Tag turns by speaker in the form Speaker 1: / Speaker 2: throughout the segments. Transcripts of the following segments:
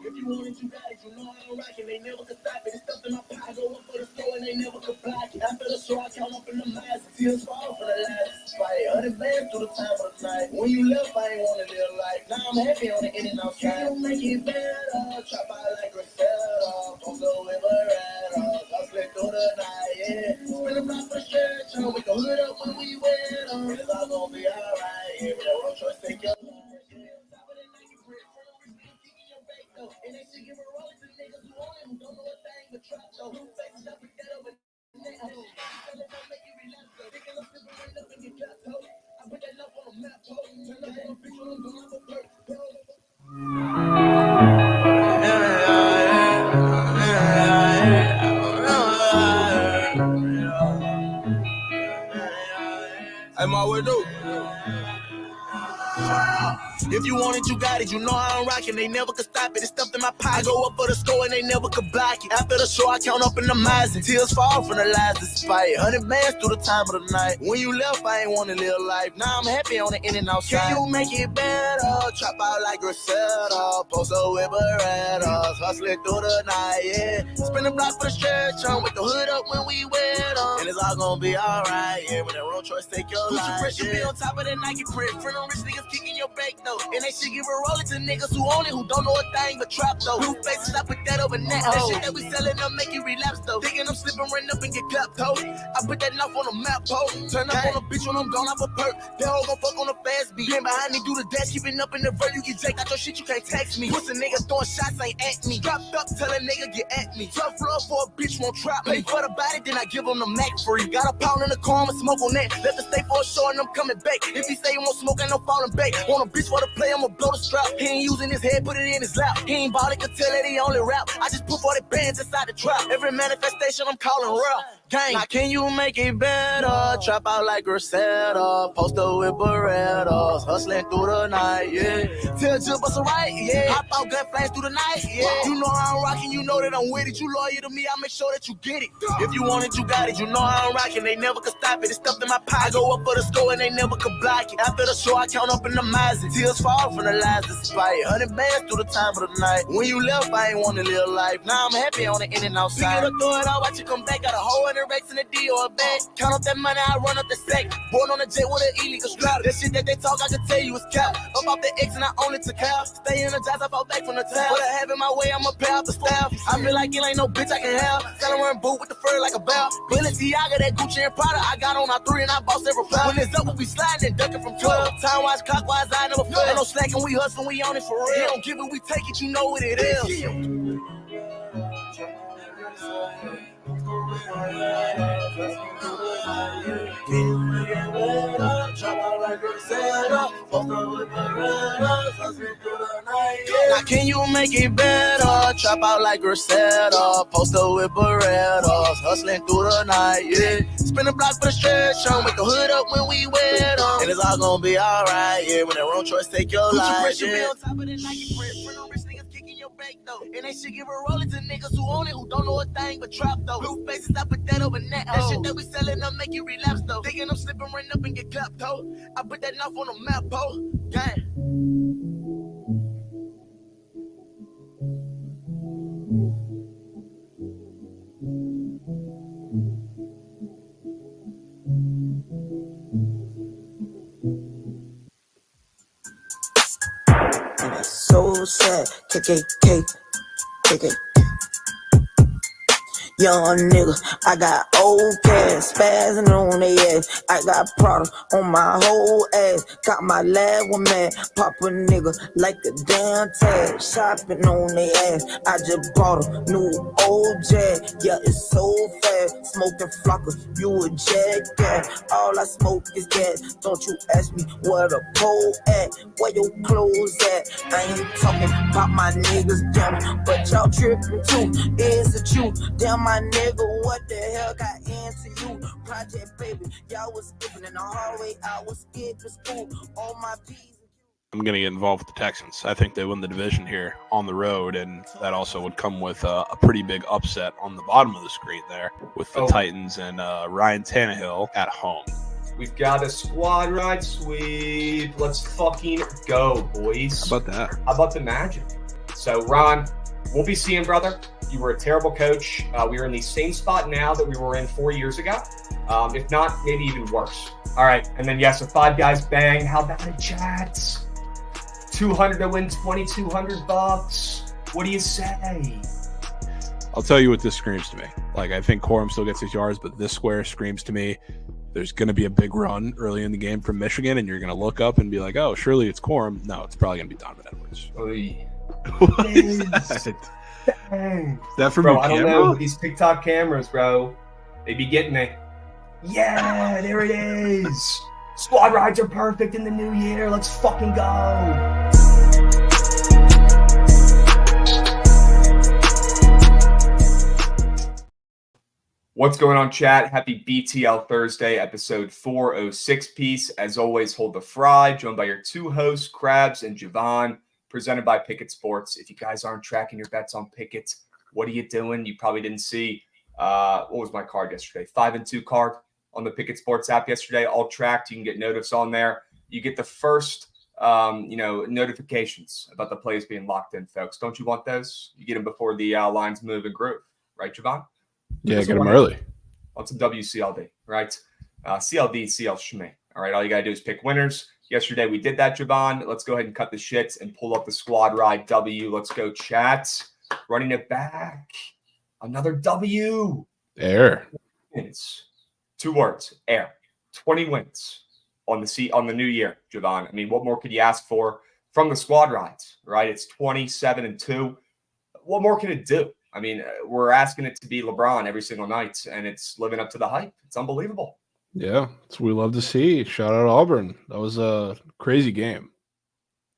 Speaker 1: If you want it, you got it. You know I don't rock it. They never could stop it. It's stuff in my pocket. Go up for the store and they never could block it. After the show, I count up in the miles. Tears fall for the last fight. 100 bands through the time of the night. When you left, I ain't want to live life. Now I'm happy on the in and outside. Can you make it better? Chop out like Griselda. Don't go with Beretta. Hustling through the night, yeah. Spin the block for stretch. We can hood up when we wet. It's all gonna be alright. Yeah, but that road choice take your life. And they should give a roll to niggas who own it, who don't know a thing but trap though. Face up with that over neck. Tell it don't make you relax though. They can look simple right up and get got though. I put that love on a map though. Turn up on a bitch when I'm doing up a perk though. I'm always do. If you want it, you got it. You know I don't rock it. They never could stop it. It's stuff in my pocket. I go up for the store and they never could block it. After the show, I count up in the miles and tears fall from the lies despite 100 bands through the time of the night. When you left, I ain't want to live life. Now I'm happy on the in and outside. Can you make it better? Chop out like Griselda. Post up with Berettas. Hustling through the night, yeah. Spin the block for the stretch. Wake the hood up when we wet and it's all gonna be alright, yeah. When that road choice take your life, pressure be on top of that Nike print. Friend on rich niggas kicking your bake though. And they should give a roll to niggas who own it, who don't know a thing but trap though. Blue faces, I put that over net. That shit that we selling up make you relapse though. Thinking I'm slipping, run up and get clapped though. I put that knife on the map though. Turn up on a bitch when I'm gone off a perk. That hoe gon' fuck on the fast beat. Been behind me, do the dash, keeping up in the vert. You get jacked out your shit, you can't text me. Pussy niggas throwing shots, ain't at me. Dropped up, tell a nigga get at me. Tough love for a bitch, won't trap me. Pay for the body, then I give him the Mac free. Got a pound in the car, I'ma smoke on that. Left the stay for a show and I'm coming back. If he say he won't smoke, ain't no falling back. Want a bitch for the play, I'ma blow the strap. He ain't using his head, put it in his lap. He ain't bought it, could tell that he only rap. I just put 40 bands inside the trap. Every manifestation I'm calling real. Gang. Now can you make it better? Trap out like Griselda. Post up with Berettas. Hustling through the night, yeah. Tell Jill bust a right, yeah. Hop out gun flames through the night, yeah. You know I'm rocking, you know that I'm with it. You loyal to me, I make sure that you get it. If you want it, you got it. You know I'm rocking, they never could stop it. It's stuff in my pocket. I go up for the store and they never could block it. After the show, I count up in the miles and tears fall from the lies despite 100 bands through the time of the night. When you left, I ain't want to live life. Now I'm happy on the in and outside. We gonna throw it out, watch you come back. Got a whole 100 racks in the D or a bag. Count up that money, I run up the sack. Born on the jet with an illegal strap. That shit that they talk, I can tell you is cap. Up off the X and I only took out. Stay in the jazz, I fall back from the town. What I have in my way, I'ma pay out the staff. I feel like it ain't no bitch I can have. Selling wearing boot with the fur like a bell. Balenciaga, that Gucci and Prada. I got on our 3 and I bought several pounds. When it's up, we'll be sliding and ducking from 12. Time wise, clockwise, I never fail. Ain't no slacking, we hustling, we on it for real. We don't give it, we take it, you know what it is. Now can you make it better? Trap out like Griselda. Post up with Berettas. Hustling through the night, yeah. Spin the block for the stretch. Wake the hood up when we wet and it's all gonna be alright, yeah. When that wrong choice take your life, yeah. Be on top of the Nike print. Friend on rich niggas kicking your back though. And they should give a roll to niggas who own it, who don't know a thing but trap though. Blue faces, I put that over net. That shit that we selling up make you relapse though. Thinking I'm slipping, run up and get clapped though. I put that knife on the map, ho. Gang.
Speaker 2: So sad, KKK. Young nigga, I got old cash, spazzing on they ass. I got product on my whole ass. Got my lab one mad, pop a nigga like a damn tag. Shopping on they ass, I just bought a new old Jag. Yeah, it's so fast, smoking flocker, you a jackass. All I smoke is gas, don't you ask me where the pole at, where your clothes at. I ain't talking about my niggas, damn, but y'all tripping too. Is it you? Damn, my nigga, what the hell got into you? Project baby, y'all was skipping in the hallway, I was skipping school. All my P's.
Speaker 3: I'm going to get involved with the Texans. I think they win the division here on the road, and that also would come with a pretty big upset on the bottom of the screen there with the Titans and Ryan Tannehill at home.
Speaker 4: We've got a squad ride sweep. Let's fucking go, boys.
Speaker 3: How about that?
Speaker 4: How about the Magic? So, Ron, we'll be seeing, brother. You were a terrible coach. We are in the same spot now that we were in 4 years ago. If not, maybe even worse. All right, and then, yes, a Five Guys bang. How about it, Jets? 200 to win $2,200. What do you say?
Speaker 3: I'll tell you what this screams to me. Like, I think Corum still gets his yards, but this square screams to me there's going to be a big run early in the game from Michigan, and you're going to look up and be like, oh, surely it's Corum. No, it's probably going to be Donovan Edwards. What is that? Dang. Is that from
Speaker 4: bro,
Speaker 3: your camera?
Speaker 4: I don't know. These TikTok cameras, bro, they be getting me. Yeah, there it is. Squad rides are perfect in the new year. Let's fucking go. What's going on, chat? Happy BTL Thursday, episode 406 piece. As always, hold the fry, joined by your two hosts, Krabs and Javon, presented by Pickett Sports. If you guys aren't tracking your bets on Pickett, what are you doing? You probably didn't see, what was my card yesterday? 5-2 card on the Pickett Sports app yesterday, all tracked. You can get notice on there. You get the first, notifications about the plays being locked in, folks. Don't you want those? You get them before the lines move and groove, right, Javon?
Speaker 3: Yeah, get them early.
Speaker 4: On some WCLD, right? CLD, CL Schme. All right, all you got to do is pick winners. Yesterday we did that, Javon. Let's go ahead and cut the shit and pull up the squad ride W. Let's go, chat. Running it back. Another W.
Speaker 3: Air.
Speaker 4: It's 2 words, air. 20 wins on the new year, Javon. I mean, what more could you ask for from the squad rides, right? It's 27-2. What more can it do? I mean, we're asking it to be LeBron every single night, and it's living up to the hype. It's unbelievable.
Speaker 3: Yeah, that's what we love to see. Shout out Auburn. That was a crazy game.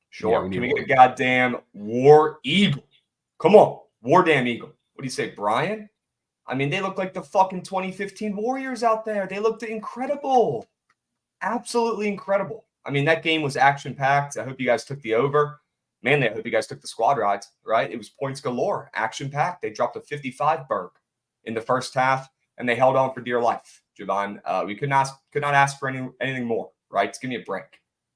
Speaker 4: Sure. Can we get a goddamn War Eagle? Come on. War damn Eagle. What do you say, Brian? I mean, they look like the fucking 2015 Warriors out there. They looked incredible. Absolutely incredible. I mean, that game was action-packed. I hope you guys took the over. Man, I hope you guys took the squad rides, right? It was points galore, action-packed. They dropped a 55 berg in the first half, and they held on for dear life, Javon. We could not ask for anything more, right? Just give me a break.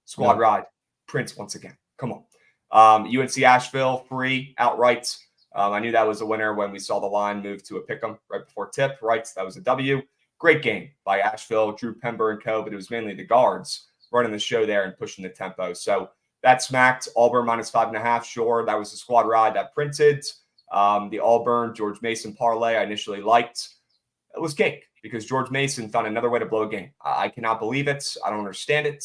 Speaker 4: Squad ride, Prince once again. Come on. UNC Asheville, free, outright. I knew that was a winner when we saw the line move to a pick'em right before tip, right? So that was a W. Great game by Asheville, Drew Pember and co., but it was mainly the guards running the show there and pushing the tempo. So that smacked Auburn -5.5. Sure, that was the squad ride that printed. The Auburn George Mason parlay I initially liked. It was cake because George Mason found another way to blow a game. I cannot believe it. I don't understand it.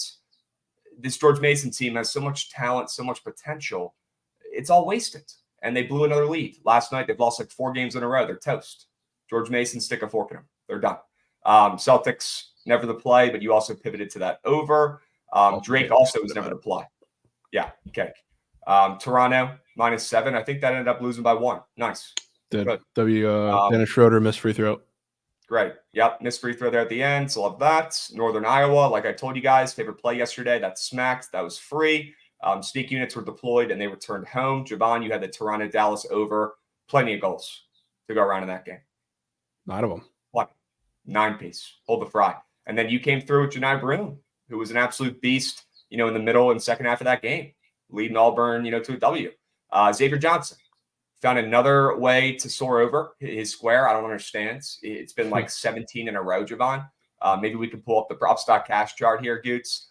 Speaker 4: This George Mason team has so much talent, so much potential. It's all wasted. And they blew another lead. Last night, they've lost like 4 games in a row. They're toast. George Mason, stick a fork in them. They're done. Celtics, never the play, but you also pivoted to that over. Drake also was never the play. Yeah, cake. Toronto, -7. I think that ended up losing by 1. Nice.
Speaker 3: Dennis Schroeder missed free throw.
Speaker 4: Great. Yep, missed free throw there at the end. So love that. Northern Iowa, like I told you guys, favorite play yesterday. That smacked. That was free. Sneak units were deployed and they returned home. Javon, you had the Toronto-Dallas over. Plenty of goals to go around in that game.
Speaker 3: 9 of them.
Speaker 4: 9-piece. Hold the fry. And then you came through with Janai Broom, who was an absolute beast, in the middle and second half of that game, leading Auburn, to a W. Xavier Johnson found another way to soar over his square. I don't understand. It's been like 17 in a row, Javon. Maybe we can pull up the prop stock cash chart here, Goots.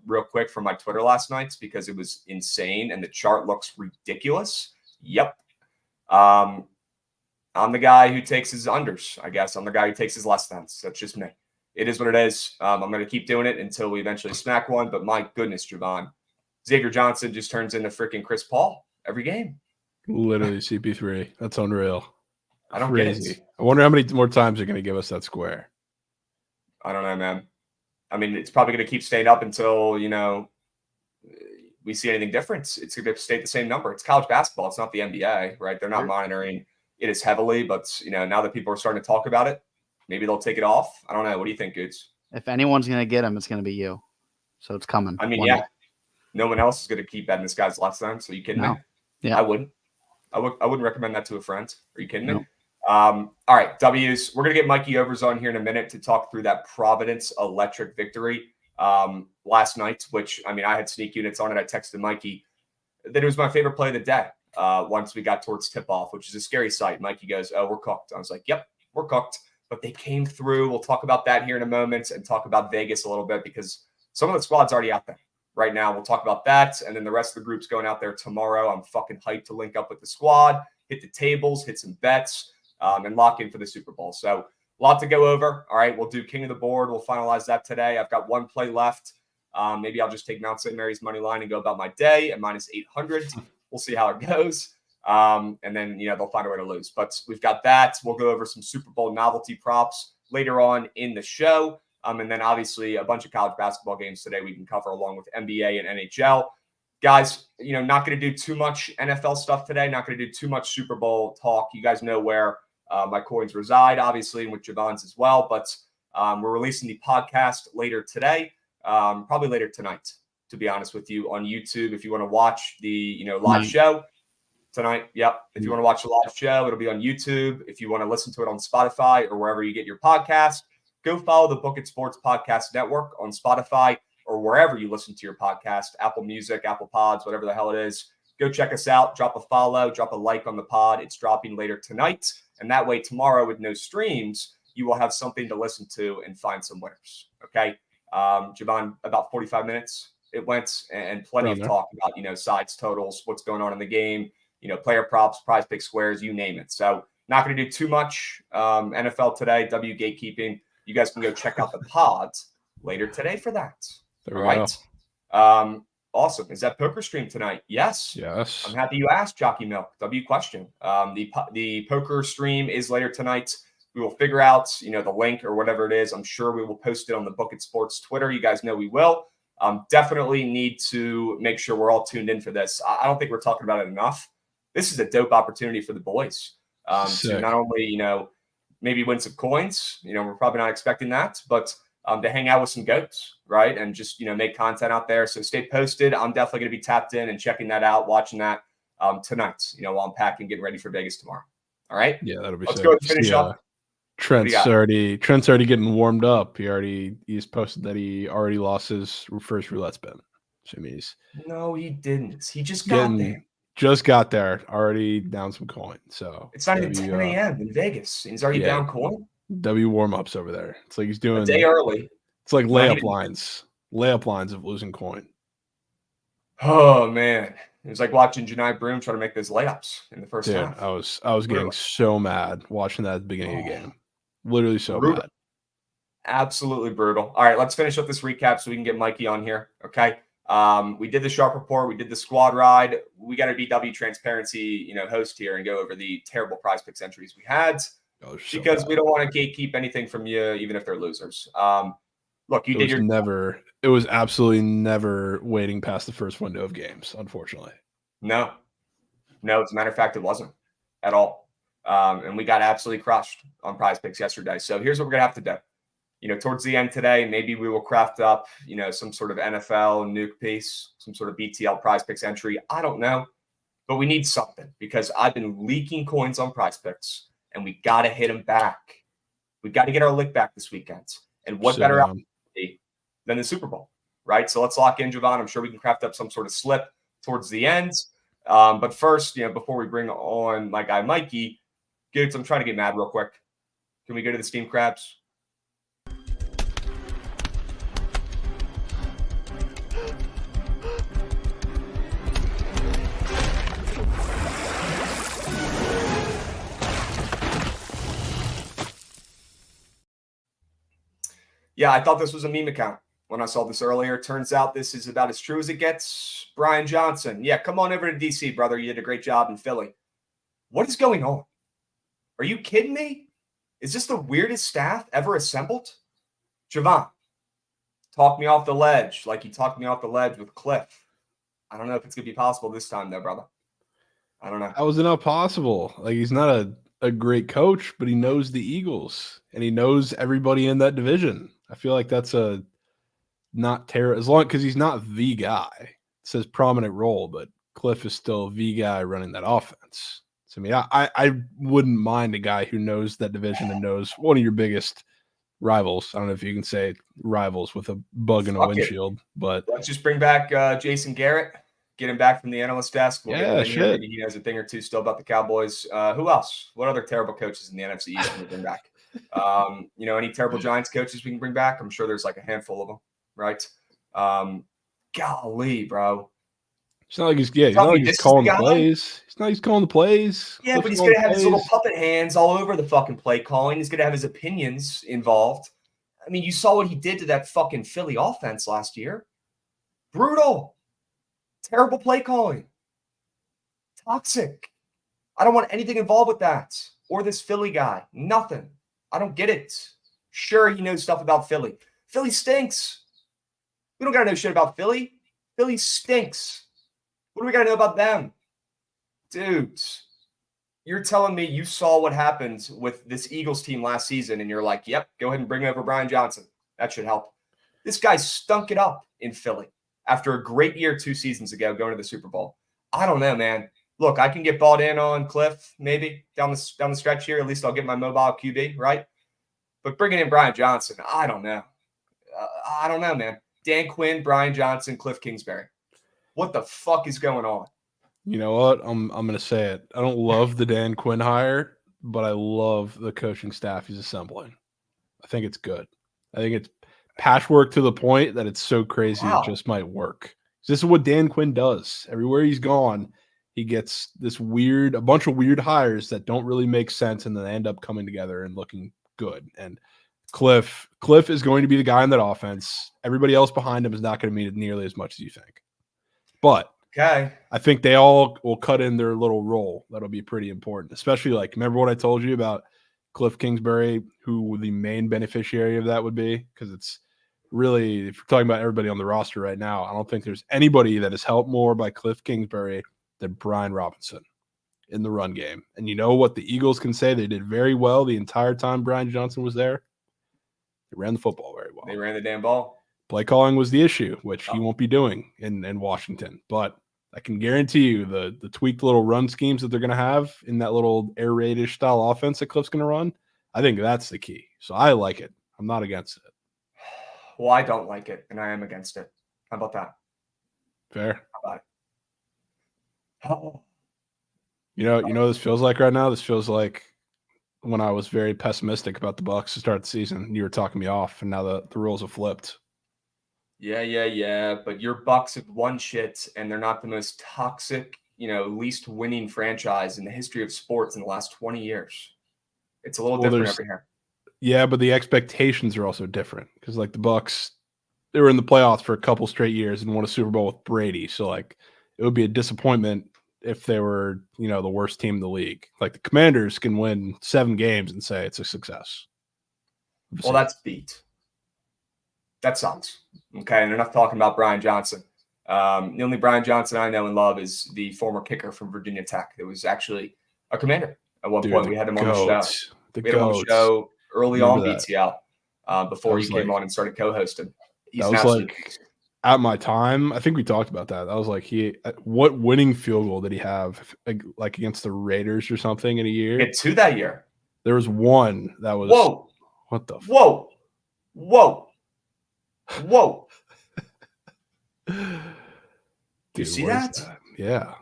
Speaker 4: Real quick from my Twitter last night because it was insane and the chart looks ridiculous. Yep. I'm the guy who takes his unders, I guess. I'm the guy who takes his less thans. That's just me. It is what it is. I'm going to keep doing it until we eventually smack one. But my goodness, Javon, Xavier Johnson just turns into freaking Chris Paul every game.
Speaker 3: Literally CP3. That's unreal.
Speaker 4: I don't
Speaker 3: Crazy.
Speaker 4: get it.
Speaker 3: I wonder how many more times they're going to give us that square.
Speaker 4: I don't know, man. I mean, it's probably going to keep staying up until, we see anything different. It's going to stay at the same number. It's college basketball. It's not the NBA, right? They're not monitoring it as heavily. But, now that people are starting to talk about it, maybe they'll take it off. I don't know. What do you think, Goots?
Speaker 5: If anyone's going to get him, it's going to be you. So it's coming.
Speaker 4: I mean, yeah. No one else is going to keep betting this guy's less than. So you kidding me?
Speaker 5: Yeah.
Speaker 4: I wouldn't. I wouldn't recommend that to a friend. Are you kidding me?
Speaker 5: No.
Speaker 4: All right, W's. We're going to get Mikey Overs on here in a minute to talk through that Providence electric victory last night, which, I mean, I had sneak units on it. I texted Mikey that it was my favorite play of the day once we got towards tip-off, which is a scary sight. Mikey goes, oh, we're cooked. I was like, yep, we're cooked. But they came through. We'll talk about that here in a moment and talk about Vegas a little bit because some of the squad's already out there right now. We'll talk about that. And then the rest of the group's going out there tomorrow. I'm fucking hyped to link up with the squad, hit the tables, hit some bets, and lock in for the Super Bowl. So a lot to go over. All right, we'll do King of the Board. We'll finalize that today. I've got one play left. Maybe I'll just take Mount St. Mary's money line and go about my day at minus 800. We'll see how it goes. And then, they'll find a way to lose. But we've got that. We'll go over some Super Bowl novelty props later on in the show. And then obviously a bunch of college basketball games today we can cover along with NBA and NHL. Guys, not going to do too much NFL stuff today. Not going to do too much Super Bowl talk. You guys know where my coins reside, obviously, and with Javon's as well. But we're releasing the podcast later today, probably later tonight, to be honest with you, on YouTube. If you want to watch the live show tonight, yep. If you want to watch the live show, it'll be on YouTube. If you want to listen to it on Spotify or wherever you get your podcast, go follow the Book It Sports Podcast Network on Spotify or wherever you listen to your podcast, Apple Music, Apple Pods, whatever the hell it is. Go check us out. Drop a follow, drop a like on the pod. It's dropping later tonight. And that way tomorrow with no streams, you will have something to listen to and find some winners. Okay. Javon, about 45 minutes it went, and plenty of talk about, sides, totals, what's going on in the game, player props, prize pick squares, you name it. So not going to do too much NFL today, W gatekeeping. You guys can go check out the pods later today for that.
Speaker 3: There we
Speaker 4: go. Awesome. Is that poker stream tonight? Yes.
Speaker 3: Yes.
Speaker 4: I'm happy you asked, Jockey Milk. W question. The poker stream is later tonight. We will figure out, the link or whatever it is. I'm sure we will post it on the Book It Sports Twitter. You guys know we will. Definitely need to make sure we're all tuned in for this. I don't think we're talking about it enough. This is a dope opportunity for the boys to not only, maybe win some coins. We're probably not expecting that, but to hang out with some goats, right? And just, make content out there. So stay posted. I'm definitely going to be tapped in and checking that out, watching that tonight, while I'm packing, getting ready for Vegas tomorrow. All right.
Speaker 3: Yeah, that'll be
Speaker 4: Let's go and finish up.
Speaker 3: Trent's already getting warmed up. He's posted that he already lost his first roulette spin. So
Speaker 4: no, he didn't. He just got there.
Speaker 3: Just got there. Already down some coin. So
Speaker 4: it's not even 10 a.m. in Vegas. He's already down coin.
Speaker 3: W warm-ups over there. It's like he's doing
Speaker 4: a day early.
Speaker 3: It's like layup lines of losing coin.
Speaker 4: Oh man. It was like watching Janai Broom try to make those layups in the first half.
Speaker 3: I was getting so mad watching that at the beginning of the game. Literally so bad.
Speaker 4: Absolutely brutal. All right, let's finish up this recap so we can get Mikey on here. Okay. We did the Sharp Report. We did the squad ride. We got to be W transparency, host here and go over the terrible prize picks entries we had because we don't want to gatekeep anything from you, even if they're losers. Look,
Speaker 3: it was absolutely never waiting past the first window of games, unfortunately.
Speaker 4: No, as a matter of fact, it wasn't at all. And we got absolutely crushed on prize picks yesterday. So here's what we're going to have to do. Towards the end today, maybe we will craft up, some sort of NFL nuke piece, some sort of BTL prize picks entry. I don't know, but we need something because I've been leaking coins on prize picks and we got to hit them back. We got to get our lick back this weekend. And what better opportunity than the Super Bowl, right? So let's lock in, Javon. I'm sure we can craft up some sort of slip towards the end. But first, before we bring on my guy, Mikey, Goots, I'm trying to get mad real quick. Can we go to the steamed crabs? Yeah, I thought this was a meme account when I saw this earlier. Turns out this is about as true as it gets. Brian Johnson. Yeah, come on over to DC, brother. You did a great job in Philly. What is going on? Are you kidding me? Is this the weirdest staff ever assembled? Javon, talk me off the ledge like you talked me off the ledge with Cliff. I don't know if it's going to be possible this time, though, brother. I don't know.
Speaker 3: How is it not possible? Like, he's not a great coach, but he knows the Eagles, and he knows everybody in that division. I feel like that's not terrible, as long because he's not the guy. says prominent role, but Cliff is still the guy running that offense. So, I mean, I wouldn't mind a guy who knows that division and knows one of your biggest rivals. I don't know if you can say rivals with a bug in a windshield, but
Speaker 4: let's just bring back Jason Garrett, get him back from the analyst desk. We'll get him in here. Maybe he knows a thing or two still about the Cowboys. Who else? What other terrible coaches in the NFC East can we bring back? Any terrible Giants coaches we can bring back? I'm sure there's like a handful of them, right? Golly, bro.
Speaker 3: It's not like he's calling the plays. It's not like he's calling the plays.
Speaker 4: Yeah, but he's going to have his little puppet hands all over the fucking play calling. He's going to have his opinions involved. I mean, you saw what he did to that fucking Philly offense last year. Brutal. Terrible play calling. Toxic. I don't want anything involved with that. Or this Philly guy. Nothing. I don't get it. Sure, he knows stuff about Philly. Philly stinks. We don't got to know shit about Philly. Philly stinks. What do we got to know about them? Dudes, you're telling me you saw what happened with this Eagles team last season, and you're like, yep, go ahead and bring over Brian Johnson. That should help. This guy stunk it up in Philly after a great year 2 seasons ago going to the Super Bowl. I don't know, man. Look, I can get bought in on Cliff maybe down the stretch here. At least I'll get my mobile QB, right? But bringing in Brian Johnson, I don't know. I don't know, man. Dan Quinn, Brian Johnson, Cliff Kingsbury. What the fuck is going on?
Speaker 3: You know what? I'm going to say it. I don't love the Dan Quinn hire, but I love the coaching staff he's assembling. I think it's good. I think it's patchwork to the point that it's so crazy it just might work. This is what Dan Quinn does. Everywhere he's gone, he gets a bunch of weird hires that don't really make sense, and then they end up coming together and looking good. And Cliff is going to be the guy in that offense. Everybody else behind him is not going to mean nearly as much as you think. But I think they all will cut in their little role. That'll be pretty important, especially remember what I told you about Cliff Kingsbury, who the main beneficiary of that would be? Because it's really, if you're talking about everybody on the roster right now, I don't think there's anybody that is helped more by Cliff Kingsbury than Brian Robinson in the run game. And you know what the Eagles can say? They did very well the entire time Brian Johnson was there. They ran the football very well.
Speaker 4: They ran the damn ball.
Speaker 3: Play calling was the issue, which he won't be doing in Washington. But I can guarantee you the tweaked little run schemes that they're going to have in that little air raid-ish style offense that Cliff's going to run, I think that's the key. So I like it. I'm not against it.
Speaker 4: Well, I don't like it, and I am against it. How about that?
Speaker 3: Fair.
Speaker 4: How about it? Oh.
Speaker 3: You know what this feels like right now? This feels like when I was very pessimistic about the Bucs to start the season. You were talking me off, and now the rules have flipped.
Speaker 4: Yeah. But your Bucs have won shit, and they're not the most toxic, least winning franchise in the history of sports in the last 20 years. It's a little different every year.
Speaker 3: Yeah, but the expectations are also different because, the Bucs, they were in the playoffs for a couple straight years and won a Super Bowl with Brady. So, it would be a disappointment if they were, the worst team in the league. The Commanders can win 7 games and say it's a success.
Speaker 4: Well, that's beat. That sucks. Okay, and enough talking about Brian Johnson. The only Brian Johnson I know and love is the former kicker from Virginia Tech. It was actually a Commander at one point. We had him on the show. We had him on the show early on BTL before he came on and started co-hosting. He's
Speaker 3: at my time, I think we talked about that. That was what winning field goal did he have against the Raiders or something in a year?
Speaker 4: He had 2 that year.
Speaker 3: There was one that was what the
Speaker 4: Whoa.
Speaker 3: Dude,
Speaker 4: you see that?
Speaker 3: Yeah.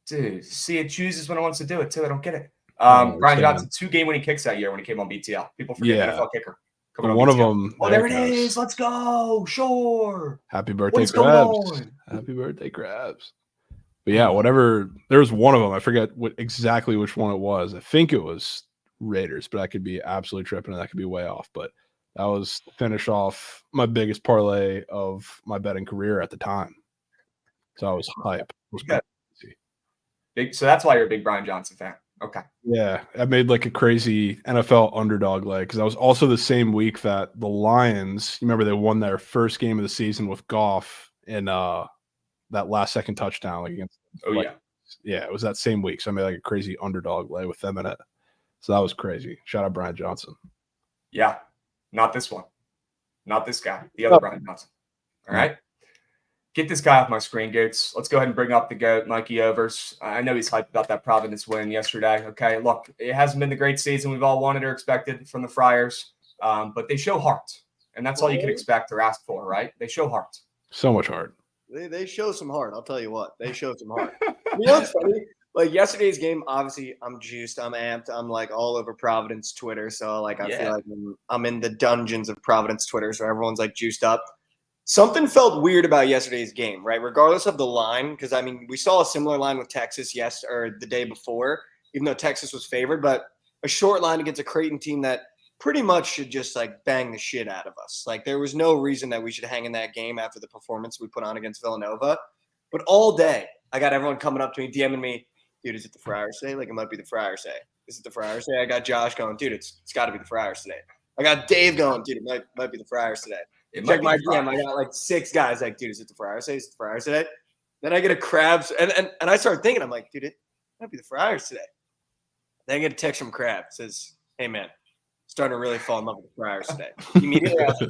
Speaker 4: Dude, see, it chooses when it wants to do it too. I don't get it. Brian Johnson, 2 game-winning kicks that year when he came on BTL. People forget NFL kicker.
Speaker 3: One of them.
Speaker 4: Oh, there it is. Let's go. Sure.
Speaker 3: Happy birthday, Krabs. Happy birthday, Krabs. But yeah, whatever. There was one of them. I forget exactly which one it was. I think it was Raiders, but I could be absolutely tripping and that could be way off. But that was finish off my biggest parlay of my betting career at the time. So I was hype.
Speaker 4: So that's why you're a big Brian Johnson fan. Okay.
Speaker 3: Yeah, I made a crazy NFL underdog leg because that was also the same week that the Lions, you remember they won their first game of the season with Goff in that last second touchdown against. Yeah, it was that same week. So I made a crazy underdog leg with them in it. So that was crazy. Shout out Brian Johnson.
Speaker 4: Yeah, not this one, not this guy, the other Brian Johnson. All right. Get this guy off my screen, Gates. Let's go ahead and bring up the GOAT, Mikey Overs. I know he's hyped about that Providence win yesterday. Okay, look, it hasn't been the great season we've all wanted or expected from the Friars, but they show heart, and that's all you can expect or ask for, right? They show heart.
Speaker 3: So much heart.
Speaker 5: They show some heart. I'll tell you what. They show some heart. You know what's funny? Like yesterday's game, obviously I'm juiced, I'm amped, I'm like all over Providence Twitter. So like I feel like I'm in the dungeons of Providence Twitter. So everyone's like juiced up. Something felt weird about yesterday's game, right? Regardless of the line, because I mean we saw a similar line with Texas or the day before, even though Texas was favored, but a short line against a Creighton team that pretty much should just like bang the shit out of us. Like there was no reason that we should hang in that game after the performance we put on against Villanova. But all day, I got everyone coming up to me, DMing me, dude, is it the Friars today? Like it might be the Friars today. Is it the Friars today? I got Josh going, dude, it's got to be the Friars today. I got Dave going, dude, it might be the Friars today. Check my DM. I got like 6 guys like, dude, is it the Friars today? Is it the Friars today? Then I get a Krabs, and I started thinking, I'm like, dude, it might be the Friars today. Then I get a text from Krabs. It says, hey, man, starting to really fall in love with the Friars today. Immediately after,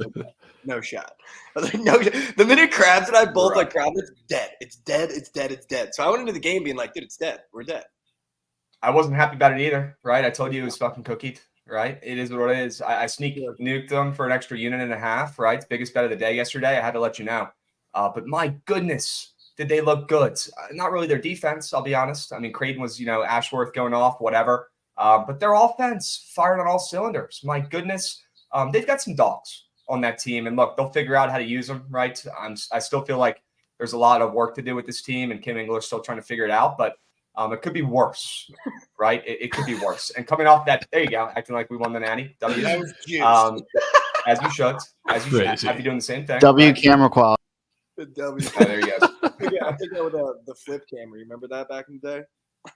Speaker 5: no shot. I was like, no. The minute Krabs and I both like, Providence, dead. It's dead. It's dead. It's dead. So I went into the game being like, dude, it's dead. We're dead.
Speaker 4: I wasn't happy about it either, right? I told you it was fucking cookied, right? It is what it is. I sneak nuked them for an extra unit and a half, right? It's biggest bet of the day yesterday. I had to let you know. But my goodness, did they look good? Not really their defense, I'll be honest. I mean, Creighton was, Ashworth going off, whatever. But their offense fired on all cylinders. My goodness, they've got some dogs on that team. And look, they'll figure out how to use them, right? I still feel like there's a lot of work to do with this team, and Kim English still trying to figure it out. But it could be worse, right? It could be worse. And coming off that, there you go, acting like we won the Natty. W. As you should. As you should. I'd be doing the same thing.
Speaker 6: W
Speaker 4: right?
Speaker 6: Camera quality.
Speaker 5: The W.
Speaker 4: Oh, there you go.
Speaker 5: I think that was the flip camera. You remember that back in the day?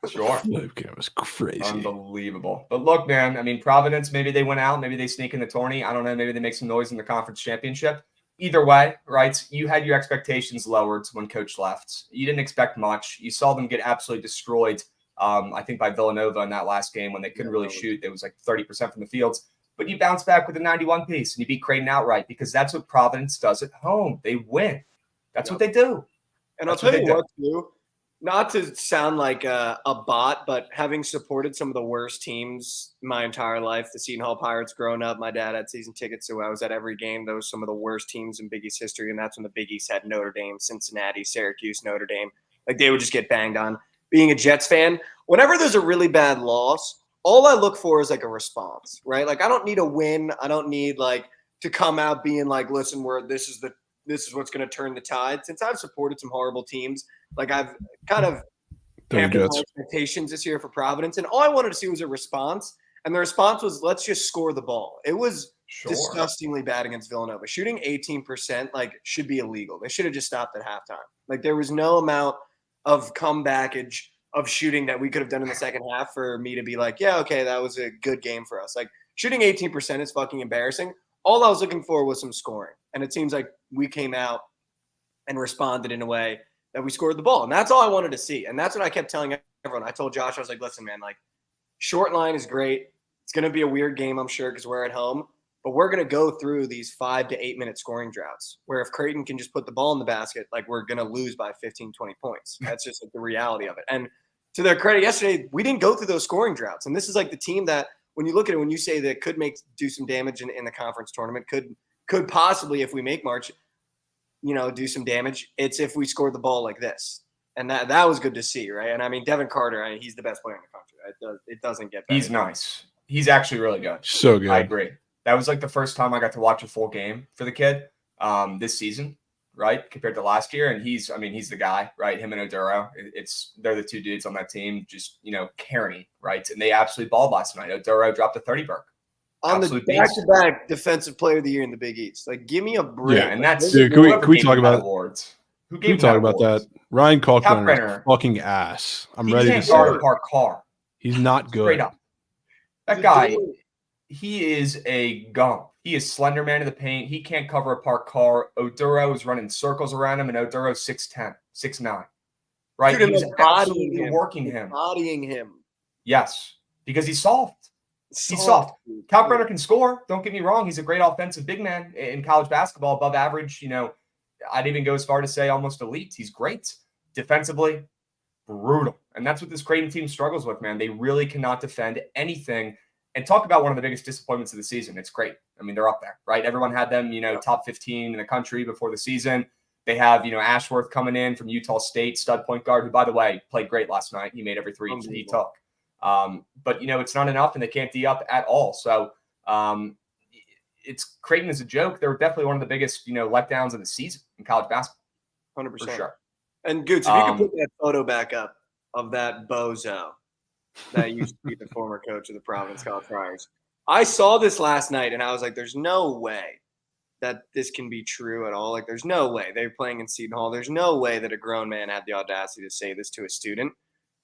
Speaker 4: Sure.
Speaker 3: Flip camera was crazy.
Speaker 4: Unbelievable. But look, man, I mean, Providence, maybe they went out. Maybe they sneak in the tourney. I don't know. Maybe they make some noise in the conference championship. Either way, right, you had your expectations lowered when Coach left. You didn't expect much. You saw them get absolutely destroyed, I think, by Villanova in that last game when they couldn't really shoot. It was like 30% from the fields. But you bounce back with a 91 piece, and you beat Creighton outright because that's what Providence does at home. They win. That's what they do.
Speaker 5: And I'll tell you what, too. Not to sound like a bot, but having supported some of the worst teams my entire life, the Seton Hall Pirates growing up, my dad had season tickets, so I was at every game. Those were some of the worst teams in Big East history, and that's when the Big East had Notre Dame, Cincinnati, Syracuse, Notre Dame. Like, they would just get banged on. Being a Jets fan, whenever there's a really bad loss, all I look for is, like, a response, right? Like, I don't need a win. I don't need, like, to come out being like, listen, this is what's going to turn the tide. Since I've supported some horrible teams, like I've kind of hampered my expectations this year for Providence, and all I wanted to see was a response. And the response was, let's just score the ball. It was disgustingly bad against Villanova. Shooting 18%, like, should be illegal. They should have just stopped at halftime. Like, there was no amount of comebackage of shooting that we could have done in the second half for me to be like, yeah, okay, that was a good game for us. Like, shooting 18% is fucking embarrassing. All I was looking for was some scoring. And it seems like we came out and responded in a way that we scored the ball. And that's all I wanted to see. And that's what I kept telling everyone. I told Josh, I was like, listen, man, like, short line is great. It's going to be a weird game, I'm sure, because we're at home. But we're going to go through these 5 to 8 minute scoring droughts where if Creighton can just put the ball in the basket, like, we're going to lose by 15, 20 points. That's just like the reality of it. And to their credit, yesterday, we didn't go through those scoring droughts. And this is like the team that, when you look at it, when you say that could do some damage in the conference tournament, could possibly, if we make March, do some damage. It's if we score the ball like this. And that was good to see, right? And I mean, Devin Carter, he's the best player in the country. It doesn't get better.
Speaker 4: He's nice. He's actually really good.
Speaker 3: So good.
Speaker 4: I agree. That was like the first time I got to watch a full game for the kid this season, right? Compared to last year. And he's the guy, right? Him and Oduro. They're the two dudes on that team, just, carrying, right? And they absolutely balled last night. Oduro dropped a 30-burger.
Speaker 5: On the back-to-back defensive player of the year in the Big East. Like, give me a break.
Speaker 4: Yeah, and that's
Speaker 3: can we talk about
Speaker 4: awards?
Speaker 3: Can we talk about that? Ryan Kalkbrenner, fucking ass. I'm ready to say it.
Speaker 4: Park car.
Speaker 3: He's not good.
Speaker 4: Straight up. That guy, he is a gump. He is slender man in the paint. He can't cover a parked car. Oduro is running circles around him, and Oduro's 6'10", 6'9". Right?
Speaker 5: Dude,
Speaker 4: he was absolutely working him.
Speaker 5: Bodying him.
Speaker 4: Yes, because he's soft. He's soft. Kalkbrenner can score. Don't get me wrong. He's a great offensive big man in college basketball, above average, I'd even go as far to say almost elite. He's great. Defensively, brutal. And that's what this Creighton team struggles with, man. They really cannot defend anything. And talk about one of the biggest disappointments of the season. It's great. I mean, they're up there, right? Everyone had them, top 15 in the country before the season. They have, Ashworth coming in from Utah State, stud point guard, who, by the way, played great last night. He made every three he took. But, it's not enough, and they can't D up at all. So it's Creighton is a joke. They're definitely one of the biggest, letdowns of the season in college basketball.
Speaker 5: 100%.
Speaker 4: For sure.
Speaker 5: And Goots, if you could put that photo back up of that bozo that used to be the former coach of the Providence College Friars. I saw this last night, and I was like, there's no way that this can be true at all. Like, there's no way. They're playing in Seton Hall. There's no way that a grown man had the audacity to say this to a student.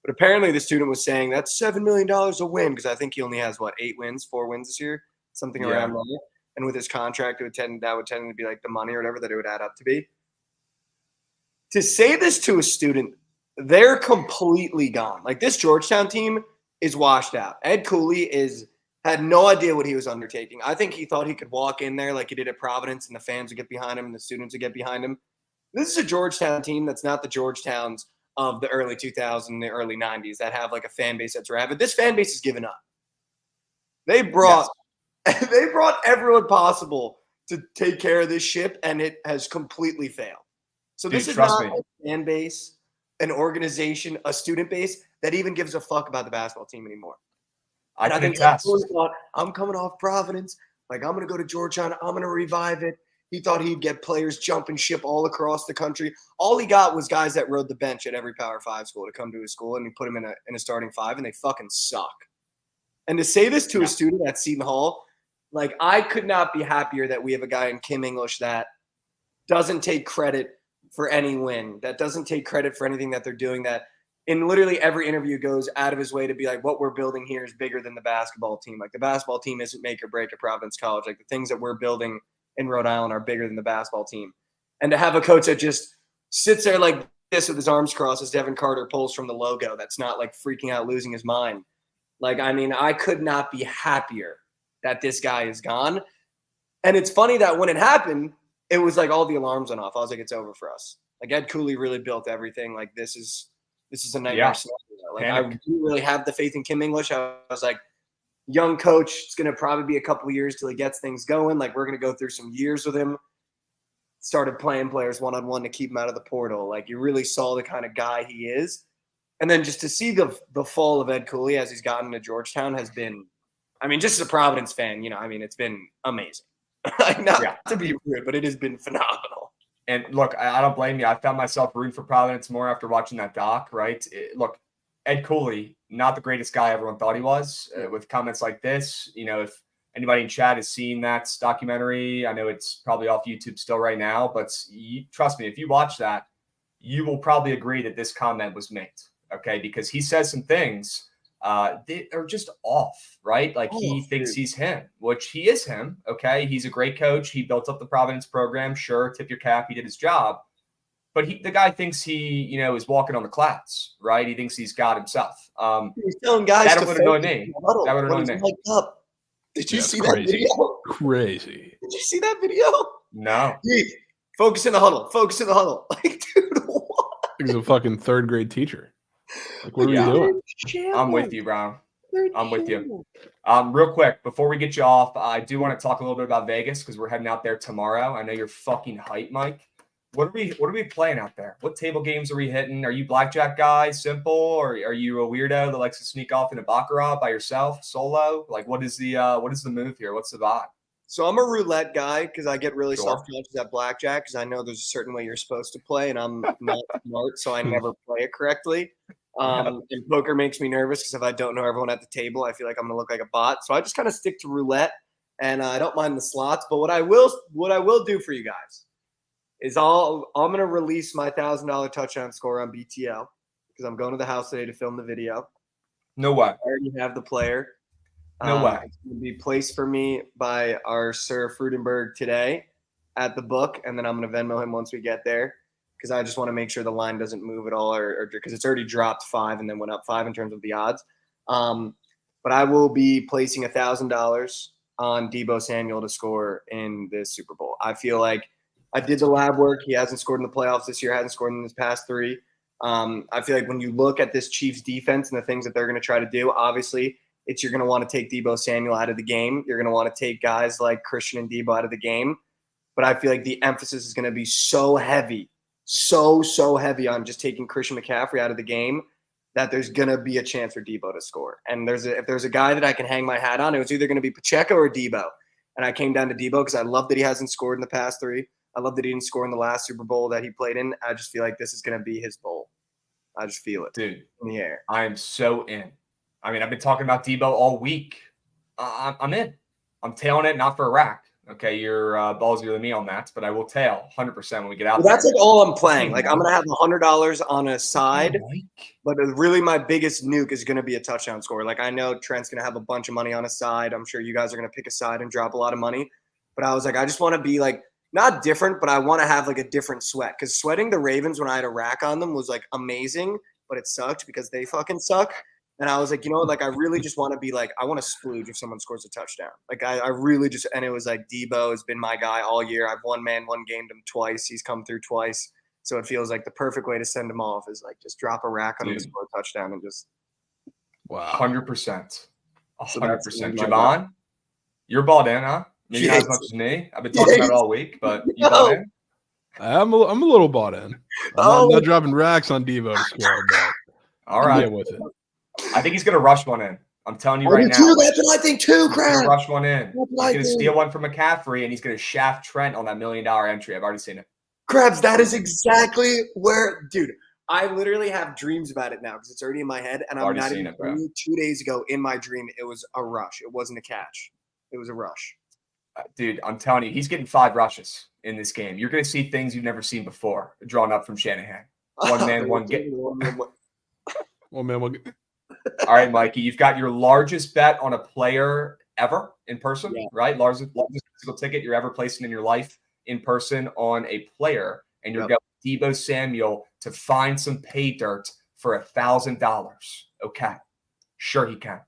Speaker 5: But apparently the student was saying that's $7 million a win, because I think he only has, 4 wins this year, something around there. And with his contract, that would tend to be like the money or whatever that it would add up to be. To say this to a student, they're completely gone. Like, this Georgetown team is washed out. Ed Cooley had no idea what he was undertaking. I think he thought he could walk in there like he did at Providence, and the fans would get behind him and the students would get behind him. This is a Georgetown team that's not the Georgetowns of the early 2000s, the early 90s that have like a fan base that's rabid. This fan base has given up. They brought everyone possible to take care of this ship, and it has completely failed. So this is not a fan base, an organization, a student base that even gives a fuck about the basketball team anymore. I think everyone thought, I'm coming off Providence. Like, I'm going to go to Georgetown. I'm going to revive it. He thought he'd get players jumping ship all across the country. All he got was guys that rode the bench at every Power 5 school to come to his school, and he put him in a starting 5, and they fucking suck. And to say this to a student at Seton Hall, like, I could not be happier that we have a guy in Kim English that doesn't take credit for any win, that doesn't take credit for anything that they're doing, that in literally every interview goes out of his way to be like, what we're building here is bigger than the basketball team. Like, the basketball team isn't make or break at Providence College. Like, the things that we're building in Rhode Island are bigger than the basketball team. And to have a coach that just sits there like this with his arms crossed as Devin Carter pulls from the logo, that's not like freaking out, losing his mind. Like, I mean, I could not be happier that this guy is gone. And it's funny that when it happened, it was like all the alarms went off. I was like, it's over for us. Like, Ed Cooley really built everything. Like, this is a nightmare scenario. Like, I didn't really have the faith in Kim English. I was like, young coach, it's going to probably be a couple of years till he gets things going. Like, we're going to go through some years with him. Started playing players one-on-one to keep him out of the portal. Like, you really saw the kind of guy he is. And then just to see the fall of Ed Cooley as he's gotten to Georgetown has been, I mean, just as a Providence fan, it's been amazing. Not to be rude, but it has been phenomenal.
Speaker 4: And look, I don't blame you. I found myself rooting for Providence more after watching that doc, right? Look, Ed Cooley, not the greatest guy everyone thought he was, with comments like this. If anybody in chat has seen that documentary, I know it's probably off YouTube still right now, but trust me, if you watch that, you will probably agree that this comment was made, okay? Because he says some things they are just off, right? Like, he thinks he's him, which he is him, okay? He's a great coach. He built up the Providence program. Sure, tip your cap. He did his job. But the guy thinks he, is walking on the clouds, right? He thinks he's God himself.
Speaker 5: He's telling guys
Speaker 4: that would annoy me. That would annoy me.
Speaker 5: Up. Did you see that video?
Speaker 3: Crazy.
Speaker 5: Did you see that video?
Speaker 4: No.
Speaker 5: Dude, focus in the huddle. Focus in the huddle. Like, dude, what?
Speaker 3: He's a fucking third grade teacher. Like, what are you doing?
Speaker 4: I'm with you, bro. I'm with you. Real quick, before we get you off, I do want to talk a little bit about Vegas because we're heading out there tomorrow. I know you're fucking hype, Mike. What are we playing out there? What table games are we hitting? Are you blackjack guy, simple, or are you a weirdo that likes to sneak off in a baccarat by yourself, solo? Like, what is the move here? What's the vibe?
Speaker 5: So I'm a roulette guy because I get really self-conscious at blackjack because I know there's a certain way you're supposed to play, and I'm not smart, so I never play it correctly. And poker makes me nervous because if I don't know everyone at the table, I feel like I'm going to look like a bot. So I just kind of stick to roulette, and I don't mind the slots. But what I will do for you guys is I'm going to release my $1,000 touchdown score on BTL because I'm going to the house today to film the video.
Speaker 4: No way.
Speaker 5: I already have the player.
Speaker 4: No way.
Speaker 5: It's going to be placed for me by our Sir Frudenberg today at the book, and then I'm going to Venmo him once we get there because I just want to make sure the line doesn't move at all or because it's already dropped 5 and then went up 5 in terms of the odds. But I will be placing $1,000 on Deebo Samuel to score in this Super Bowl. I feel like I did the lab work. He hasn't scored in the playoffs this year, hasn't scored in his past 3. I feel like when you look at this Chiefs defense and the things that they're going to try to do, obviously you're going to want to take Deebo Samuel out of the game. You're going to want to take guys like Christian and Deebo out of the game. But I feel like the emphasis is going to be so heavy, so heavy on just taking Christian McCaffrey out of the game that there's going to be a chance for Deebo to score. And if there's a guy that I can hang my hat on, it was either going to be Pacheco or Deebo. And I came down to Deebo because I love that he hasn't scored in the past 3. I love that he didn't score in the last Super Bowl that he played in. I just feel like this is going to be his bowl. I just feel it.
Speaker 4: Dude,
Speaker 5: in the air.
Speaker 4: I am so in. I mean, I've been talking about Deebo all week. I'm in. I'm tailing it, not for a rack. Okay, you're ballsier than me on that, but I will tail 100% when we get out there.
Speaker 5: That's like all I'm playing. Like I'm going to have $100 on a side, but really my biggest nuke is going to be a touchdown score. Like I know Trent's going to have a bunch of money on a side. I'm sure you guys are going to pick a side and drop a lot of money. But I was like, I just want to be like, not different, but I want to have like a different sweat. Because sweating the Ravens when I had a rack on them was like amazing, but it sucked because they fucking suck. And I was like, like I really just want to be like, I want to splooge if someone scores a touchdown. Like I really just, and it was like Deebo has been my guy all year. I've one-gamed him twice. He's come through twice. So it feels like the perfect way to send him off is like just drop a rack on him to score a touchdown and just.
Speaker 4: Wow. 100%. 100%. Javon, you're balled in, huh? Maybe not as much as me. I've been talking about it all week, but you bought in?
Speaker 3: I'm a little bought in. I'm not dropping racks on Deebo to score, but
Speaker 4: all right.
Speaker 3: Get with it.
Speaker 4: I think he's going to rush one in. I'm telling you right now.
Speaker 5: That's what I think too, Crab.
Speaker 4: He's going to rush one in. He's going to steal one from McCaffrey, and he's going to shaft Trent on that $1 million entry. I've already seen it.
Speaker 5: Krabs, that is exactly where – dude, I literally have dreams about it now because it's already in my head, and I'm not even – 2 days ago in my dream, it was a rush. It wasn't a catch. It was a rush.
Speaker 4: Dude, I'm telling you, he's getting 5 rushes in this game. You're going to see things you've never seen before drawn up from Shanahan. One man, one game.
Speaker 3: One man, one game.
Speaker 4: All right, Mikey, you've got your largest bet on a player ever in person, right? Largest physical ticket you're ever placing in your life in person on a player, and you're going Deebo Samuel to find some pay dirt for $1,000. Okay, sure he can.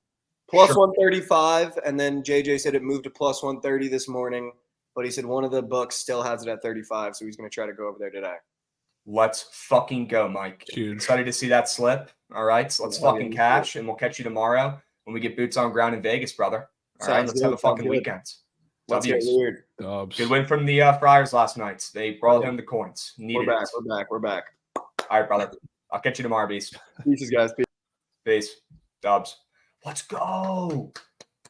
Speaker 5: Plus 135, and then JJ said it moved to plus 130 this morning, but he said one of the books still has it at 35, so he's going to try to go over there today.
Speaker 4: Let's fucking go, Mike.
Speaker 3: Huge.
Speaker 4: Excited to see that slip. All right, so let's fucking cash, and we'll catch you tomorrow when we get boots on ground in Vegas, brother. All right, let's have a fucking weekend.
Speaker 5: Let's get weird.
Speaker 4: Good win from the Friars last night. They brought him the coins.
Speaker 5: We're back.
Speaker 4: All right, brother. I'll catch you tomorrow, Beast.
Speaker 5: Peace, guys.
Speaker 4: Peace. Dubs. Let's go.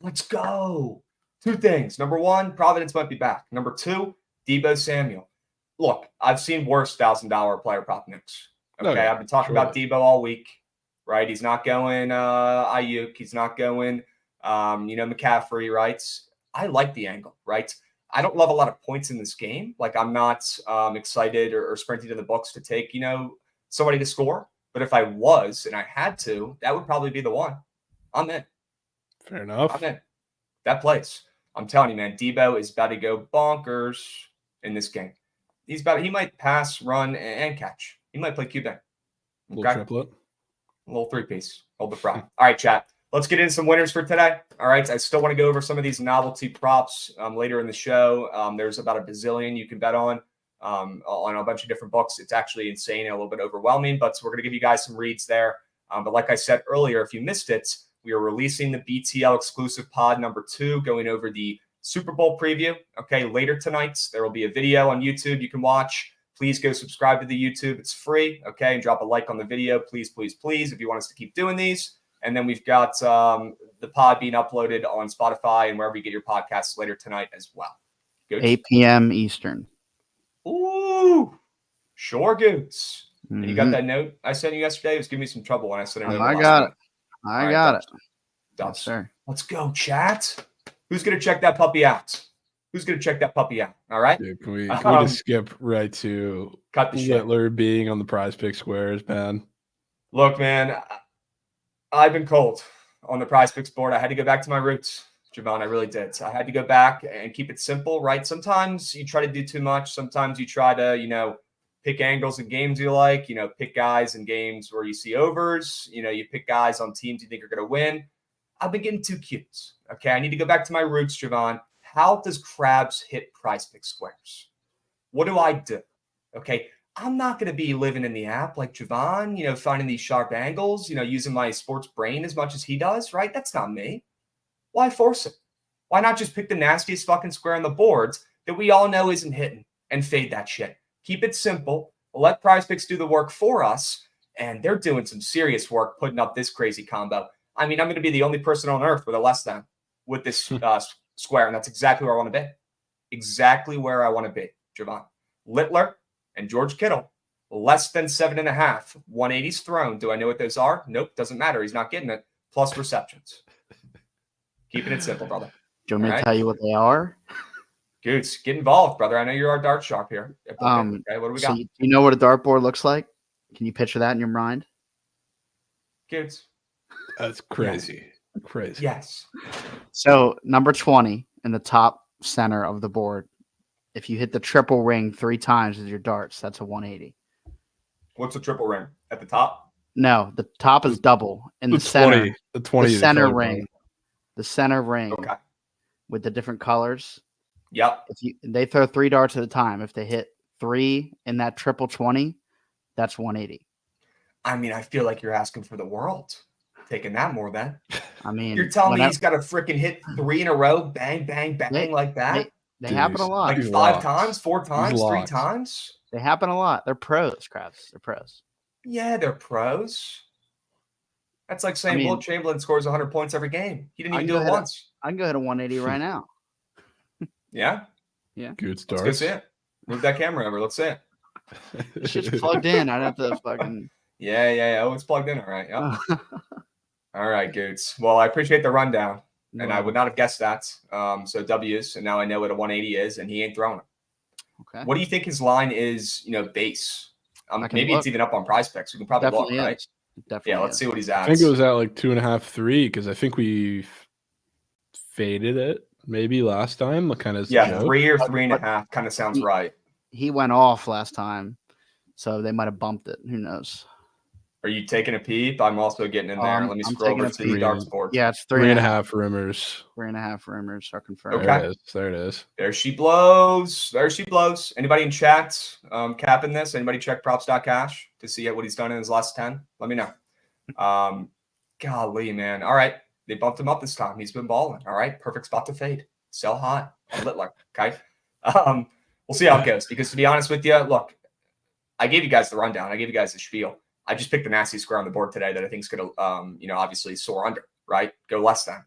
Speaker 4: 2 things. Number 1, Providence might be back. Number 2, Deebo Samuel. Look, I've seen worse $1,000 player prop nicks. Okay, I've been talking about Deebo all week, right? He's not going Ayuk. He's not going, McCaffrey, right? I like the angle, right? I don't love a lot of points in this game. Like I'm not excited or sprinting to the books to take, somebody to score. But if I was and I had to, that would probably be the one. I'm in.
Speaker 3: Fair enough.
Speaker 4: I'm in. That plays. I'm telling you, man, Deebo is about to go bonkers in this game. He might pass, run, and catch. He might play QB. Okay?
Speaker 3: Little triplet.
Speaker 4: A little 3-piece. Hold the fry. All right, chat. Let's get into some winners for today. All right. I still want to go over some of these novelty props later in the show. There's about a bazillion you can bet on a bunch of different books. It's actually insane and a little bit overwhelming, but we're going to give you guys some reads there. But like I said earlier, if you missed it, we are releasing the BTL exclusive pod number 2, going over the Super Bowl preview. Okay, later tonight, there will be a video on YouTube you can watch. Please go subscribe to the YouTube. It's free. Okay, and drop a like on the video. Please, please, please, if you want us to keep doing these. And then we've got the pod being uploaded on Spotify and wherever you get your podcasts later tonight as well. Good.
Speaker 6: 8 p.m. Eastern.
Speaker 4: Ooh, sure goods. And you got that note I sent you yesterday? It was giving me some trouble when I sent it over.
Speaker 6: I got it. I got it.
Speaker 4: Yes, sir. Let's go, chat. Who's going to check that puppy out? All right.
Speaker 3: Dude, can we just skip right to
Speaker 4: cut the
Speaker 3: Littler being on the Prize Pick squares, man?
Speaker 4: Look, man, I've been cold on the Prize Picks board. I had to go back to my roots, Javon. I really did. I had to go back and keep it simple, right? Sometimes you try to do too much. Sometimes you try to, pick angles in games you like, pick guys in games where you see overs, you pick guys on teams you think are going to win. I've been getting too cute. Okay. I need to go back to my roots, Javon. How does Krabs hit Prize Pick squares? what do I do? Okay, I'm not going to be living in the app like Javon, finding these sharp angles, using my sports brain as much as he does, right? That's not me. Why force it? Why not just pick the nastiest fucking square on the boards that we all know isn't hitting and fade that shit? Keep it simple. Let Prize Picks do the work for us, and they're doing some serious work putting up this crazy combo. I mean, I'm going to be the only person on earth with a less than with this square, and that's exactly where I want to be. Exactly where I want to be, Javon. Littler and George Kittle, less than 7.5. 180s thrown. Do I know what those are? Nope, doesn't matter. He's not getting it. Plus receptions. Keeping it simple, brother.
Speaker 6: Do you want me to tell you what they are?
Speaker 4: Goots, get involved, brother. I know you're our dart sharp here. Okay, what do we got?
Speaker 6: You know what a dartboard looks like? Can you picture that in your mind?
Speaker 4: Goots.
Speaker 3: That's crazy.
Speaker 4: Yes.
Speaker 3: Crazy.
Speaker 4: Yes.
Speaker 6: So number 20 in the top center of the board. If you hit the triple ring 3 times with your darts, that's a 180.
Speaker 4: What's the triple ring? At the top?
Speaker 6: No, the top is double. In the center.
Speaker 3: The 20.
Speaker 6: The center ring. The center ring.
Speaker 4: Okay.
Speaker 6: With the different colors.
Speaker 4: Yep.
Speaker 6: They throw 3 darts at a time. If they hit 3 in that triple 20, that's 180.
Speaker 4: I mean, I feel like you're asking for the world. Taking that more than.
Speaker 6: I mean,
Speaker 4: you're telling me he's got to freaking hit 3 in a row, bang, bang, bang, like that?
Speaker 6: They happen a lot.
Speaker 4: Like 5 times, 4 times, 3 times?
Speaker 6: They happen a lot. They're pros, Krabs. They're pros.
Speaker 4: Yeah, they're pros. That's like saying Wilt Chamberlain scores 100 points every game. He didn't even do it once.
Speaker 6: I can go ahead to 180 right now.
Speaker 4: Yeah?
Speaker 6: Yeah.
Speaker 3: Good start.
Speaker 4: Let's go see it. Move that camera over. Let's see it.
Speaker 6: It's just plugged in. I'd have to fucking...
Speaker 4: Yeah. Oh, it's plugged in. All right. Yep. All right, Goots. Well, I appreciate the rundown. And I would not have guessed that. So W's, and now I know what a 180 is, and he ain't throwing it.
Speaker 6: Okay.
Speaker 4: What do you think his line is, base? Maybe it's even up on Prize Picks. We can probably look, right?
Speaker 6: Definitely.
Speaker 4: Yeah, let's see what he's at.
Speaker 3: I think it was at like 2.5, 3, because I think we faded it maybe last time. Kind of
Speaker 4: 3 or 3.5 kind of sounds right.
Speaker 6: He went off last time, so they might have bumped it. Who knows?
Speaker 4: Are you taking a peep? I'm also getting in there. Let me scroll over to the darts board.
Speaker 6: Yeah, it's
Speaker 3: 3.5 rumors.
Speaker 6: 3.5 rumors are confirmed.
Speaker 4: Okay.
Speaker 3: There it is.
Speaker 4: There she blows. Anybody in chat capping this? Anybody check props.cash to see what he's done in his last 10? Let me know. Golly, man. All right. They bumped him up this time. He's been balling. All right. Perfect spot to fade. Sell high on Littler. Okay. We'll see how it goes. Because to be honest with you, look, I gave you guys the rundown. I gave you guys the spiel. I just picked the nasty square on the board today that I think is going to, obviously soar under, right? Go less than.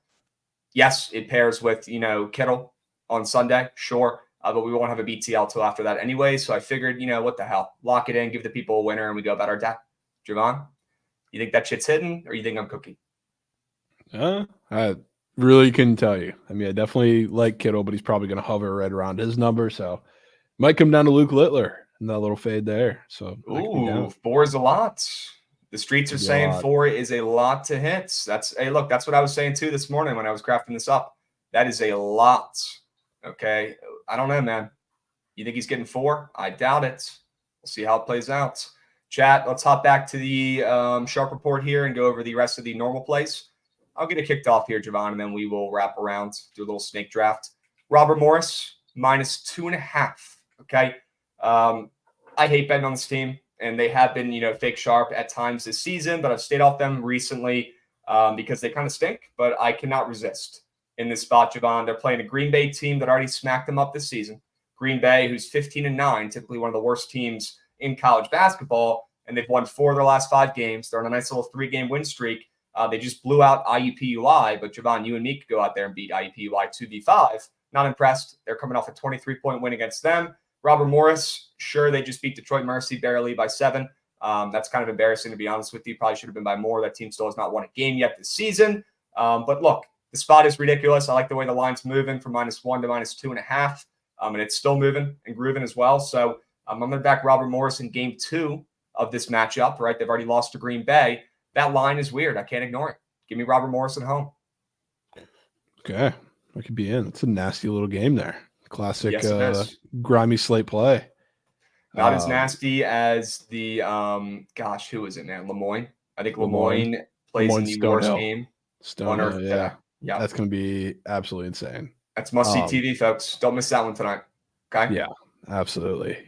Speaker 4: Yes, it pairs with, Kittle on Sunday, sure. But we won't have a BTL till after that anyway. So I figured, what the hell? Lock it in, give the people a winner, and we go about our day. Javon, you think that shit's hidden, or you think I'm cookie?
Speaker 3: I really couldn't tell you. I mean, I definitely like Kittle, but he's probably going to hover right around his number. So might come down to Luke Littler. And that little fade there. So
Speaker 4: 4 is a lot. The streets are saying 4 is a lot to hit. That's what I was saying too this morning when I was crafting this up. That is a lot. Okay. I don't know, man. You think he's getting 4? I doubt it. We'll see how it plays out. Chat, let's hop back to the sharp report here and go over the rest of the normal plays. I'll get it kicked off here, Javon, and then we will wrap around, do a little snake draft. Robert Morris, -2.5. Okay. I hate betting on this team, and they have been, fake sharp at times this season, but I've stayed off them recently because they kind of stink, but I cannot resist in this spot, Javon. They're playing a Green Bay team that already smacked them up this season. Green Bay, who's 15-9, typically one of the worst teams in college basketball, and they've won 4 of their last 5 games. They're on a nice little 3-game win streak. They just blew out IUPUI, but Javon, you and me could go out there and beat IUPUI 2v5. Not impressed. They're coming off a 23-point win against them. Robert Morris, sure, they just beat Detroit Mercy barely by 7. That's kind of embarrassing, to be honest with you. Probably should have been by more. That team still has not won a game yet this season. But look, the spot is ridiculous. I like the way the line's moving from -1 to -2.5. And it's still moving and grooving as well. So I'm going to back Robert Morris in game 2 of this matchup, right? They've already lost to Green Bay. That line is weird. I can't ignore it. Give me Robert Morris at home.
Speaker 3: Okay. I could be in. It's a nasty little game there. Classic grimy slate play.
Speaker 4: Not as nasty as the who is it, man? Lemoyne. I think Lemoyne plays in the worst game on earth. Yeah.
Speaker 3: That's going to be absolutely insane.
Speaker 4: That's must-see TV, folks. Don't miss that one tonight. Okay?
Speaker 3: Yeah. Absolutely.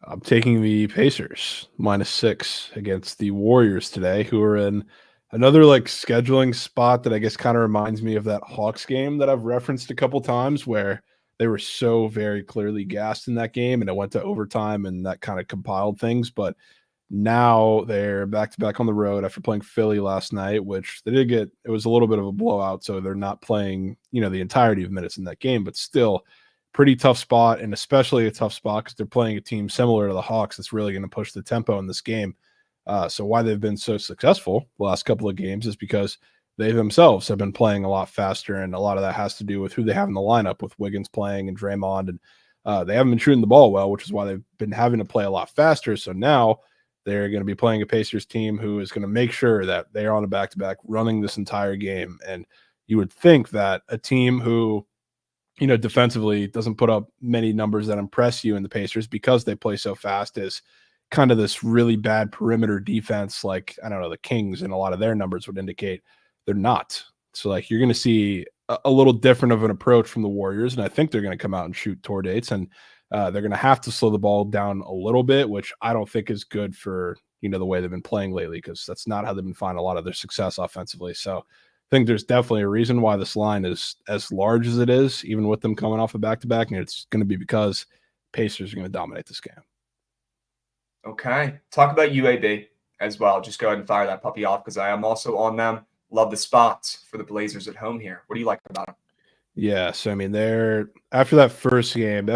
Speaker 3: I'm taking the Pacers -6 against the Warriors today, who are in another like scheduling spot that I guess kind of reminds me of that Hawks game that I've referenced a couple times where they were so very clearly gassed in that game and it went to overtime and that kind of compiled things. But now they're back to back on the road after playing Philly last night, which they did get. It was a little bit of a blowout, so they're not playing, the entirety of minutes in that game, but still pretty tough spot, and especially a tough spot because they're playing a team similar to the Hawks that's really going to push the tempo in this game. So why they've been so successful the last couple of games is because they themselves have been playing a lot faster, and a lot of that has to do with who they have in the lineup with Wiggins playing and Draymond, and they haven't been shooting the ball well, which is why they've been having to play a lot faster. So now they're going to be playing a Pacers team who is going to make sure that they are on a back-to-back running this entire game. And you would think that a team who, defensively doesn't put up many numbers that impress you in the Pacers because they play so fast is kind of this really bad perimeter defense. Like, I don't know, the Kings and a lot of their numbers would indicate they're not. So like you're going to see a little different of an approach from the Warriors. And I think they're going to come out and shoot tour dates, and they're going to have to slow the ball down a little bit, which I don't think is good for, the way they've been playing lately, because that's not how they've been finding a lot of their success offensively. So I think there's definitely a reason why this line is as large as it is, even with them coming off a back-to-back, and it's going to be because Pacers are going to dominate this game.
Speaker 4: Okay. Talk about UAB as well. Just go ahead and fire that puppy off because I am also on them. Love the spots for the Blazers at home here. What do you like about them?
Speaker 3: Yeah, so I mean, they're after that first game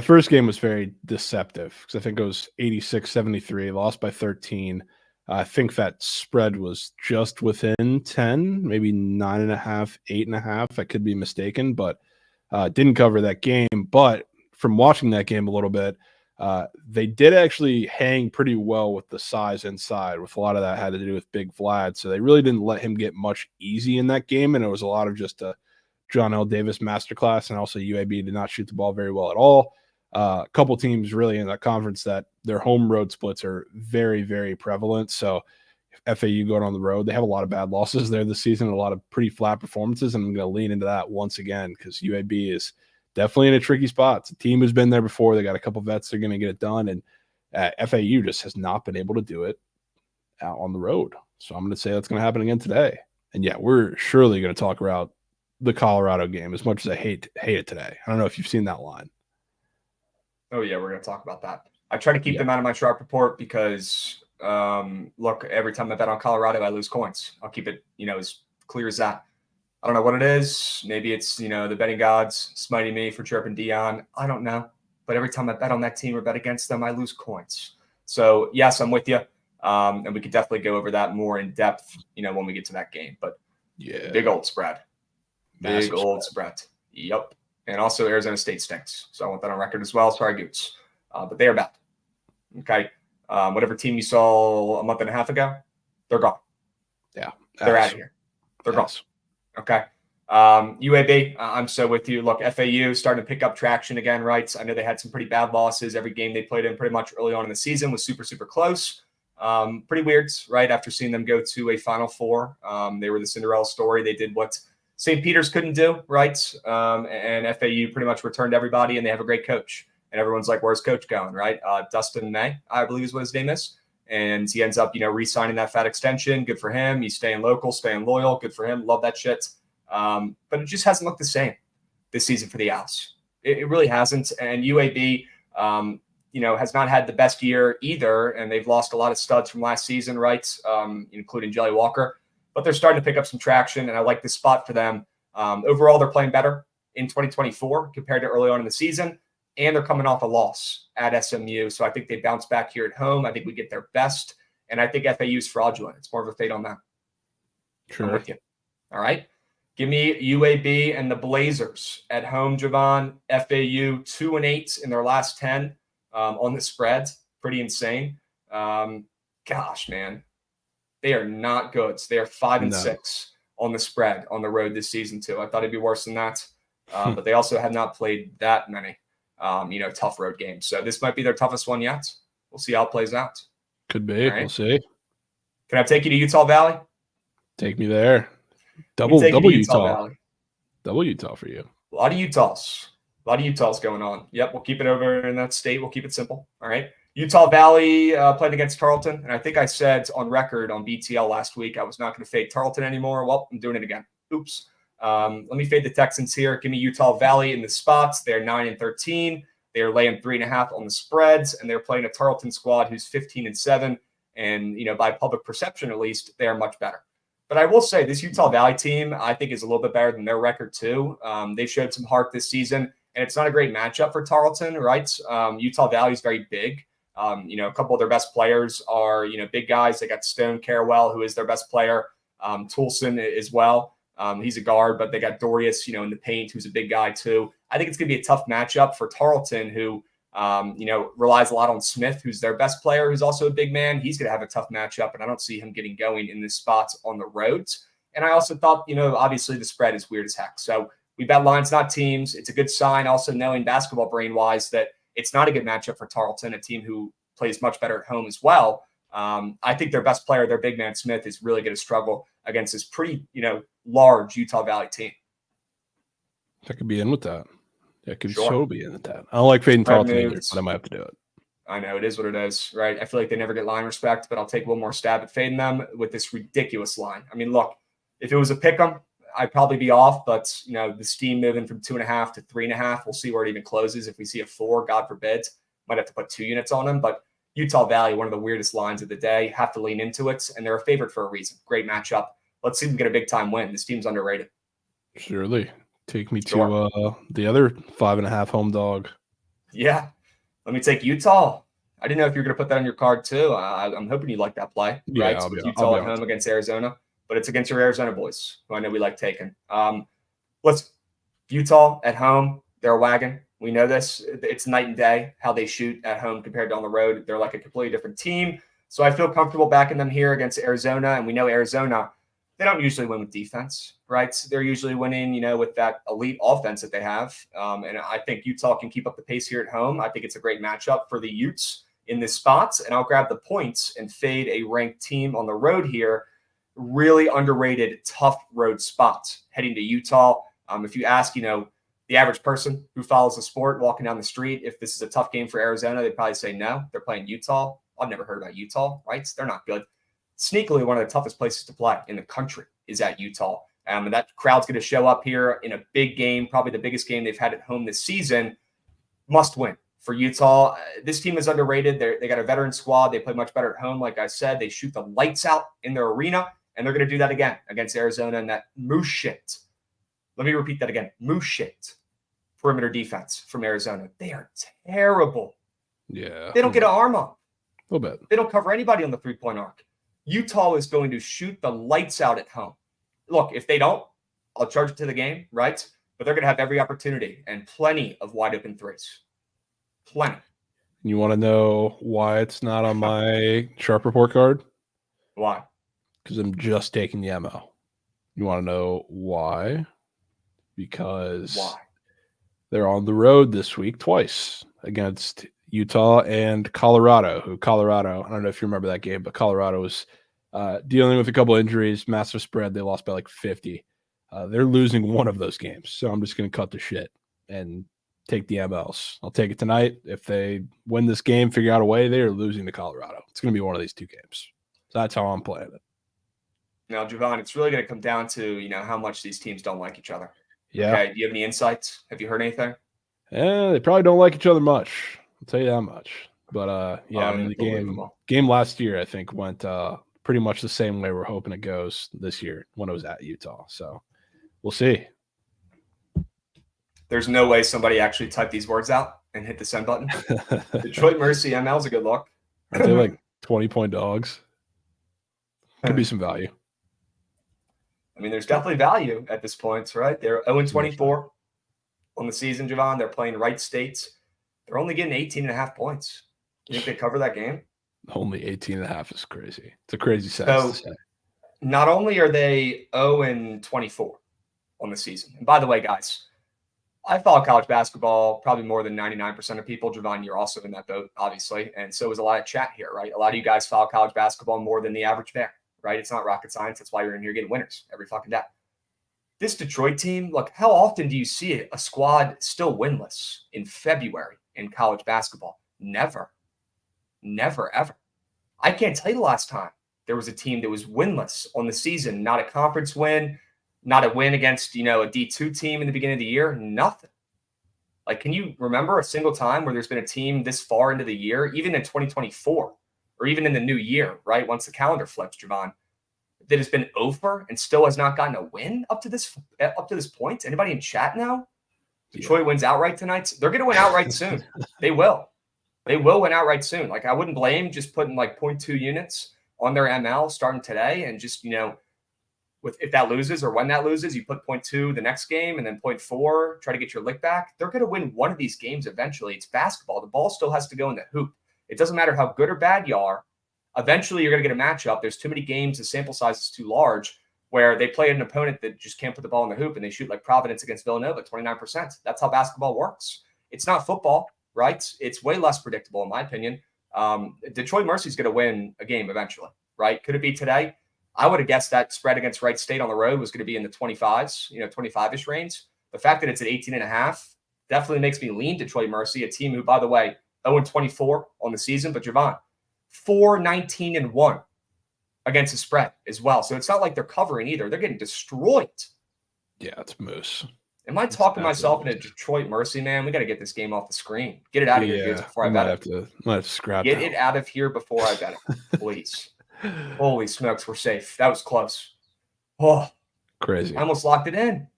Speaker 3: was very deceptive because I think it was 86-73, lost by 13. I think that spread was just within 10, maybe 9.5, 8.5. I could be mistaken, but didn't cover that game. But from watching that game a little bit, they did actually hang pretty well with the size inside. With a lot of that had to do with Big Vlad, so they really didn't let him get much easy in that game, and it was a lot of just a John L. Davis masterclass, and also UAB did not shoot the ball very well at all. A couple teams really in that conference that their home road splits are very, very prevalent. So if FAU going on the road, they have a lot of bad losses there this season, a lot of pretty flat performances, and I'm going to lean into that once again because UAB is definitely in a tricky spot. It's a team who's been there before. They got a couple vets. They're going to get it done, and FAU just has not been able to do it out on the road. So I'm going to say that's going to happen again today. And yeah, we're surely going to talk about the Colorado game as much as I hate it today. I don't know if you've seen that line.
Speaker 4: Oh yeah, we're going to talk about that. I try to keep them out of my sharp report because look, every time I bet on Colorado, I lose coins. I'll keep it, as clear as that. I don't know what it is. Maybe it's, the betting gods smiting me for chirping Dion. I don't know. But every time I bet on that team or bet against them, I lose coins. So yes, I'm with you. And we could definitely go over that more in depth, when we get to that game. But
Speaker 3: yeah,
Speaker 4: big old spread.
Speaker 3: Massive
Speaker 4: Big old spread. Yep. And also Arizona State stinks. So I want that on record as well. Sorry, Goots. But they are bad. Okay. Whatever team you saw a month and a half ago, they're gone.
Speaker 3: Yeah.
Speaker 4: They're out of here. They're gone. Okay. UAB, I'm so with you. Look, FAU starting to pick up traction again, right? I know they had some pretty bad losses. Every game they played in pretty much early on in the season was super, super close. Pretty weird, right? After seeing them go to a Final Four. They were the Cinderella story. They did what St. Peter's couldn't do, right? And FAU pretty much returned everybody, and they have a great coach. And everyone's like, where's coach going, right? Dustin May, I believe is what his name is. And he ends up, re-signing that fat extension. Good for him. He's staying local, staying loyal. Good for him. Love that shit. But it just hasn't looked the same this season for the Owls. It really hasn't. And UAB, has not had the best year either. And they've lost a lot of studs from last season, right? Including Jelly Walker. But they're starting to pick up some traction, and I like this spot for them. Overall, they're playing better in 2024 compared to early on in the season, and they're coming off a loss at SMU. So I think they bounce back here at home. I think we get their best, and I think FAU is fraudulent. It's more of a fade on them.
Speaker 3: Sure.
Speaker 4: I'm with you. All right. Give me UAB and the Blazers at home, Javon. FAU 2-8 in their last 10 on the spread. Pretty insane. Gosh, man. They are not good. So they are 5-6 on the spread on the road this season too. I thought it'd be worse than that, but they also have not played that many, tough road games. So this might be their toughest one yet. We'll see how it plays out.
Speaker 3: Could be. Right. We'll see.
Speaker 4: Can I take you to Utah Valley?
Speaker 3: Take me there. Double Utah. Double Utah for you.
Speaker 4: A lot of Utahs. A lot of Utah's going on. Yep, we'll keep it over in that state. We'll keep it simple. All right. Utah Valley played against Tarleton. And I think I said on record on BTL last week I was not going to fade Tarleton anymore. Well, I'm doing it again. Oops. Let me fade the Texans here. Give me Utah Valley in the spots. They're 9-13. They're laying 3.5 on the spreads, and they're playing a Tarleton squad who's 15-7. And, by public perception, at least, they are much better. But I will say this Utah Valley team, I think, is a little bit better than their record, too. They showed some heart this season, and it's not a great matchup for Tarleton, right? Utah Valley is very big. A couple of their best players are, big guys. They got Stone Carewell, who is their best player. Toulson as well. He's a guard, but they got Dorius, in the paint, who's a big guy too. I think it's going to be a tough matchup for Tarleton, who, relies a lot on Smith, who's their best player, who's also a big man. He's going to have a tough matchup, and I don't see him getting going in the spots on the roads. And I also thought, obviously the spread is weird as heck. So we bet lines, not teams. It's a good sign, also knowing basketball brain-wise that it's not a good matchup for Tarleton, a team who plays much better at home as well. I think their best player, their big man Smith, is really going to struggle against this pretty, large Utah Valley team.
Speaker 3: I could be in with that. I could so be in with that. I don't like fading Tarleton either, but I might have to do it.
Speaker 4: I know it is what it is, right? I feel like they never get line respect, but I'll take one more stab at fading them with this ridiculous line. I mean, look, if it was a pick 'em, I'd probably be off, but the steam moving from 2.5 to 3.5, we'll see where it even closes. If we see a 4, God forbid, might have to put 2 units on them. But Utah Valley, one of the weirdest lines of the day, have to lean into it, and they're a favorite for a reason. Great matchup. Let's see them get a big time win. This team's underrated.
Speaker 3: Surely. Take me to the other 5.5 home dog.
Speaker 4: Yeah. Let me take Utah. I didn't know if you were going to put that on your card too. I'm hoping you like that play.
Speaker 3: Yeah,
Speaker 4: right? So Utah at home against Arizona, but it's against your Arizona boys, who I know we like taking. Utah at home, they're a wagon. We know this. It's night and day how they shoot at home compared to on the road. They're like a completely different team. So I feel comfortable backing them here against Arizona. And we know Arizona, they don't usually win with defense, right? They're usually winning, with that elite offense that they have. And I think Utah can keep up the pace here at home. I think it's a great matchup for the Utes in this spot. And I'll grab the points and fade a ranked team on the road here. Really underrated, tough road spot heading to Utah. If you ask, the average person who follows the sport walking down the street, if this is a tough game for Arizona, they'd probably say no. They're playing Utah. I've never heard about Utah, right? They're not good. Sneakily, one of the toughest places to play in the country is at Utah. And that crowd's going to show up here in a big game, probably the biggest game they've had at home this season. Must win for Utah. This team is underrated. They got a veteran squad. They play much better at home. Like I said, they shoot the lights out in their arena, and they're going to do that again against Arizona and that moose shit. Let me repeat that again. Moose shit perimeter defense from Arizona. They are terrible.
Speaker 3: Yeah.
Speaker 4: They don't get an arm up.
Speaker 3: A little bit.
Speaker 4: They don't cover anybody on the three-point arc. Utah is going to shoot the lights out at home. Look, if they don't, I'll charge it to the game, right? But they're going to have every opportunity and plenty of wide open threes. Plenty.
Speaker 3: You want to know why it's not on my sharp report card?
Speaker 4: Why?
Speaker 3: Because I'm just taking the ML. You want to know why? Because they're on the road this week twice against Utah and Colorado, I don't know if you remember that game, but Colorado was dealing with a couple injuries, massive spread. They lost by like 50. They're losing one of those games. So I'm just going to cut the shit and take the MLs. I'll take it tonight. If they win this game, figure out a way, they are losing to Colorado. It's going to be one of these 2 games. So that's how I'm playing it.
Speaker 4: Now, Javon, it's really going to come down to, how much these teams don't like each other.
Speaker 3: Yeah.
Speaker 4: Okay. Do you have any insights? Have you heard anything?
Speaker 3: Yeah, they probably don't like each other much. I'll tell you that much. But the game last year, I think, went pretty much the same way we're hoping it goes this year when it was at Utah. So we'll see.
Speaker 4: There's no way somebody actually typed these words out and hit the send button. Detroit Mercy ML's a good look.
Speaker 3: Aren't they like 20-point dogs? Could be some value.
Speaker 4: I mean, there's definitely value at this point, right? They're 0-24 on the season, Javon. They're playing Wright States. They're only getting 18.5 points. You think they cover that game?
Speaker 3: Only 18.5 is crazy. It's a crazy size to say.
Speaker 4: Not only are they 0-24 on the season, and by the way, guys, I follow college basketball probably more than 99% of people. Javon, you're also in that boat, obviously. And so is a lot of chat here, right? A lot of you guys follow college basketball more than the average fan, right? It's not rocket science. That's why you're in here getting winners every fucking day. this Detroit team, look, how often do you see a squad still winless in February in college basketball? Never. Never, ever. I can't tell you the last time there was a team that was winless on the season, not a conference win, not a win against, a D2 team in the beginning of the year, nothing. Like, can you remember a single time where there's been a team this far into the year, even in 2024 or even in the new year, right? Once the calendar flips, Javon, that has been over and still has not gotten a win up to this point? Anybody in chat now? Detroit wins outright tonight. They're going to win outright soon. They will. They will win outright soon. Like, I wouldn't blame just putting like 0.2 units on their ML starting today and just, if that loses or when that loses, you put 0.2 the next game and then 0.4, try to get your lick back. They're going to win one of these games eventually. It's basketball. The ball still has to go in the hoop. It doesn't matter how good or bad you are. Eventually, you're going to get a matchup. There's too many games. The sample size is too large where they play an opponent that just can't put the ball in the hoop and they shoot like Providence against Villanova, 29%. That's how basketball works. It's not football, right? It's way less predictable, in my opinion. Detroit Mercy's going to win a game eventually, right? Could it be today? I would have guessed that spread against Wright State on the road was going to be in the 25s, 25-ish range. The fact that it's at 18.5 definitely makes me lean Detroit Mercy, a team who, by the way, 0-24 on the season. But Javon, 4-19-1 against the spread as well. So it's not like they're covering either. They're getting destroyed.
Speaker 3: Yeah, it's Moose.
Speaker 4: Am I talking myself into Detroit Mercy, man? We got to get this game off the screen. Get it out of here dudes, before I bet it.
Speaker 3: Might have to scrap
Speaker 4: Get it out of here before I bet it, please. Holy smokes, we're safe. That was close. Oh,
Speaker 3: crazy.
Speaker 4: I almost locked it in.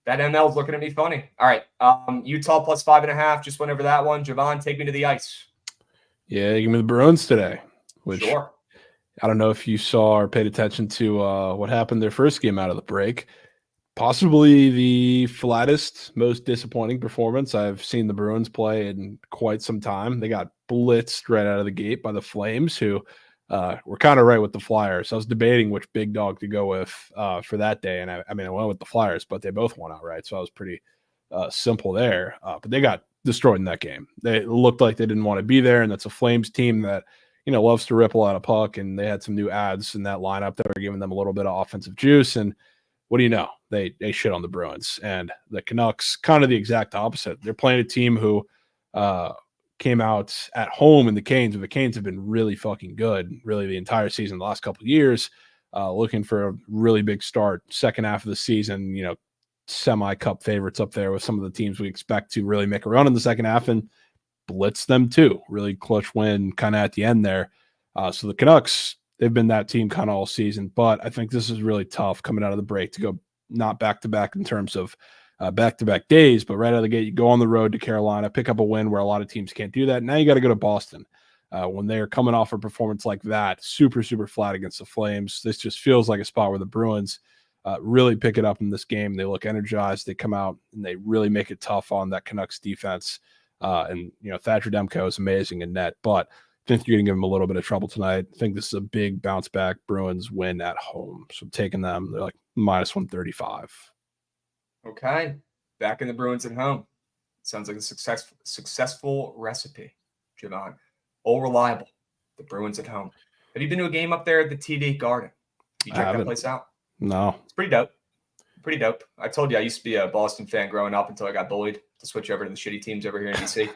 Speaker 4: That ML is looking at me funny. All right. Utah plus 5.5. Just went over that one. Javon, take me to the ice.
Speaker 3: Yeah, give me the Bruins today. Which,
Speaker 4: sure.
Speaker 3: I don't know if you saw or paid attention to what happened their first game out of the break. Possibly the flattest, most disappointing performance I've seen the Bruins play in quite some time. They got blitzed right out of the gate by the Flames, who were kind of right with the Flyers. I was debating which big dog to go with for that day, and I went with the Flyers, but they both won outright, so I was pretty simple there. But they got destroyed in that game. They looked like they didn't want to be there, and that's a Flames team that loves to ripple out a puck, and they had some new ads in that lineup that were giving them a little bit of offensive juice, and what do you know? They shit on the Bruins. And the Canucks, kind of the exact opposite. They're playing a team who came out at home in the Canes, and the Canes have been really fucking good, really the entire season, the last couple of years, looking for a really big start. Second half of the season, semi-cup favorites up there with some of the teams we expect to really make a run in the second half and blitz them too. Really clutch win kind of at the end there. So the Canucks, they've been that team kind of all season, but I think this is really tough coming out of the break to go not back-to-back in terms of back-to-back days, but right out of the gate, you go on the road to Carolina, pick up a win where a lot of teams can't do that. Now you got to go to Boston. When they're coming off a performance like that, super, super flat against the Flames, this just feels like a spot where the Bruins really pick it up in this game. They look energized. They come out and they really make it tough on that Canucks defense. And Thatcher Demko is amazing in net, but I think you're going to give them a little bit of trouble tonight. I think this is a big bounce back Bruins win at home. So I'm taking them. They're like minus 135.
Speaker 4: Okay. Back in the Bruins at home. Sounds like a successful recipe, Javon. All reliable. The Bruins at home. Have you been to a game up there at the TD Garden? You check that place out?
Speaker 3: No.
Speaker 4: It's pretty dope. Pretty dope. I told you I used to be a Boston fan growing up until I got bullied to switch over to the shitty teams over here in DC.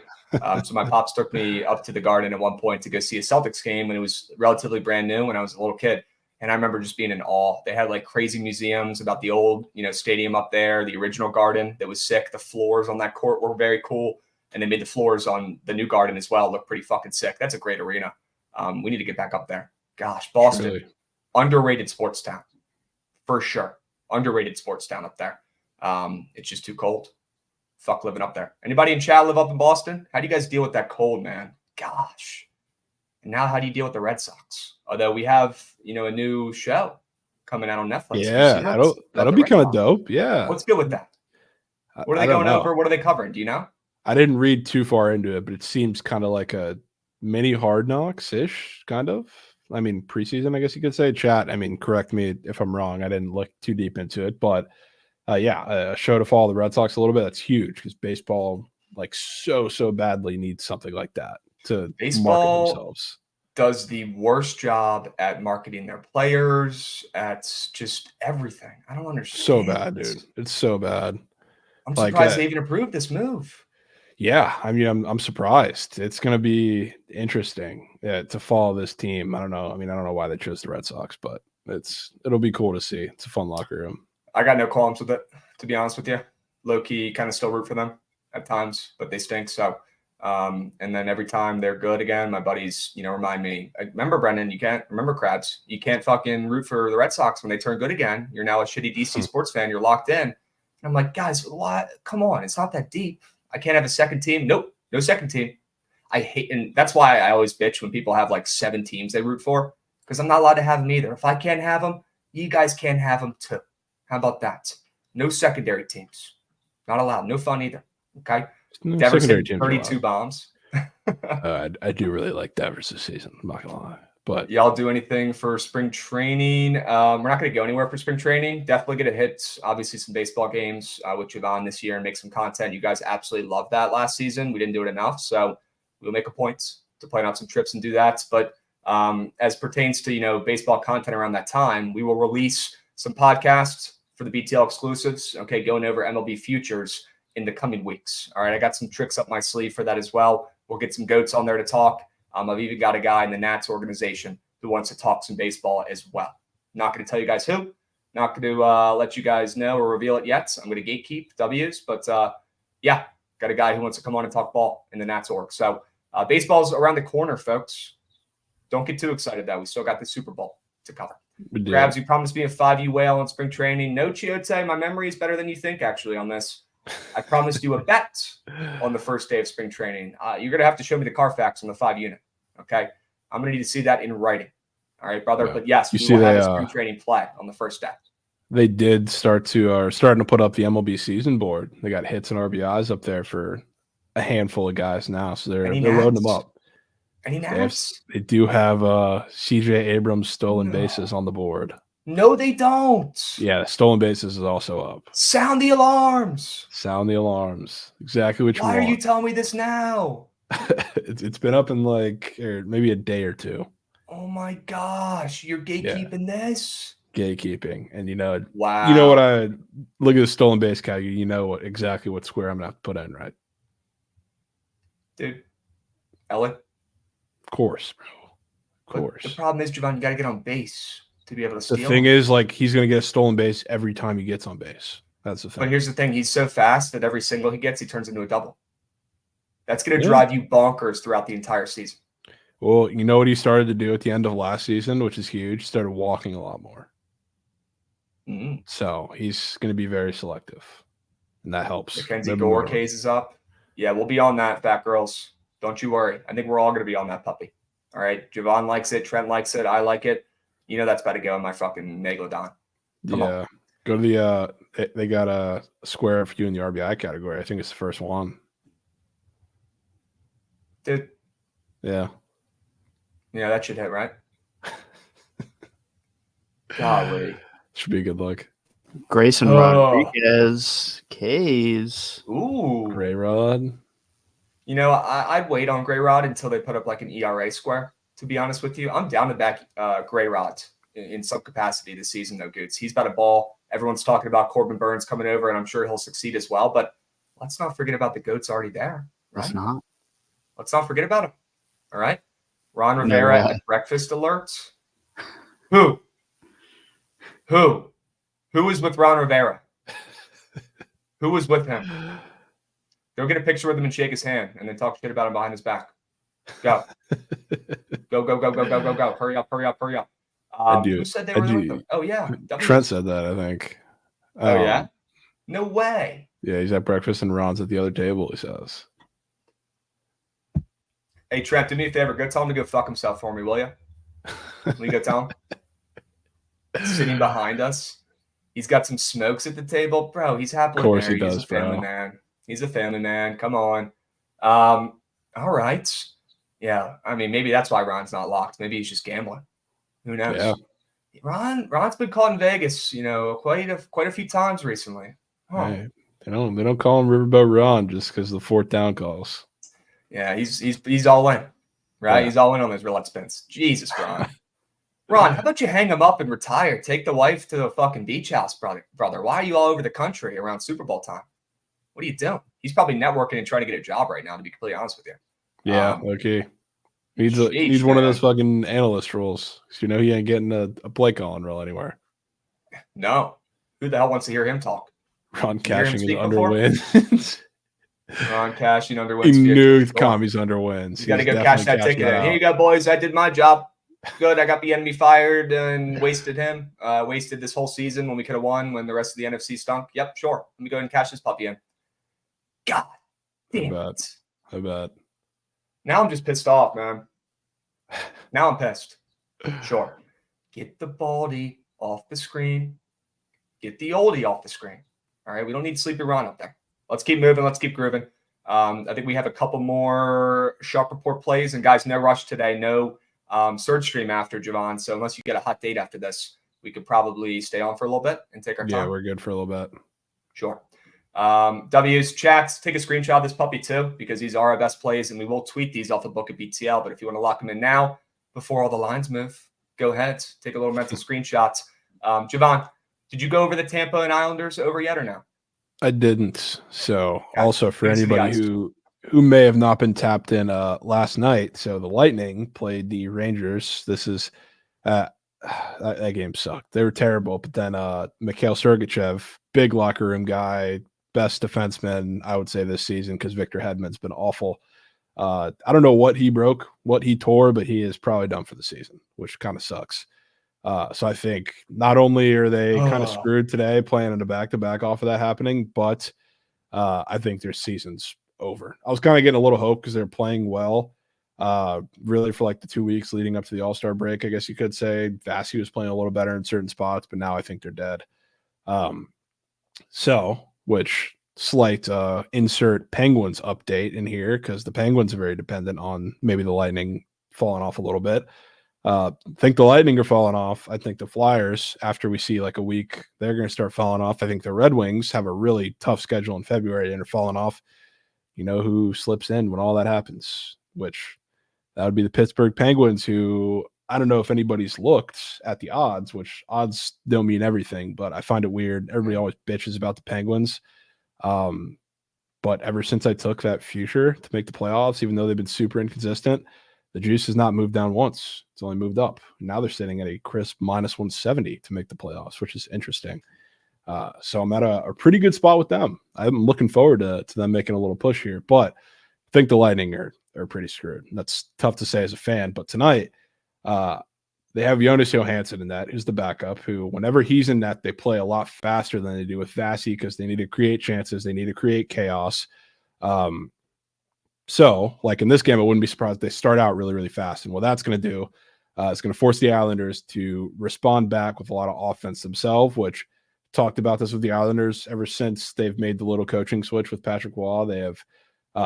Speaker 4: So my pops took me up to the Garden at one point to go see a Celtics game when it was relatively brand new when I was a little kid. And I remember just being in awe. They had like crazy museums about the old, stadium up there, the original Garden that was sick. The floors on that court were very cool. And they made the floors on the new Garden as well look pretty fucking sick. That's a great arena. We need to get back up there. Gosh, Boston, really? Underrated sports town. For sure. Underrated sports town up there. It's just too cold. Fuck living up there. Anybody in chat live up in Boston? How do you guys deal with that cold, man? Gosh. And now how do you deal with the Red Sox? Although we have, a new show coming out on Netflix.
Speaker 3: Yeah, that'll be kind of dope. Yeah.
Speaker 4: What's good with that? What are they going over? What are they covering? Do you know?
Speaker 3: I didn't read too far into it, but it seems kind of like a mini Hard Knocks-ish, kind of. I mean, preseason, I guess you could say. Chat, correct me if I'm wrong. I didn't look too deep into it, but a show to follow the Red Sox a little bit. That's huge because baseball, so badly needs something like that to market themselves.
Speaker 4: does the worst job at marketing their players, at just everything. I don't understand.
Speaker 3: So bad, dude. It's so bad.
Speaker 4: I'm surprised they even approved this move.
Speaker 3: Yeah, I mean, I'm surprised. It's going to be interesting to follow this team. I don't know. I mean, I don't know why they chose the Red Sox, but it'll be cool to see. It's a fun locker room.
Speaker 4: I got no qualms with it, to be honest with you. Low key, kind of still root for them at times, but they stink. So, and then every time they're good again, my buddies, remind me. Remember, Brendan, remember Krabs. You can't fucking root for the Red Sox when they turn good again. You're now a shitty DC sports fan. You're locked in. And I'm like, guys, why? Come on, it's not that deep. I can't have a second team. Nope, no second team. I hate, and that's why I always bitch when people have like 7 teams they root for, because I'm not allowed to have them either. If I can't have them, you guys can't have them too. How about that? No secondary teams. Not allowed. No fun either. Okay.
Speaker 3: No
Speaker 4: Devers hit 32 bombs.
Speaker 3: I do really like Devers this season. I'm not gonna lie. But
Speaker 4: y'all do anything for spring training? We're not going to go anywhere for spring training. Definitely going to hit, obviously, some baseball games with Javon this year and make some content. You guys absolutely loved that last season. We didn't do it enough, so we'll make a point to plan out some trips and do that. But as pertains to baseball content around that time, we will release some podcasts for the BTL exclusives. Okay, going over MLB futures in the coming weeks. All right, I got some tricks up my sleeve for that as well. We'll get some goats on there to talk. I've even got a guy in the Nats organization who wants to talk some baseball as well. Not going to tell you guys who. Not going to let you guys know or reveal it yet. I'm going to gatekeep W's. But, yeah, got a guy who wants to come on and talk ball in the Nats org. So baseball's around the corner, folks. Don't get too excited, though. We still got the Super Bowl to cover. Grabs, you promised me a 5U whale on spring training. No, Chiote, my memory is better than you think, actually, on this. I promised you a bet on the first day of spring training. You're going to have to show me the Carfax on the 5 unit. Okay. I'm going to need to see that in writing. All right, brother. Yeah. But yes, we will have a spring training play on the first day. They
Speaker 3: did starting to put up the MLB season board. They got hits and RBIs up there for a handful of guys now. So they're loading them up. They do have CJ Abrams stolen bases on the board.
Speaker 4: No, they don't.
Speaker 3: Yeah, stolen bases is also up.
Speaker 4: Sound the alarms.
Speaker 3: Sound the alarms. Exactly what you want.
Speaker 4: Why are you telling me this now?
Speaker 3: It's been up in maybe a day or two.
Speaker 4: Oh my gosh, you're gatekeeping this?
Speaker 3: Gatekeeping. And
Speaker 4: wow.
Speaker 3: You know what I look at the stolen base count, you know exactly what square I'm gonna have to put in, right?
Speaker 4: Dude. Elliot?
Speaker 3: Of course, bro. Of course.
Speaker 4: The problem is, Javon, you gotta get on base to be able to steal.
Speaker 3: The thing is, he's going to get a stolen base every time he gets on base. That's the thing.
Speaker 4: But here's the thing. He's so fast that every single he gets, he turns into a double. That's going to drive you bonkers throughout the entire season.
Speaker 3: Well, you know what he started to do at the end of last season, which is huge? He started walking a lot more.
Speaker 4: Mm-hmm.
Speaker 3: So he's going to be very selective, and that helps.
Speaker 4: Mackenzie Gore case is up. Yeah, we'll be on that, fat girls. Don't you worry. I think we're all going to be on that puppy. All right? Javon likes it. Trent likes it. I like it. That's about to go in my fucking Megalodon. Come on.
Speaker 3: Go to the they got a square for you in the RBI category. I think it's the first one.
Speaker 4: Dude.
Speaker 3: Yeah.
Speaker 4: Yeah, that should hit, right? Golly.
Speaker 3: Should be a good look.
Speaker 6: Grayson Rodriguez, K's.
Speaker 4: Ooh.
Speaker 3: Gray Rod.
Speaker 4: I'd wait on Gray Rod until they put up an ERA square. To be honest with you, I'm down to back Gray Rod in some capacity this season, though, Goots. He's got a ball. Everyone's talking about Corbin Burns coming over, and I'm sure he'll succeed as well. But let's not forget about the GOATs already there. Right? Let's not forget about him. All right? Ron Rivera at breakfast alerts. Who is with Ron Rivera? Who was with him? Go get a picture with him and shake his hand, and then talk shit about him behind his back. Go. Go. Hurry up. Who said they were with them? Oh, yeah.
Speaker 3: Trent said that, I think.
Speaker 4: Oh, yeah? No way.
Speaker 3: Yeah, he's at breakfast and Ron's at the other table, he says.
Speaker 4: Hey, Trent, do me a favor. Go tell him to go fuck himself for me, will you? Will you go tell him? Sitting behind us. He's got some smokes at the table. Bro, he's happily
Speaker 3: married. Of course
Speaker 4: married.
Speaker 3: he does,
Speaker 4: He's a family man. He's a family man. Come on. All right. Yeah, I mean, maybe that's why Ron's not locked. Maybe he's just gambling. Who knows?
Speaker 3: Yeah.
Speaker 4: Ron's been caught in Vegas, quite a few times recently. Huh.
Speaker 3: Hey, they don't call him Riverboat Ron just because of the fourth down calls.
Speaker 4: Yeah, he's all in. right?
Speaker 3: Yeah.
Speaker 4: He's all in on those roulette spins. Jesus, Ron. Ron, how about you hang him up and retire? Take the wife to the fucking beach house, brother. Why are you all over the country around Super Bowl time? What are you doing? He's probably networking and trying to get a job right now, to be completely honest with you.
Speaker 3: Yeah, okay. Needs
Speaker 4: sheesh,
Speaker 3: one of
Speaker 4: man.
Speaker 3: those fucking analyst roles. You know he ain't getting a play calling role anywhere.
Speaker 4: No. Who the hell wants to hear him talk?
Speaker 3: Ron cashing his under
Speaker 4: before?
Speaker 3: wins.
Speaker 4: Ron cashing under
Speaker 3: He
Speaker 4: wins.
Speaker 3: knew Commies under wins.
Speaker 4: You got to go cash that ticket. Here you go, boys. I did my job. Good. I got the enemy fired and wasted him. Wasted this whole season when we could have won when the rest of the NFC stunk. Yep, sure. Let me go ahead and cash this puppy in. God damn it.
Speaker 3: I bet.
Speaker 4: Now I'm just pissed off, man. Now I'm pissed. Sure. Get the baldy off the screen. Get the oldie off the screen. All right. We don't need Sleepy Ron up there. Let's keep moving. Let's keep grooving. I think we have a couple more Sharp Report plays. And guys, no rush today. No surge stream after Javon. So unless you get a hot date after this, we could probably stay on for a little bit and take our time.
Speaker 3: Yeah, we're good for a little bit.
Speaker 4: Sure. W's chats, take a screenshot of this puppy too, because these are our best plays, and we will tweet these off the book of BTL. But if you want to lock them in now before all the lines move, go ahead, take a little mental screenshots. Javon, did you go over the Tampa and Islanders over yet or no?
Speaker 3: I didn't. So
Speaker 4: okay.
Speaker 3: Also for anybody who may have not been tapped in last night, so the Lightning played the Rangers. This is that game sucked. They were terrible, but then Mikhail Sergachev, big locker room guy, best defenseman, I would say, this season because Victor Hedman's been awful. I don't know what he broke, what he tore, but he is probably done for the season, which kind of sucks. So I think not only are they kind of screwed today playing in a back-to-back off of that happening, but I think their season's over. I was kind of getting a little hope because they're playing well, really for like the 2 weeks leading up to the All-Star break, I guess you could say. Vasi was playing a little better in certain spots, but now I think they're dead. Which slight insert Penguins update in here because the Penguins are very dependent on maybe the Lightning falling off a little bit. Think the Lightning are falling off. I think the Flyers, after we see like a week, they're going to start falling off. I think the Red Wings have a really tough schedule in February and are falling off. You know who slips in when all that happens, which that would be the Pittsburgh Penguins, who I don't know if anybody's looked at the odds, which odds don't mean everything, but I find it weird. Everybody always bitches about the Penguins. But ever since I took that future to make the playoffs, even though they've been super inconsistent, the juice has not moved down once. It's only moved up. Now they're sitting at a crisp -170 to make the playoffs, which is interesting. So I'm at a pretty good spot with them. I'm looking forward to them making a little push here, but I think the Lightning are pretty screwed. That's tough to say as a fan, but tonight they have Jonas Johansson in net, who's the backup, who whenever he's in net, they play a lot faster than they do with Vasi because they need to create chances. They need to create chaos. So, like in this game, I wouldn't be surprised if they start out really, really fast. And what that's going to do is going to force the Islanders to respond back with a lot of offense themselves, which talked about this with the Islanders ever since they've made the little coaching switch with Patrick Waugh. They have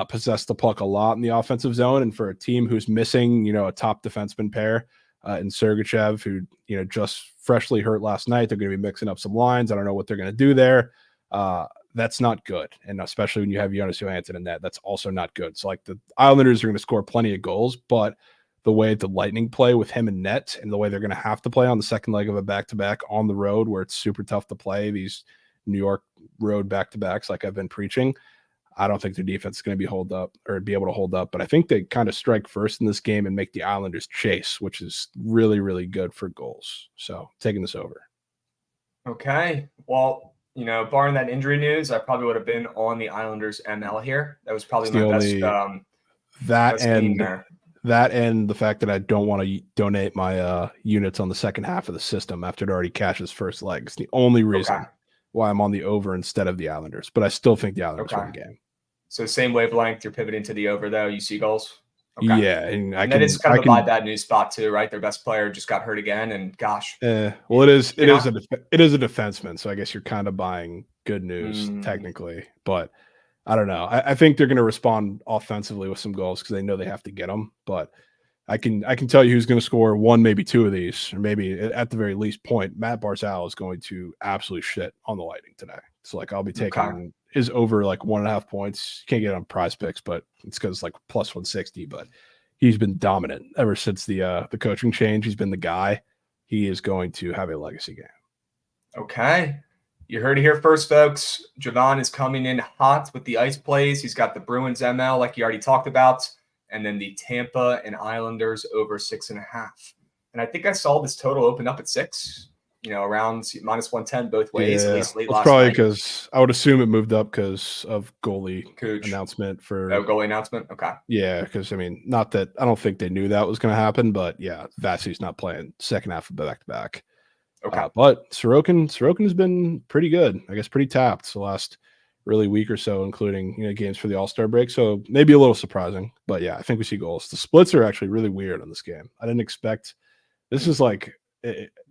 Speaker 3: possessed the puck a lot in the offensive zone. And for a team who's missing, a top defenseman pair in Sergachev, who, just freshly hurt last night, they're going to be mixing up some lines. I don't know what they're going to do there. That's not good. And especially when you have Jonas Johansson in that, that's also not good. So like the Islanders are going to score plenty of goals, but the way the Lightning play with him in net and the way they're going to have to play on the second leg of a back-to-back on the road where it's super tough to play these New York road back-to-backs like I've been preaching, I don't think their defense is going to be able to hold up. But I think they kind of strike first in this game and make the Islanders chase, which is really, really good for goals. So taking this over.
Speaker 4: Okay. Well, barring that injury news, I probably would have been on the Islanders ML here. That was probably my best game there.
Speaker 3: That and the fact that I don't want to donate my units on the second half of the system after it already cashed its first leg. It's the only reason why I'm on the over instead of the Islanders. But I still think the Islanders win the game.
Speaker 4: So same wavelength, you're pivoting to the over, though. You see goals? Okay.
Speaker 3: Yeah. And
Speaker 4: that is kind of a bad news spot, too, right? Their best player just got hurt again. And gosh.
Speaker 3: Well, it is a defenseman. So I guess you're kind of buying good news, technically. But I don't know. I think they're going to respond offensively with some goals because they know they have to get them. But I can tell you who's going to score one, maybe two of these, or maybe at the very least point. Matt Barzal is going to absolutely shit on the Lightning today. So like I'll be taking his over like 1.5 points. You can't get it on Prize Picks, but it's because like plus 160. But he's been dominant ever since the coaching change. He's been the guy. He is going to have a legacy game.
Speaker 4: Okay. You heard it here first, folks. Javon is coming in hot with the ice plays. He's got the Bruins ML, like you already talked about, and then the Tampa and Islanders over 6.5. And I think I saw this total open up at 6, around -110 both ways, at least late last
Speaker 3: probably
Speaker 4: night.
Speaker 3: because I would assume it moved up because of goalie announcement for
Speaker 4: goalie announcement. Okay.
Speaker 3: Yeah, because not that I don't think they knew that was going to happen, but yeah, Vasily's not playing second half of back-to-back.
Speaker 4: Okay.
Speaker 3: But Sorokin has been pretty good. I guess pretty tapped the last really week or so, including games for the All-Star break. So maybe a little surprising, but yeah, I think we see goals. The splits are actually really weird on this game. I didn't expect. This is like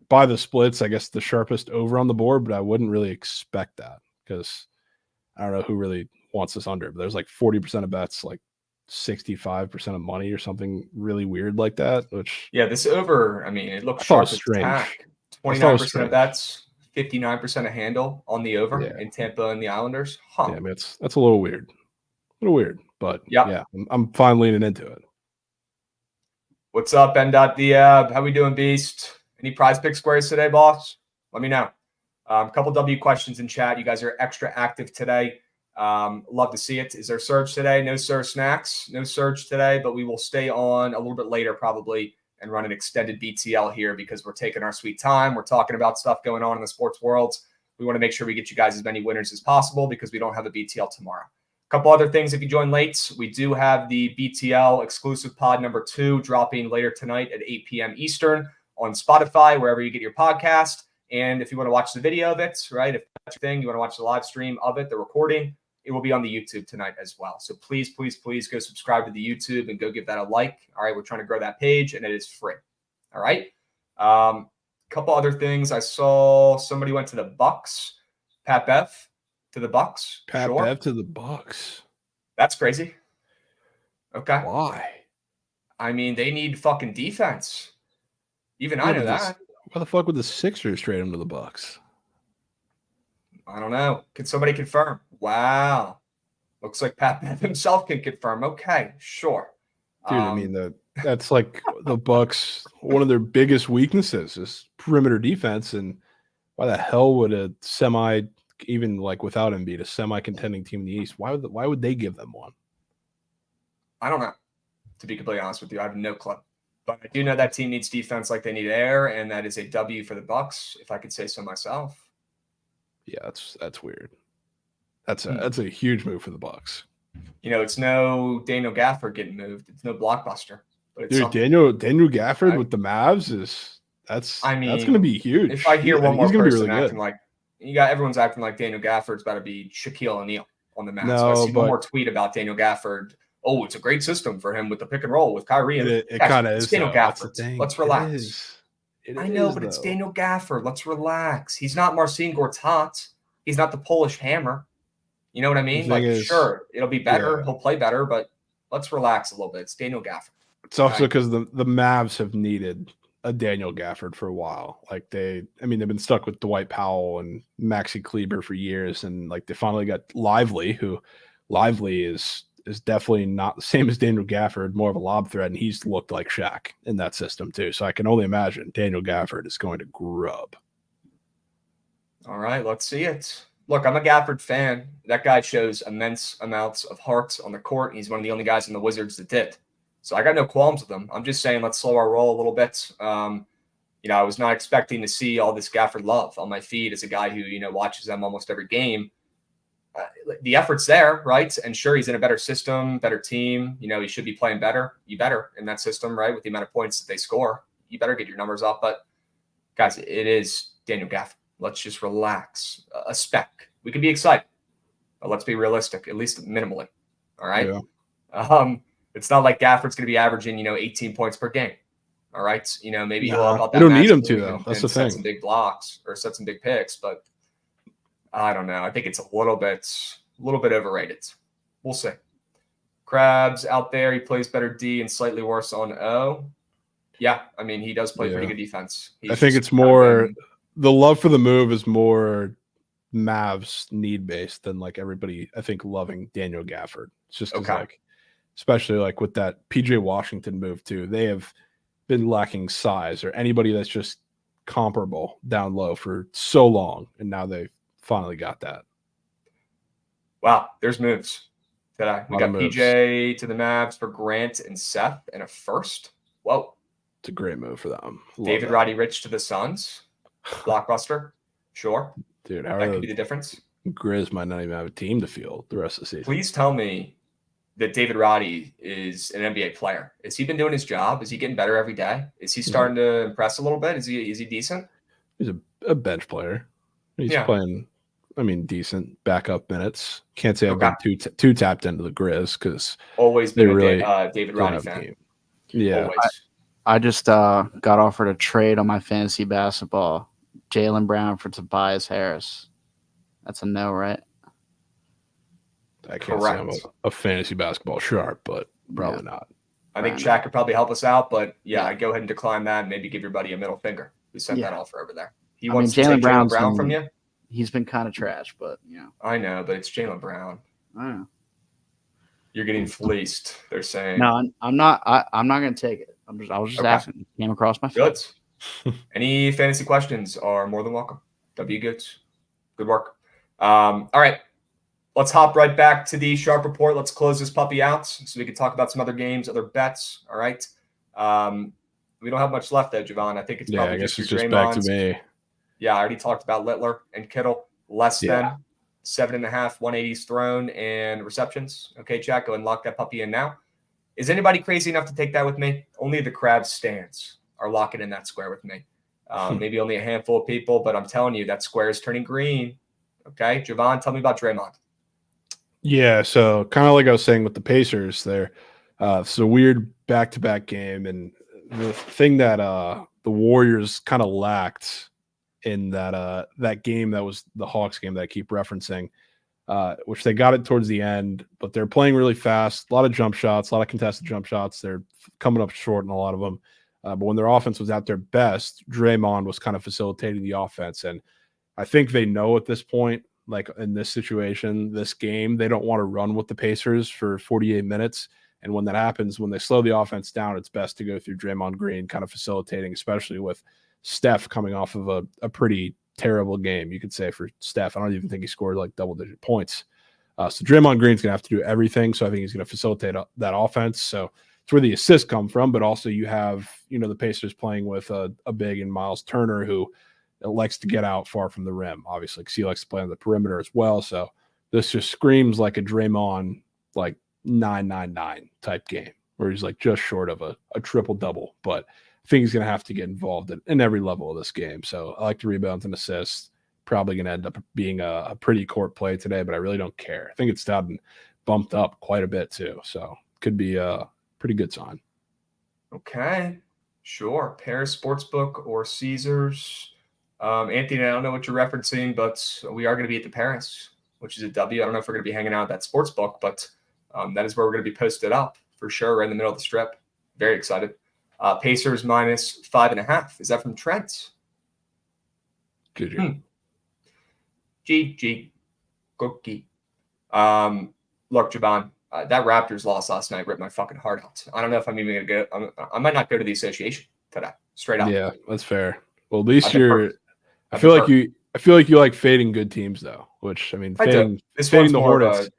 Speaker 3: by the splits, I guess the sharpest over on the board, but I wouldn't really expect that because I don't know who really wants this under. But there's like 40% of bets, like 65% of money or something really weird like that. Which
Speaker 4: this over. It looks sharp as tack. 29% of bets, 59% of handle on the over in Tampa and the Islanders. Huh.
Speaker 3: Yeah, that's a little weird. But yeah, I'm fine leaning into it.
Speaker 4: What's up, N.Diab? How we doing, Beast? Any prize pick squares today, boss? Let me know. A couple W questions in chat. You guys are extra active today. Love to see it. Is there surge today? No surge snacks. No surge today, but we will stay on a little bit later probably and run an extended BTL here because we're taking our sweet time. We're talking about stuff going on in the sports world. We want to make sure we get you guys as many winners as possible because we don't have a BTL tomorrow. A couple other things if you join late. We do have the BTL exclusive pod number 2 dropping later tonight at 8 p.m. Eastern on Spotify, wherever you get your podcast. And if you want to watch the video of it, right, if that's your thing, you want to watch the live stream of it, the recording, it will be on the YouTube tonight as well. So please, please, please go subscribe to the YouTube and go give that a like. All right, we're trying to grow that page, and it is free. All right. Couple other things. I saw somebody went to the Bucks. Pat Bev to the Bucks.
Speaker 3: Pat Bev to the Bucks.
Speaker 4: That's crazy. Okay.
Speaker 3: Why?
Speaker 4: They need fucking defense. Even I know that.
Speaker 3: Why the fuck would the Sixers trade him to the Bucks?
Speaker 4: I don't know. Can somebody confirm? Wow. Looks like Pat Bev himself can confirm. Okay, sure.
Speaker 3: Dude, that's like the Bucks. One of their biggest weaknesses is perimeter defense. And why the hell would a even like without Embiid, a semi-contending team in the East, why would they give them one?
Speaker 4: I don't know. To be completely honest with you, I have no clue. But I do know that team needs defense like they need air, and that is a W for the Bucks, if I could say so myself.
Speaker 3: Yeah, that's weird. That's a huge move for the Bucks.
Speaker 4: It's no Daniel Gafford getting moved. It's no blockbuster. But it's
Speaker 3: Daniel Gafford with the Mavs that's going to be huge.
Speaker 4: If I hear one more person acting like everyone's acting like Daniel Gafford's about to be Shaquille O'Neal on the Mavs.
Speaker 3: No,
Speaker 4: so I see one more tweet about Daniel Gafford. Oh, it's a great system for him with the pick and roll with Kyrie.
Speaker 3: It kind of is.
Speaker 4: Daniel Gafford. Let's relax. I know, but it's Daniel Gafford. Let's relax. He's not Marcin Gortat. He's not the Polish Hammer. You know what I mean? Sure, it'll be better. Yeah. He'll play better, but let's relax a little bit. It's Daniel Gafford.
Speaker 3: It's also because the Mavs have needed a Daniel Gafford for a while. Like they've been stuck with Dwight Powell and Maxi Kleber for years, and like they finally got Lively, who Lively is definitely not the same as Daniel Gafford, more of a lob threat, and he's looked like Shaq in that system too. So I can only imagine Daniel Gafford is going to grub.
Speaker 4: All right, let's see it. Look, I'm a Gafford fan. That guy shows immense amounts of heart on the court. He's one of the only guys in the Wizards that did. So I got no qualms with him. I'm just saying let's slow our roll a little bit. I was not expecting to see all this Gafford love on my feed as a guy who, watches them almost every game. The effort's there, right? And sure, he's in a better system, better team. He should be playing better. You better in that system, right? With the amount of points that they score, you better get your numbers up. But guys, it is Daniel Gafford. Let's just relax. A spec. We can be excited, but let's be realistic, at least minimally. All right. Yeah. It's not like Gafford's going to be averaging, 18 points per game. All right. Maybe he'll have
Speaker 3: that. I don't need him to though. That's the thing.
Speaker 4: Set some big blocks or set some big picks, but I don't know. I think it's a little bit overrated. We'll see. Krabs out there. He plays better D and slightly worse on O. Yeah. He does play pretty good defense.
Speaker 3: I think it's more the love for the move is more Mavs need based than like everybody, I think, loving Daniel Gafford. It's just like especially like with that PJ Washington move too. They have been lacking size or anybody that's just comparable down low for so long, and now they've finally got that.
Speaker 4: Wow, there's moves today. We got
Speaker 3: moves.
Speaker 4: PJ to the Mavs for Grant and Seth and a first. Whoa.
Speaker 3: It's a great move for them.
Speaker 4: David Roddy Rich to the Suns. Blockbuster. Sure.
Speaker 3: Dude,
Speaker 4: that could be the difference.
Speaker 3: Grizz might not even have a team to field the rest of the season.
Speaker 4: Please tell me that David Roddy is an NBA player. Has he been doing his job? Is he getting better every day? Is he starting to impress a little bit? Is he decent?
Speaker 3: He's a bench player. He's playing, I mean, decent backup minutes. Can't say I've been too tapped into the Grizz because
Speaker 4: always been a David Roddy fan.
Speaker 3: Team. Yeah.
Speaker 6: I just got offered a trade on my fantasy basketball. Jaylen Brown for Tobias Harris. That's a no, right?
Speaker 3: I can't say I'm a fantasy basketball sharp, but probably not.
Speaker 4: I think Shaq could probably help us out, but I'd go ahead and decline that and maybe give your buddy a middle finger. We sent that offer over there. He wants to take Jaylen Brown from you?
Speaker 6: He's been kind of trash, but,
Speaker 4: I know, but it's Jaylen Brown.
Speaker 6: I know.
Speaker 4: You're getting fleeced, they're saying.
Speaker 6: No, I'm not. I'm not going to take it. I was just asking. It came across my phone.
Speaker 4: Good. Any fantasy questions are more than welcome. W Goods. Good work. All right. Let's hop right back to the Sharp Report. Let's close this puppy out so we can talk about some other games, other bets. All right. We don't have much left though, Javon. I think it's probably
Speaker 3: I guess it's just back to me.
Speaker 4: Yeah, I already talked about Littler and Kittle. Less than 7.5, 180s thrown and receptions. Okay, Jack, go ahead and lock that puppy in now. Is anybody crazy enough to take that with me? Only the crab stands are locking in that square with me. Maybe only a handful of people, but I'm telling you, that square is turning green. Okay, Javon, tell me about Draymond.
Speaker 3: Yeah, so kind of like I was saying with the Pacers there, it's a weird back-to-back game, and the thing that the Warriors kind of lacked in that game that was the Hawks game that I keep referencing, which they got it towards the end, but they're playing really fast, a lot of jump shots, a lot of contested jump shots. They're coming up short in a lot of them. But when their offense was at their best, Draymond was kind of facilitating the offense. And I think they know at this point, like in this situation, this game, they don't want to run with the Pacers for 48 minutes. And when that happens, when they slow the offense down, it's best to go through Draymond Green kind of facilitating, especially with Steph coming off of a pretty terrible game, you could say, for Steph. I don't even think he scored like double-digit points. So Draymond Green's going to have to do everything. So I think he's going to facilitate that offense. So it's where the assists come from, but also you have, the Pacers playing with a big and Miles Turner who likes to get out far from the rim, obviously, because he likes to play on the perimeter as well. So this just screams like a Draymond, like 9-9-9 type game where he's like just short of a triple-double. But I think he's going to have to get involved in every level of this game. So I like the rebounds and assists. Probably going to end up being a pretty court play today, but I really don't care. I think it's gotten bumped up quite a bit too. So could be a pretty good sign.
Speaker 4: Okay, sure. Paris Sportsbook or Caesars. Anthony, I don't know what you're referencing, but we are going to be at the Paris, which is a W. I don't know if we're going to be hanging out at that sportsbook, but that is where we're going to be posted up for sure, right in the middle of the strip. Very excited. Pacers minus 5.5. Is that from Trent?
Speaker 3: Good.
Speaker 4: GG. Cookie. Look, Javon, that Raptors loss last night ripped my fucking heart out. I don't know if I'm even going to go. I might not go to the association today. Straight up.
Speaker 3: Yeah, that's fair. Well, at least I feel like you like fading good teams though, which I mean, fading the Hornets.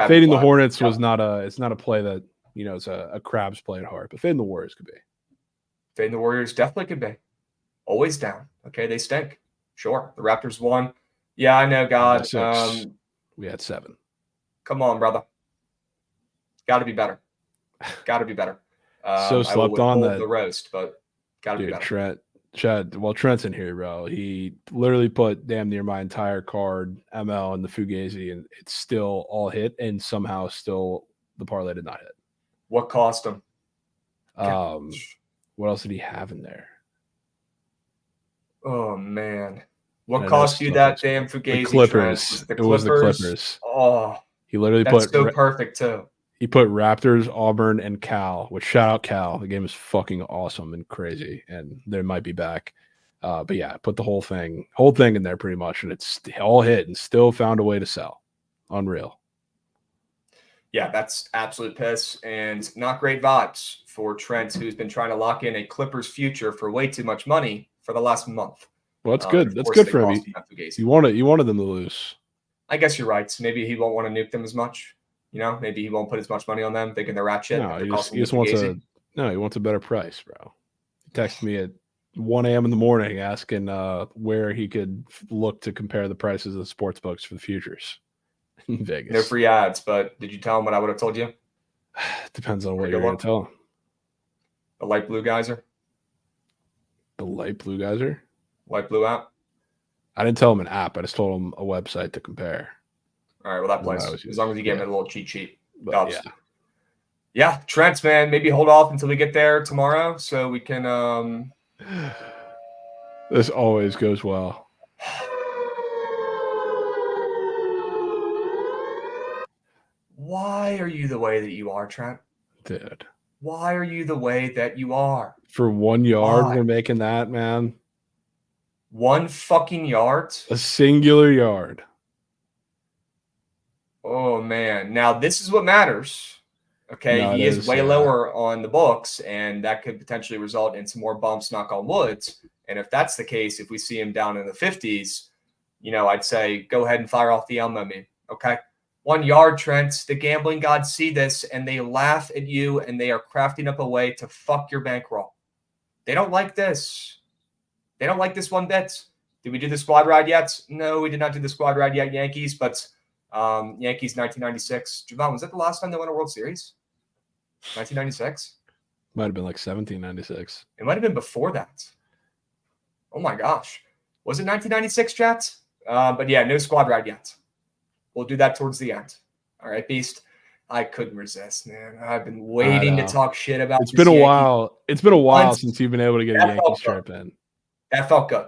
Speaker 3: Fading the Hornets was not a play that it's a crab's play at heart, but fading the Warriors could be.
Speaker 4: Fading the Warriors definitely could be. Always down. Okay, they stink. Sure, the Raptors won. Yeah, I know, God.
Speaker 3: We had 7.
Speaker 4: Come on, brother. Got to be better. Got to be better.
Speaker 3: So slept on that
Speaker 4: the roast, but got to be better.
Speaker 3: Trent's in here, bro. He literally put damn near my entire card, ML, and the Fugazi, and it's still all hit, and somehow still the parlay did not hit.
Speaker 4: What cost him?
Speaker 3: What else did he have in there?
Speaker 4: Oh man, what cost you that damn Fugazi?
Speaker 3: The Clippers. It was the Clippers.
Speaker 4: Oh,
Speaker 3: he literally
Speaker 4: put so perfect too.
Speaker 3: He put Raptors, Auburn, and Cal, which shout out Cal. The game is fucking awesome and crazy, and they might be back. But yeah, put the whole thing in there pretty much, and it's all hit and still found a way to sell. Unreal.
Speaker 4: Yeah, that's absolute piss and not great vibes for Trent, who's been trying to lock in a Clippers future for way too much money for the last month.
Speaker 3: Well, that's good. That's good for him. You wanted them to lose.
Speaker 4: I guess you're right. Maybe he won't want to nuke them as much. Maybe he won't put as much money on them, thinking they're rat shit.
Speaker 3: No, he just wants he wants a better price, bro. He texted me at 1 a.m. in the morning asking where he could look to compare the prices of the sports books for the futures in Vegas.
Speaker 4: They're free ads, but did you tell him what I would have told you?
Speaker 3: Depends on what you're going to tell him.
Speaker 4: The light blue geyser.
Speaker 3: The light blue geyser?
Speaker 4: Light blue app?
Speaker 3: I didn't tell him an app. I just told him a website to compare.
Speaker 4: All right, well, that plays. As long as you gave him a little cheat sheet.
Speaker 3: But,
Speaker 4: yeah, Trent, man, maybe hold off until we get there tomorrow so we can
Speaker 3: This always goes well.
Speaker 4: Why are you the way that you are, Trent?
Speaker 3: Dude.
Speaker 4: Why are you the way that you are?
Speaker 3: For 1 yard, we're making that, man.
Speaker 4: 1 fucking yard?
Speaker 3: A singular yard.
Speaker 4: Oh, man. Now, this is what matters. Okay, he is way lower on the books, and that could potentially result in some more bumps, knock on wood. And if that's the case, if we see him down in the 50s, I'd say go ahead and fire off the Elmo meme. Okay? 1 yard, Trent. The gambling gods see this, and they laugh at you, and they are crafting up a way to fuck your bankroll. They don't like this. They don't like this one bit. Did we do the squad ride yet? No, we did not do the squad ride yet, Yankees, but Yankees 1996. Javon, was that the last time they won a World Series? 1996?
Speaker 3: Might have been like 1796.
Speaker 4: It might have been before that. Oh, my gosh. Was it 1996, chat? But, yeah, no squad ride yet. We'll do that towards the end. All right, Beast. I couldn't resist, man. I've been waiting to talk shit about
Speaker 3: It's been a while. It's been a while since you've been able to get a Yankees trip in.
Speaker 4: That felt good.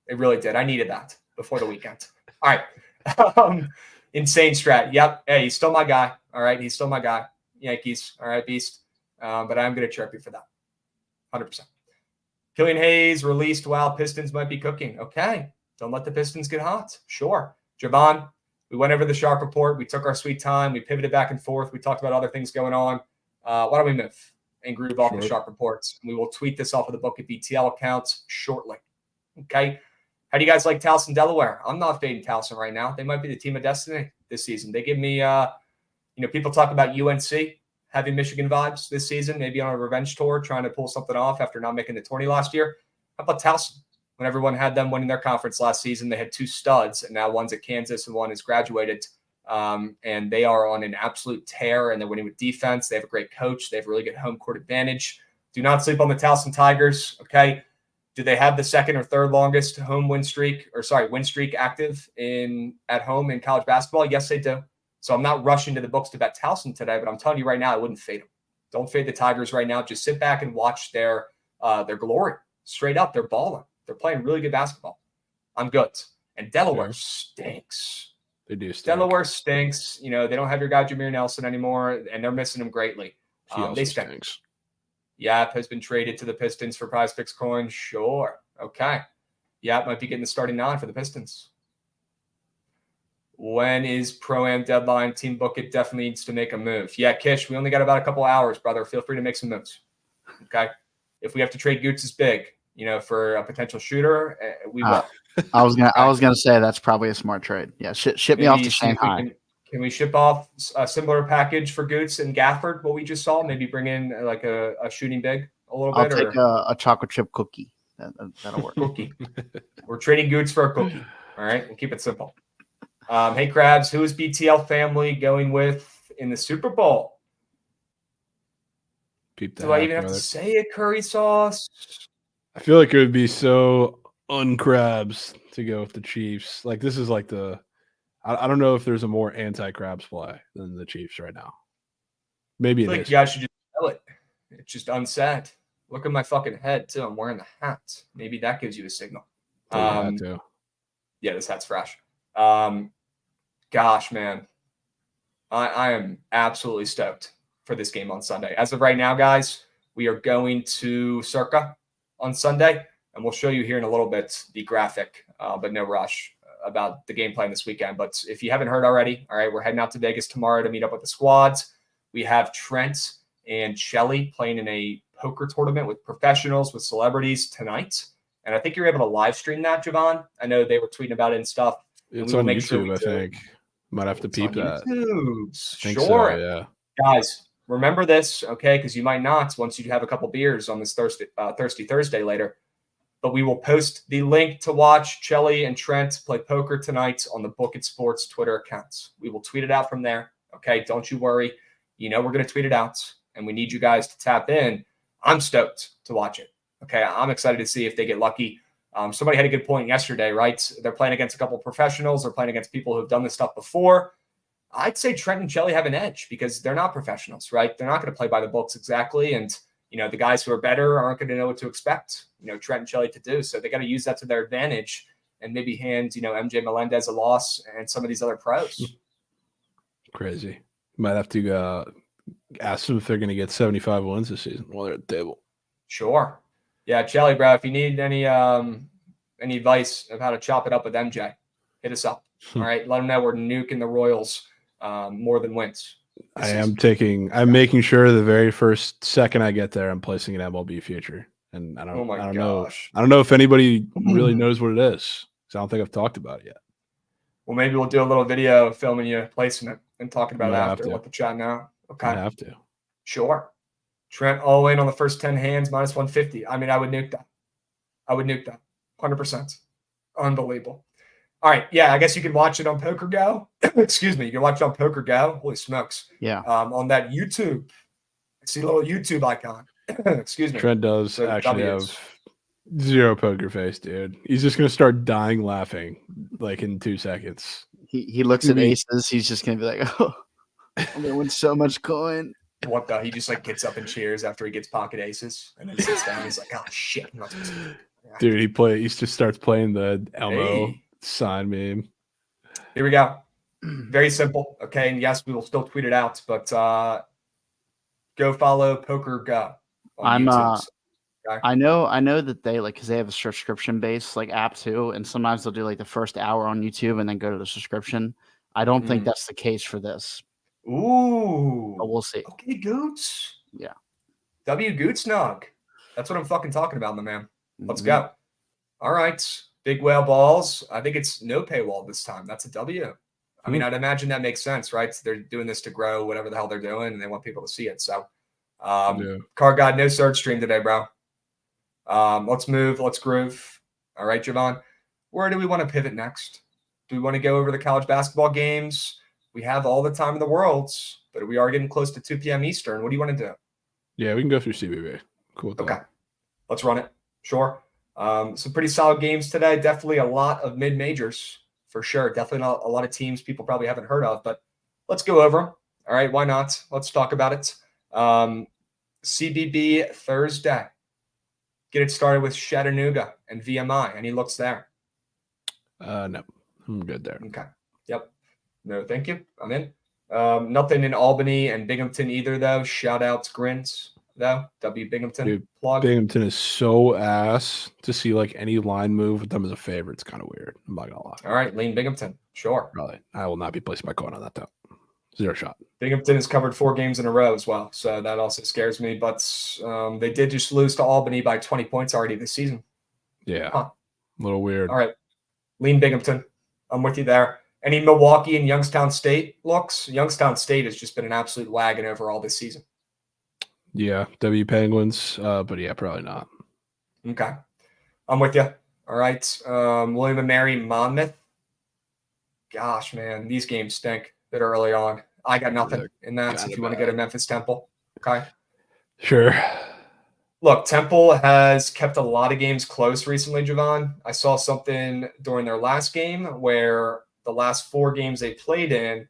Speaker 4: It really did. I needed that before the weekend. All right. Insane strat. Yep. Hey, he's still my guy. All right. He's still my guy. Yankees. All right, Beast. But I'm going to chirp you for that. 100%. Killian Hayes released while Pistons might be cooking. Okay. Don't let the Pistons get hot. Sure. Javon, we went over the Sharp report. We took our sweet time. We pivoted back and forth. We talked about other things going on. Why don't we move and groove off the Sharp reports? We will tweet this off of the Book at BTL accounts shortly. Okay. How do you guys like Towson, Delaware? I'm not fading Towson right now. They might be the team of destiny this season. They give me, people talk about UNC having Michigan vibes this season, maybe on a revenge tour, trying to pull something off after not making the tourney last year. How about Towson? When everyone had them winning their conference last season, they had 2 studs, and now one's at Kansas and one has graduated. And they are on an absolute tear, and they're winning with defense. They have a great coach. They have a really good home court advantage. Do not sleep on the Towson Tigers, okay? Do they have the second or third longest win streak active at home in college basketball? Yes, they do. So I'm not rushing to the books to bet Towson today, but I'm telling you right now, I wouldn't fade them. Don't fade the Tigers right now. Just sit back and watch their glory. Straight up, they're balling. They're playing really good basketball. I'm good. And Delaware stinks.
Speaker 3: They do stink.
Speaker 4: Delaware stinks. They don't have your guy Jameer Nelson anymore, and they're missing him greatly. They stink.
Speaker 3: Stinks.
Speaker 4: Yap has been traded to the Pistons for Prize Picks coin. Sure. Okay. Yap might be getting the starting 9 for the Pistons. When is Pro-Am deadline? Team Book It definitely needs to make a move. Yeah, Kish, we only got about a couple hours, brother. Feel free to make some moves. Okay. If we have to trade Goots is big, for a potential shooter, we will.
Speaker 6: I was gonna say that's probably a smart trade. Yeah, ship me off to Shanghai.
Speaker 4: Can we ship off a similar package for Goots and Gafford? What we just saw, maybe bring in like a shooting big a little bit.
Speaker 6: I'll take a chocolate chip cookie. That'll work.
Speaker 4: Cookie. We're trading Goots for a cookie. All right, we'll keep it simple. Hey Krabs, who is BTL family going with in the Super Bowl? Do I even have to say it? Curry sauce.
Speaker 3: I feel like it would be so uncrabs to go with the Chiefs. Like this is like I don't know if there's a more anti-crabs play than the Chiefs right now. Maybe it is.
Speaker 4: You guys should just tell it. It's just unsaid. Look at my fucking head too. I'm wearing the hat. Maybe that gives you a signal.
Speaker 3: Yeah,
Speaker 4: this hat's fresh. Gosh, man, I am absolutely stoked for this game on Sunday. As of right now, guys, we are going to Circa on Sunday, and we'll show you here in a little bit the graphic, but no rush about the game plan this weekend. But if you haven't heard already, all right, we're heading out to Vegas tomorrow to meet up with the squads. We have Trent and Shelly playing in a poker tournament with professionals, with celebrities tonight. And I think you're able to live stream that, Javon. I know they were tweeting about it and stuff.
Speaker 3: It's on YouTube, I think. Might have to peep that.
Speaker 4: Sure.
Speaker 3: So, yeah.
Speaker 4: Guys, remember this, okay? Because you might not once you have a couple beers on this Thirsty Thursday later. But we will post the link to watch Shelly and Trent play poker tonight on the Book It Sports Twitter accounts. We will tweet it out from there, okay? Don't you worry. You know we're going to tweet it out, and we need you guys to tap in. I'm stoked to watch it, okay? I'm excited to see if they get lucky. Somebody had a good point yesterday, right? They're playing against a couple of professionals. They're playing against people who have done this stuff before. I'd say Trent and Shelly have an edge because they're not professionals, right? They're not going to play by the books exactly. And, the guys who are better aren't going to know what to expect, Trent and Shelly to do. So they got to use that to their advantage and maybe hand, MJ Melendez a loss and some of these other pros.
Speaker 3: Crazy. Might have to ask them if they're going to get 75 wins this season while they're at the table.
Speaker 4: Sure. Yeah, Shelly, bro, if you need any advice of how to chop it up with MJ, hit us up. All right. Let them know we're nuking the Royals more than wins. I'm
Speaker 3: making sure the very first second I get there, I'm placing an MLB future. And I don't know if anybody really knows what it is. Because I don't think I've talked about it yet.
Speaker 4: Well, maybe we'll do a little video of filming you placing it and talking about it after. Let the chat know. Okay.
Speaker 3: I have to.
Speaker 4: Sure. Trent all in on the first 10 hands, minus 150. I mean, I would nuke that. 100%. Unbelievable. All right. Yeah, I guess you can watch it on Poker Go. Excuse me. You can watch it on Poker Go. Holy smokes.
Speaker 6: Yeah.
Speaker 4: On that YouTube. I see a little YouTube icon. Excuse me.
Speaker 3: Trent does actually have zero poker face, dude. He's just going to start dying laughing like in 2 seconds.
Speaker 6: He looks at aces. He's just going to be like, oh, I'm going to win so much coin.
Speaker 4: What the? He just gets up and cheers after he gets pocket aces and then sits down. He's like, oh, shit. I'm not supposed to.
Speaker 3: Dude, he just starts playing the Elmo sign meme.
Speaker 4: Here we go. Very simple. Okay. And yes, we will still tweet it out, but go follow Poker Go.
Speaker 6: I know that they because they have a subscription based app too. And sometimes they'll do the first hour on YouTube and then go to the subscription. I don't think that's the case for this.
Speaker 4: Ooh.
Speaker 6: But we'll see.
Speaker 4: Okay, Goots.
Speaker 6: Yeah.
Speaker 4: W Goots Nog. That's what I'm fucking talking about, my man. Let's go. All right. Big whale balls. I think it's no paywall this time. That's a W. I mean, I'd imagine that makes sense, right? So they're doing this to grow whatever the hell they're doing, and they want people to see it. So, Card God, no search stream today, bro. Let's move. Let's groove. All right, Javon. Where do we want to pivot next? Do we want to go over the college basketball games? We have all the time in the world, but we are getting close to 2 p.m. Eastern. What do you want to do?
Speaker 3: Yeah, we can go through CBB. Cool.
Speaker 4: Okay. Let's run it. Sure. Some pretty solid games today. Definitely a lot of mid-majors for sure. Definitely not a lot of teams people probably haven't heard of, but let's go over them. All right. Why not? Let's talk about it. CBB Thursday. Get it started with Chattanooga and VMI. Any looks there?
Speaker 3: No. I'm good there.
Speaker 4: Okay. Yep. No, thank you. I'm in. Nothing in Albany and Binghamton either, though. Shout out to Grins, though. W. Binghamton.
Speaker 3: Dude,
Speaker 4: plug.
Speaker 3: Binghamton is so ass to see any line move with them as a favorite. It's kind of weird. I'm not going to lie.
Speaker 4: All right. Lean Binghamton. Sure.
Speaker 3: Probably. I will not be placing my coin on that, though. Zero shot.
Speaker 4: Binghamton has covered 4 games in a row as well. So that also scares me. But they did just lose to Albany by 20 points already this season.
Speaker 3: Yeah. A little weird.
Speaker 4: All right. Lean Binghamton. I'm with you there. Any Milwaukee and Youngstown State looks? Youngstown State has just been an absolute wagon overall this season.
Speaker 3: Yeah, W Penguins, but yeah, probably not.
Speaker 4: Okay. I'm with you. All right. William and Mary Monmouth. Gosh, man, these games stink that early on. I got nothing in that if you want to go to Memphis Temple. Okay.
Speaker 3: Sure.
Speaker 4: Look, Temple has kept a lot of games close recently, Javon. I saw something during their last game where the last 4 games they played in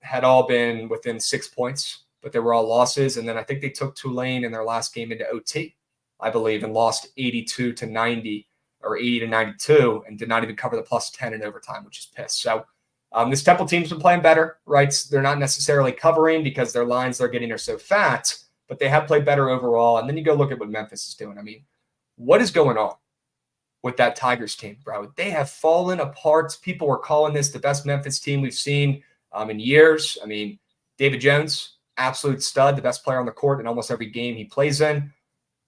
Speaker 4: had all been within 6 points, but they were all losses. And then I think they took Tulane in their last game into OT, I believe, and lost 82-90 or 80-92 and did not even cover the +10 in overtime, which is piss. So this Temple team's been playing better, right? They're not necessarily covering because their lines they're getting are so fat, but they have played better overall. And then you go look at what Memphis is doing. I mean, what is going on? with that Tigers team, bro. They have fallen apart. People were calling this the best Memphis team we've seen in years. I mean, David Jones, absolute stud, the best player on the court in almost every game he plays in.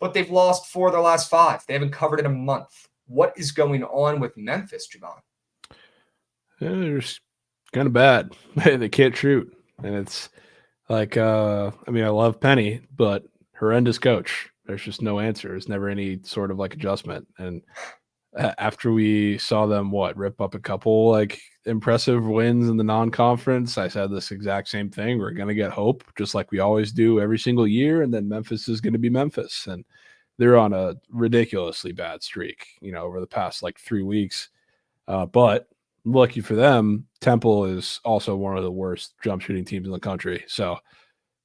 Speaker 4: But they've lost 4 of their last 5. They haven't covered in a month. What is going on with Memphis, Javon?
Speaker 3: They're just kind of bad. They can't shoot. And it's like, I mean, I love Penny, but horrendous coach. There's just no answer. There's never any sort of like adjustment. And after we saw them, rip up a couple like impressive wins in the non-conference, I said this exact same thing. We're going to get hope, just like we always do every single year. And then Memphis is going to be Memphis. And they're on a ridiculously bad streak, over the past like 3 weeks. But lucky for them, Temple is also one of the worst jump shooting teams in the country. So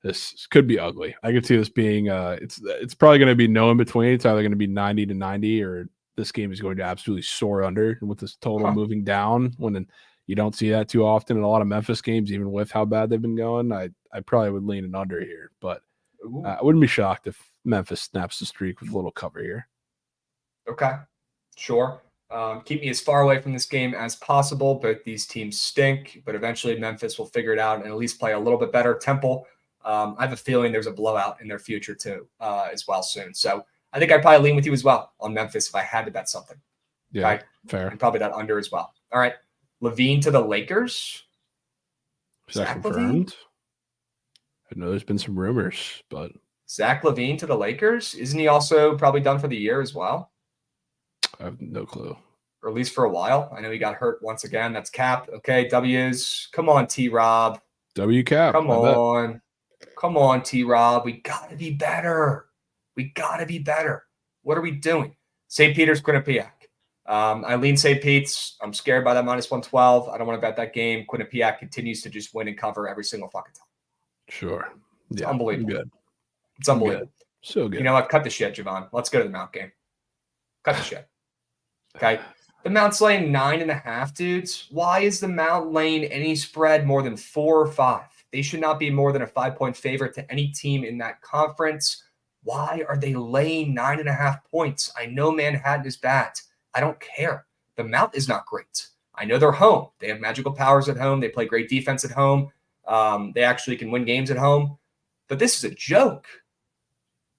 Speaker 3: this could be ugly. I could see this being it's probably going to be no in between. It's either going to be 90-90 or this game is going to absolutely soar under. And with this total moving down, when you don't see that too often in a lot of Memphis games, even with how bad they've been going, I probably would lean an under here. But I wouldn't be shocked if Memphis snaps the streak with a little cover here.
Speaker 4: Okay, sure. Keep me as far away from this game as possible. Both these teams stink, but eventually Memphis will figure it out and at least play a little bit better. Temple, I have a feeling there's a blowout in their future too, as well soon. So I think I'd probably lean with you as well on Memphis if I had to bet something.
Speaker 3: Yeah,
Speaker 4: okay?
Speaker 3: Fair.
Speaker 4: And probably that under as well. All right, Levine to the Lakers.
Speaker 3: Is that confirmed? I know there's been some rumors, but
Speaker 4: Zach LaVine to the Lakers. Isn't he also probably done for the year as well?
Speaker 3: I have no clue.
Speaker 4: Or at least for a while. I know he got hurt once again. That's Cap. Okay, W's. Come on, T-Rob.
Speaker 3: W Cap.
Speaker 4: Come on. Come on, T-Rob. We got to be better. What are we doing? St. Peter's, Quinnipiac. I lean St. Pete's. I'm scared by that minus 112. I don't want to bet that game. Quinnipiac continues to just win and cover every single fucking time.
Speaker 3: Sure.
Speaker 4: It's unbelievable.
Speaker 3: Good.
Speaker 4: It's unbelievable.
Speaker 3: Good. So good.
Speaker 4: You know what? Cut the shit, Javon. Let's go to the Mount game. Cut the shit. Okay. The Mount's laying 9.5, dudes. Why is the Mount laying any spread more than 4 or 5? They should not be more than a 5-point favorite to any team in that conference. Why are they laying 9.5 points? I know Manhattan is bad. I don't care. The Mount is not great. I know they're home. They have magical powers at home. They play great defense at home. They actually can win games at home. But this is a joke.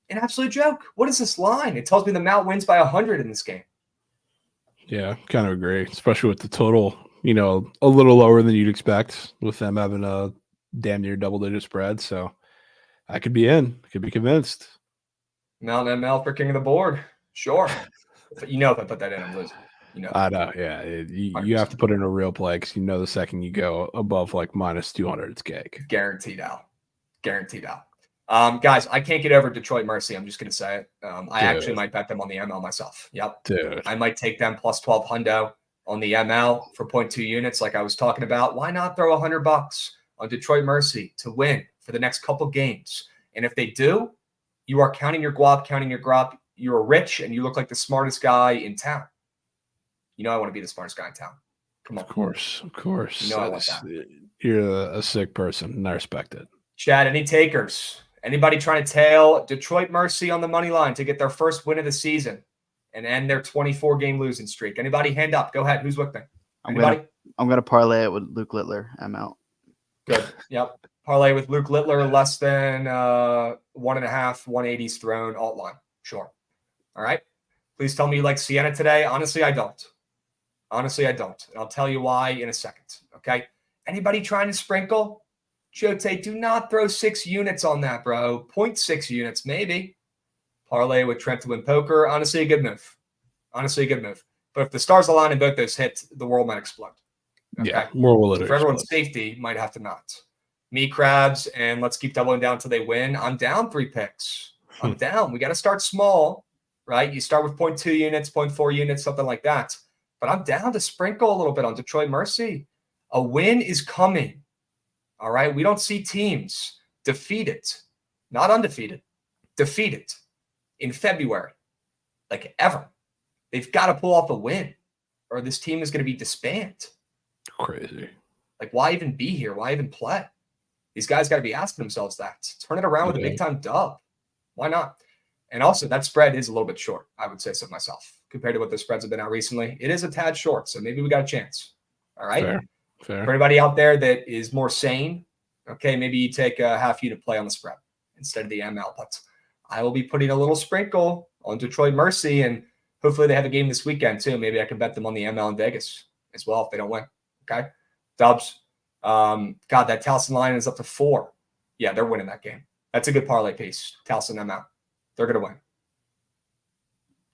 Speaker 4: An absolute joke. What is this line? It tells me the Mount wins by 100 in this game.
Speaker 3: Yeah, kind of agree, especially with the total, a little lower than you'd expect with them having a damn near double-digit spread. So I could be in. I could be convinced.
Speaker 4: Mount ML for king of the board. Sure. But if I put that in, I'm losing.
Speaker 3: I know, yeah. You have to put in a real play because the second you go above like minus 200, it's cake.
Speaker 4: Guaranteed out. Guys, I can't get over Detroit Mercy. I'm just going to say it. I actually might bet them on the ML myself. Yep.
Speaker 3: Dude.
Speaker 4: I might take them plus 12 hundo on the ML for 0.2 units like I was talking about. Why not throw $100 on Detroit Mercy to win for the next couple games? And if they do, you are counting your guap. You're rich and you look like the smartest guy in town. I want to be the smartest guy in town. Come on.
Speaker 3: Of course.
Speaker 4: I want that.
Speaker 3: You're a sick person, and I respect it.
Speaker 4: Chad, any takers? Anybody trying to tail Detroit Mercy on the money line to get their first win of the season and end their 24-game losing streak? Anybody hand up? Go ahead. Who's with me? Anybody?
Speaker 6: I'm gonna parlay it with Luke Littler. I'm out.
Speaker 4: Good. Yep. Parlay with Luke Littler, less than 1.5, 180s thrown alt line. Sure. All right. Please tell me you like Sienna today. Honestly, I don't. And I'll tell you why in a second. Okay. Anybody trying to sprinkle? Chote, do not throw 6 units on that, bro. 0.6 units, maybe. Parlay with Trent to win poker. Honestly, a good move. But if the stars align and both those hit, the world might explode. Okay?
Speaker 3: Yeah, more will
Speaker 4: so for everyone's safety, might have to not. Me, Crabs, and let's keep doubling down until they win. I'm down 3 picks. I'm down. We got to start small, right? You start with 0.2 units, 0.4 units, something like that. But I'm down to sprinkle a little bit on Detroit Mercy. A win is coming. All right. We don't see teams defeated, not undefeated, defeated in February, like ever. They've got to pull off a win or this team is going to be disbanded.
Speaker 3: Crazy.
Speaker 4: Like, why even be here? Why even play? These guys got to be asking themselves that. Turn it around with a big time dub. Why not? And also, that spread is a little bit short, I would say so myself, compared to what the spreads have been out recently. It is a tad short, so maybe we got a chance. All right?
Speaker 3: Fair.
Speaker 4: For anybody out there that is more sane, okay, maybe you take a half unit play on the spread instead of the ML. But I will be putting a little sprinkle on Detroit Mercy, and hopefully they have a game this weekend too. Maybe I can bet them on the ML in Vegas as well if they don't win. Okay? Dubs. God, that Towson line is up to 4. Yeah, they're winning that game. That's a good parlay piece. Towson ML. They're going to win.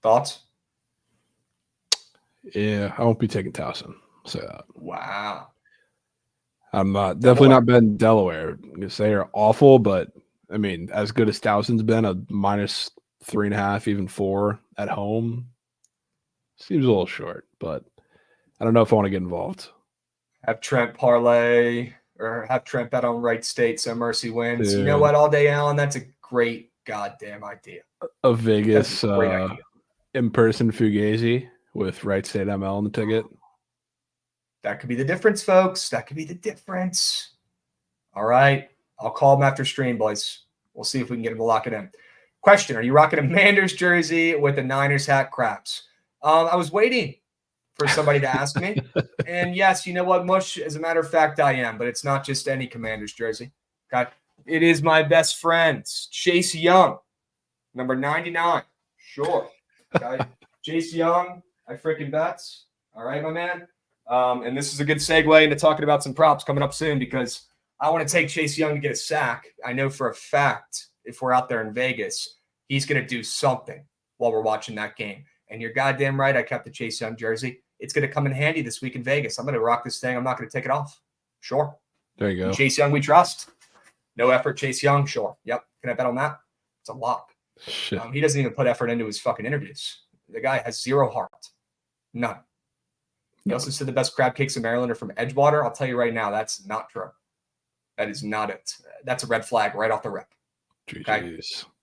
Speaker 4: Thoughts?
Speaker 3: Yeah, I won't be taking Towson. Say that.
Speaker 4: Wow.
Speaker 3: I'm definitely not betting Delaware because they are awful, but I mean, as good as Towson's been, a -3.5, even 4 at home seems a little short, but I don't know if I want to get involved.
Speaker 4: Have Trent parlay or have Trent bet on Wright State so Mercy wins.
Speaker 3: Dude.
Speaker 4: You know what, all day, Alan? That's a great goddamn idea.
Speaker 3: A Vegas in-person Fugazi with Wright State ML on the ticket.
Speaker 4: That could be the difference, folks. That could be the difference. All right. I'll call him after stream, boys. We'll see if we can get him to lock it in. Question, are you rocking a Manders jersey with a Niners hat, Craps? I was waiting for somebody to ask me. And yes, you know what, Mush? As a matter of fact, I am. But it's not just any Commanders jersey. Okay? It is my best friend's, Chase Young, number 99. Sure. Okay? Chase Young, I freaking bets. All right, my man. And this is a good segue into talking about some props coming up soon because I want to take Chase Young to get a sack. I know for a fact if we're out there in Vegas, he's going to do something while we're watching that game. And you're goddamn right, I kept the Chase Young jersey. It's going to come in handy this week in Vegas. I'm going to rock this thing. I'm not going to take it off. Sure.
Speaker 3: There you go.
Speaker 4: And Chase Young, we trust. No effort, Chase Young. Sure. Yep. Can I bet on that? It's a lock.
Speaker 3: Shit.
Speaker 4: He doesn't even put effort into his fucking interviews. The guy has zero heart. None. He also said the best crab cakes in Maryland are from Edgewater. I'll tell you right now, that's not true. That is not it. That's a red flag right off the rip. Okay?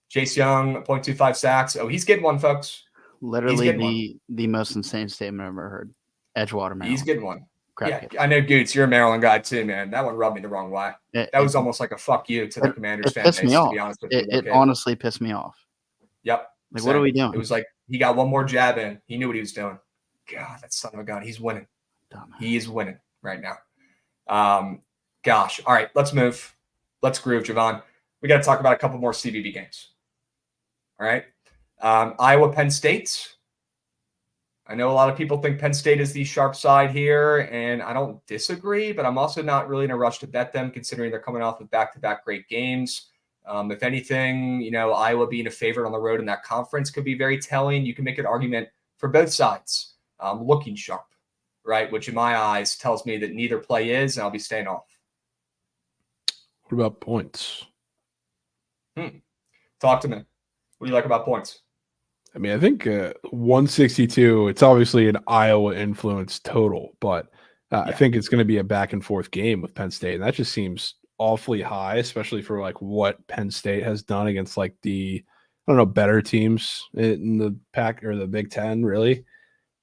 Speaker 4: Chase Young, 0.25 sacks. Oh, he's getting one, folks.
Speaker 6: Literally the most insane statement I've ever heard. Edgewater, Maryland.
Speaker 4: He's getting one.
Speaker 6: Crab
Speaker 4: cakes. I know, Goots, you're a Maryland guy too, man. That one rubbed me the wrong way. That was almost like a fuck you to the Commanders fan base, to be honest with you.
Speaker 6: It honestly pissed me off.
Speaker 4: Yep.
Speaker 6: Like, what are we doing?
Speaker 4: It was like he got one more jab in. He knew what he was doing. God, that son of a gun. He's winning. He is winning right now. Gosh. All right, let's move. Let's groove, Javon. We got to talk about a couple more CBB games. All right. Iowa, Penn State. I know a lot of people think Penn State is the sharp side here, and I don't disagree, but I'm also not really in a rush to bet them considering they're coming off of back-to-back great games. If anything, you know, Iowa being a favorite on the road in that conference could be very telling. You can make an argument for both sides looking sharp, right? Which in my eyes tells me that neither play is, and I'll be staying off.
Speaker 3: What about points?
Speaker 4: Talk to me. What do you like about points?
Speaker 3: I mean, I think 162, it's obviously an Iowa influence total, but I think it's going to be a back and forth game with Penn State. And that just seems awfully high, especially for like what Penn State has done against like the, I don't know, better teams in the Pac or the Big Ten, really.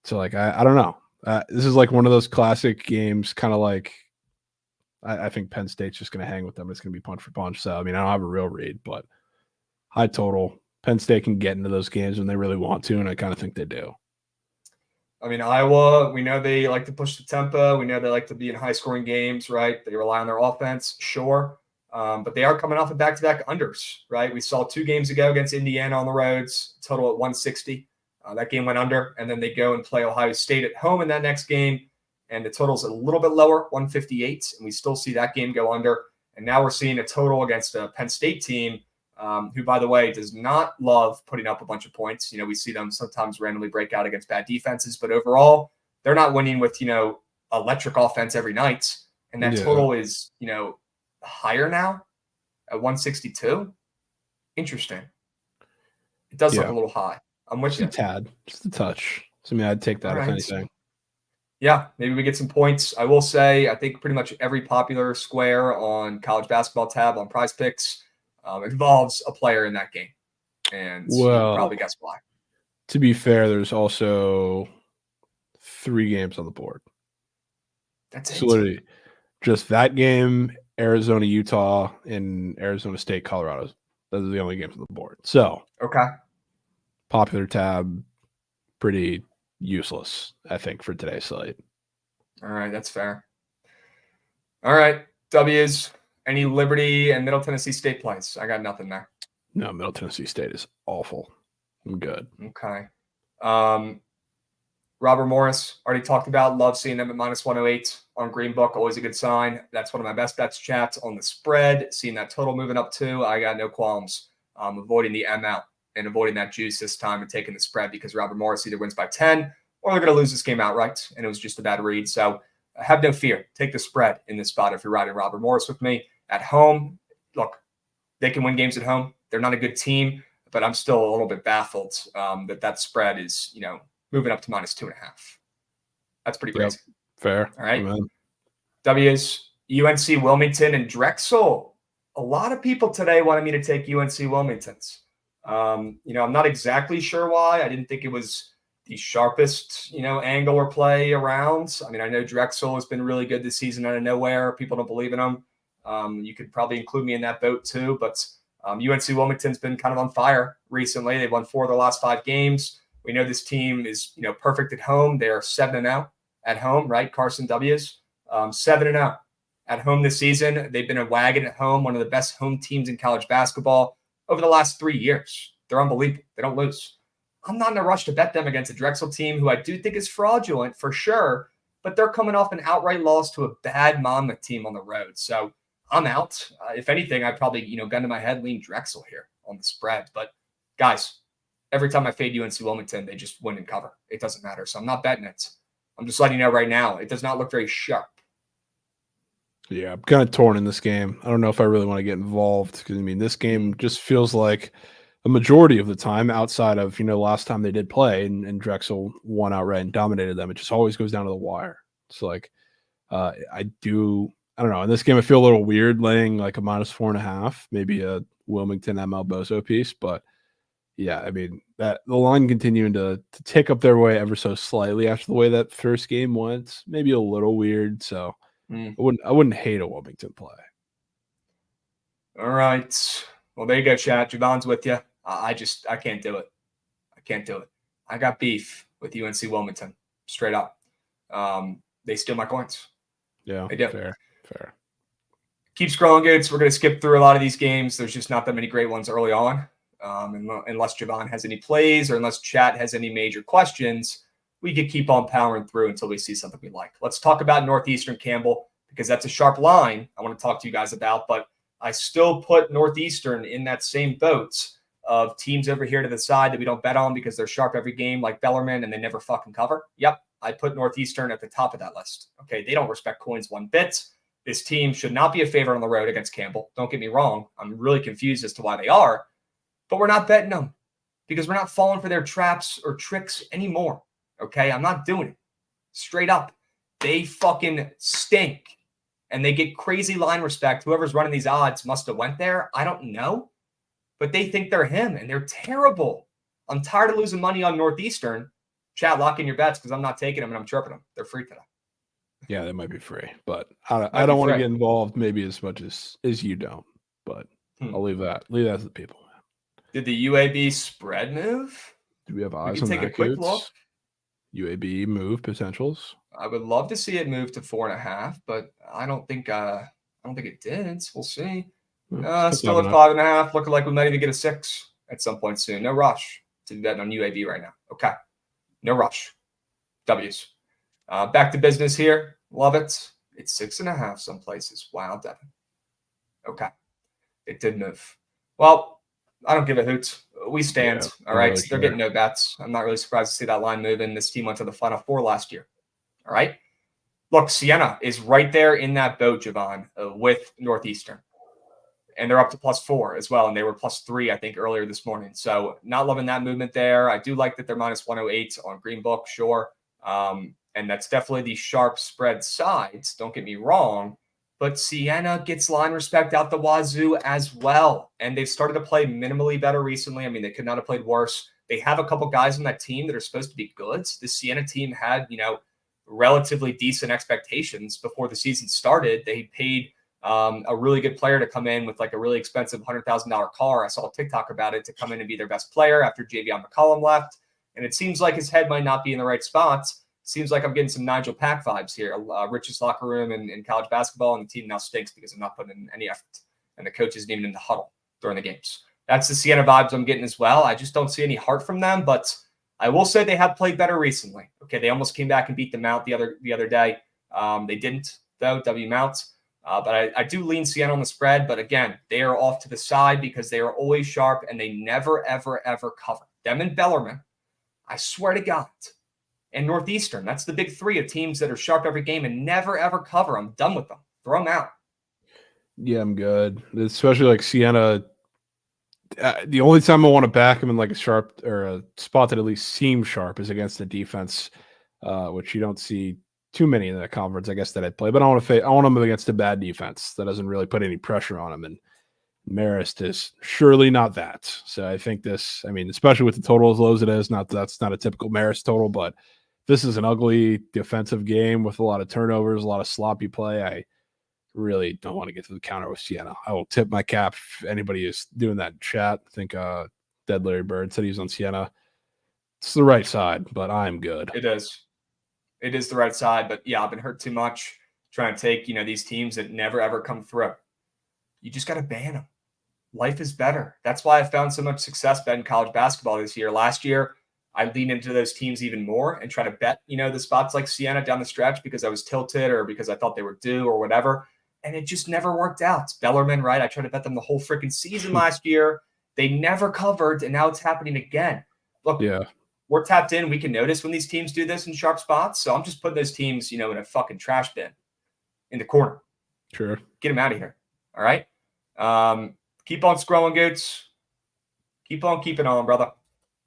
Speaker 3: So like, I don't know. This is like one of those classic games, kind of like, I think Penn State's just going to hang with them. It's going to be punch for punch. So, I mean, I don't have a real read, but high total. Penn State can get into those games when they really want to, and I kind of think they do.
Speaker 4: I mean, Iowa, we know they like to push the tempo. We know they like to be in high-scoring games, right? They rely on their offense, sure. But they are coming off of back-to-back unders, right? We saw 2 games ago against Indiana on the roads, total at 160. That game went under, and then they go and play Ohio State at home in that next game, and the total's a little bit lower, 158, and we still see that game go under. And now we're seeing a total against a Penn State team who, by the way, does not love putting up a bunch of points. You know, we see them sometimes randomly break out against bad defenses, but overall, they're not winning with, you know, electric offense every night. And that total is, you know, higher now at 162. Interesting. It does look a little high. I'm with you.
Speaker 3: Just a tad, just a touch. So, I mean, I'd take that if anything.
Speaker 4: Yeah, maybe we get some points. I will say, I think pretty much every popular square on college basketball tab on Prize Picks involves a player in that game. And you probably guess why.
Speaker 3: To be fair, there's also 3 games on the board.
Speaker 4: That's it.
Speaker 3: So literally just that game, Arizona, Utah, and Arizona State, Colorado. Those are the only games on the board. So
Speaker 4: okay.
Speaker 3: popular tab, pretty useless, I think, for today's slate.
Speaker 4: All right, that's fair. All right, W's. Any Liberty and Middle Tennessee State plays? I got nothing there.
Speaker 3: No, Middle Tennessee State is awful. I'm good.
Speaker 4: Okay. Robert Morris, already talked about. Love seeing them at -108 on Green Book. Always a good sign. That's one of my best bets chats on the spread. Seeing that total moving up too, I got no qualms. Avoiding the ML and avoiding that juice this time and taking the spread because Robert Morris either wins by 10 or they're going to lose this game outright. And it was just a bad read. So have no fear. Take the spread in this spot if you're riding Robert Morris with me. At home, look, they can win games at home. They're not a good team, but I'm still a little bit baffled that spread is, moving up to -2.5. That's pretty crazy.
Speaker 3: Yep. Fair.
Speaker 4: All right. Amen. W's, UNC Wilmington and Drexel. A lot of people today wanted me to take UNC Wilmingtons. I'm not exactly sure why. I didn't think it was the sharpest, angle or play around. I mean, I know Drexel has been really good this season out of nowhere. People don't believe in them. You could probably include me in that boat too, but UNC Wilmington's been kind of on fire recently. They've won 4 of their last 5 games. We know this team is, perfect at home. They are 7-0 at home, right? Carson W's 7-0 at home this season. They've been a wagon at home, one of the best home teams in college basketball over the last 3 years. They're unbelievable. They don't lose. I'm not in a rush to bet them against a Drexel team who I do think is fraudulent for sure, but they're coming off an outright loss to a bad Monmouth team on the road. So I'm out. If anything, I'd probably, gun to my head, lean Drexel here on the spread. But guys, every time I fade UNC Wilmington, they just win and cover. It doesn't matter. So I'm not betting it. I'm just letting you know right now, it does not look very sharp.
Speaker 3: Yeah, I'm kind of torn in this game. I don't know if I really want to get involved because, this game just feels like a majority of the time outside of, last time they did play and Drexel won outright and dominated them. It just always goes down to the wire. It's like I don't know. In this game, I feel a little weird laying like a -4.5, maybe a Wilmington ML Bozo piece. But yeah, that the line continuing to tick up their way ever so slightly after the way that first game went, maybe a little weird. So I wouldn't hate a Wilmington play.
Speaker 4: All right. Well, there you go, chat. Javon's with you. I can't do it. I can't do it. I got beef with UNC Wilmington, straight up. They steal my coins.
Speaker 3: Yeah,
Speaker 4: they do.
Speaker 3: Fair.
Speaker 4: Keep scrolling, Goods. We're going to skip through a lot of these games. There's just not that many great ones early on. Unless Javon has any plays or unless chat has any major questions, we could keep on powering through until we see something we like. Let's talk about Northeastern Campbell because that's a sharp line I want to talk to you guys about, but I still put Northeastern in that same boat of teams over here to the side that we don't bet on because they're sharp every game like Bellarmine and they never fucking cover. Yep, I put Northeastern at the top of that list. Okay, they don't respect coins one bit. This team should not be a favorite on the road against Campbell. Don't get me wrong. I'm really confused as to why they are, but we're not betting them because we're not falling for their traps or tricks anymore. Okay, I'm not doing it. Straight up, they fucking stink. And they get crazy line respect. Whoever's running these odds must have went there. I don't know. But they think they're him, and they're terrible. I'm tired of losing money on Northeastern. Chat, lock in your bets because I'm not taking them, and I'm chirping them. They're free today.
Speaker 3: Yeah, they might be free. But I don't want to get involved maybe as much as you don't. But I'll leave that. Leave that to the people.
Speaker 4: Did the UAB spread move?
Speaker 3: Do we have eyes on that?
Speaker 4: Take a quick look.
Speaker 3: UAB move potentials.
Speaker 4: I would love to see it move to 4.5, but I don't think it did. We'll see. Still at 5.5. Looking like we might even get a 6 at some point soon. No rush to bet on UAB right now. Okay, no rush. W's. Back to business here. Love it. It's 6.5 some places. Wow, Devin. Okay, it did move. Well, I don't give a hoot. We stand. All right, so they're getting no bets. I'm not really surprised to see that line moving. This team went to the Final Four last year. All right. Look, Siena is right there in that boat, Javon, with Northeastern. And they're up to +4 as well. And they were +3, I think, earlier this morning. So not loving that movement there. I do like that they're -108 on Green Book, sure. And that's definitely the sharp spread sides. Don't get me wrong. But Siena gets line respect out the wazoo as well. And they've started to play minimally better recently. I mean, they could not have played worse. They have a couple guys on that team that are supposed to be good. The Siena team had, relatively decent expectations before the season started. They paid a really good player to come in with like a really expensive $100,000 car. I saw a TikTok about it, to come in and be their best player after Javion McCollum left. And it seems like his head might not be in the right spots. Seems like I'm getting some Nigel Pack vibes here. Richest locker room in college basketball, and the team now stinks because I'm not putting in any effort. And the coach isn't even in the huddle during the games. That's the Siena vibes I'm getting as well. I just don't see any heart from them, but I will say they have played better recently. Okay, they almost came back and beat the Mount the other day. They didn't, though, W Mount. But I do lean Siena on the spread. But again, they are off to the side because they are always sharp and they never, ever, ever cover. Them and Bellarmine, I swear to God. And Northeastern, that's the big three of teams that are sharp every game and never, ever cover. I'm done with them. Throw them out.
Speaker 3: Yeah, I'm good. Especially like Siena. The only time I want to back them in like a sharp or a spot that at least seems sharp is against the defense, which you don't see too many in that conference, I guess, that I'd play. But I want them against a bad defense that doesn't really put any pressure on them. And Marist is surely not that. So I think this, I mean, especially with the total as low as it is, that's not a typical Marist total, but this is an ugly defensive game with a lot of turnovers, a lot of sloppy play. I really don't want to get to the counter with Siena. I will tip my cap if anybody is doing that in chat. I think Dead Larry Bird said he's on Siena. It's the right side, but I'm good.
Speaker 4: It is. It is the right side, but yeah, I've been hurt too much trying to take, these teams that never, ever come through. You just got to ban them. Life is better. That's why I found so much success betting college basketball this year. Last year, I leaned into those teams even more and try to bet, the spots like Siena down the stretch because I was tilted or because I thought they were due or whatever. And it just never worked out. Bellarmine, right? I tried to bet them the whole freaking season last year. They never covered, and now it's happening again. Look, we're tapped in. We can notice when these teams do this in sharp spots. So I'm just putting those teams, in a fucking trash bin in the corner.
Speaker 3: Sure.
Speaker 4: Get them out of here. All right? Keep on scrolling, Goots. Keep on keeping on, brother.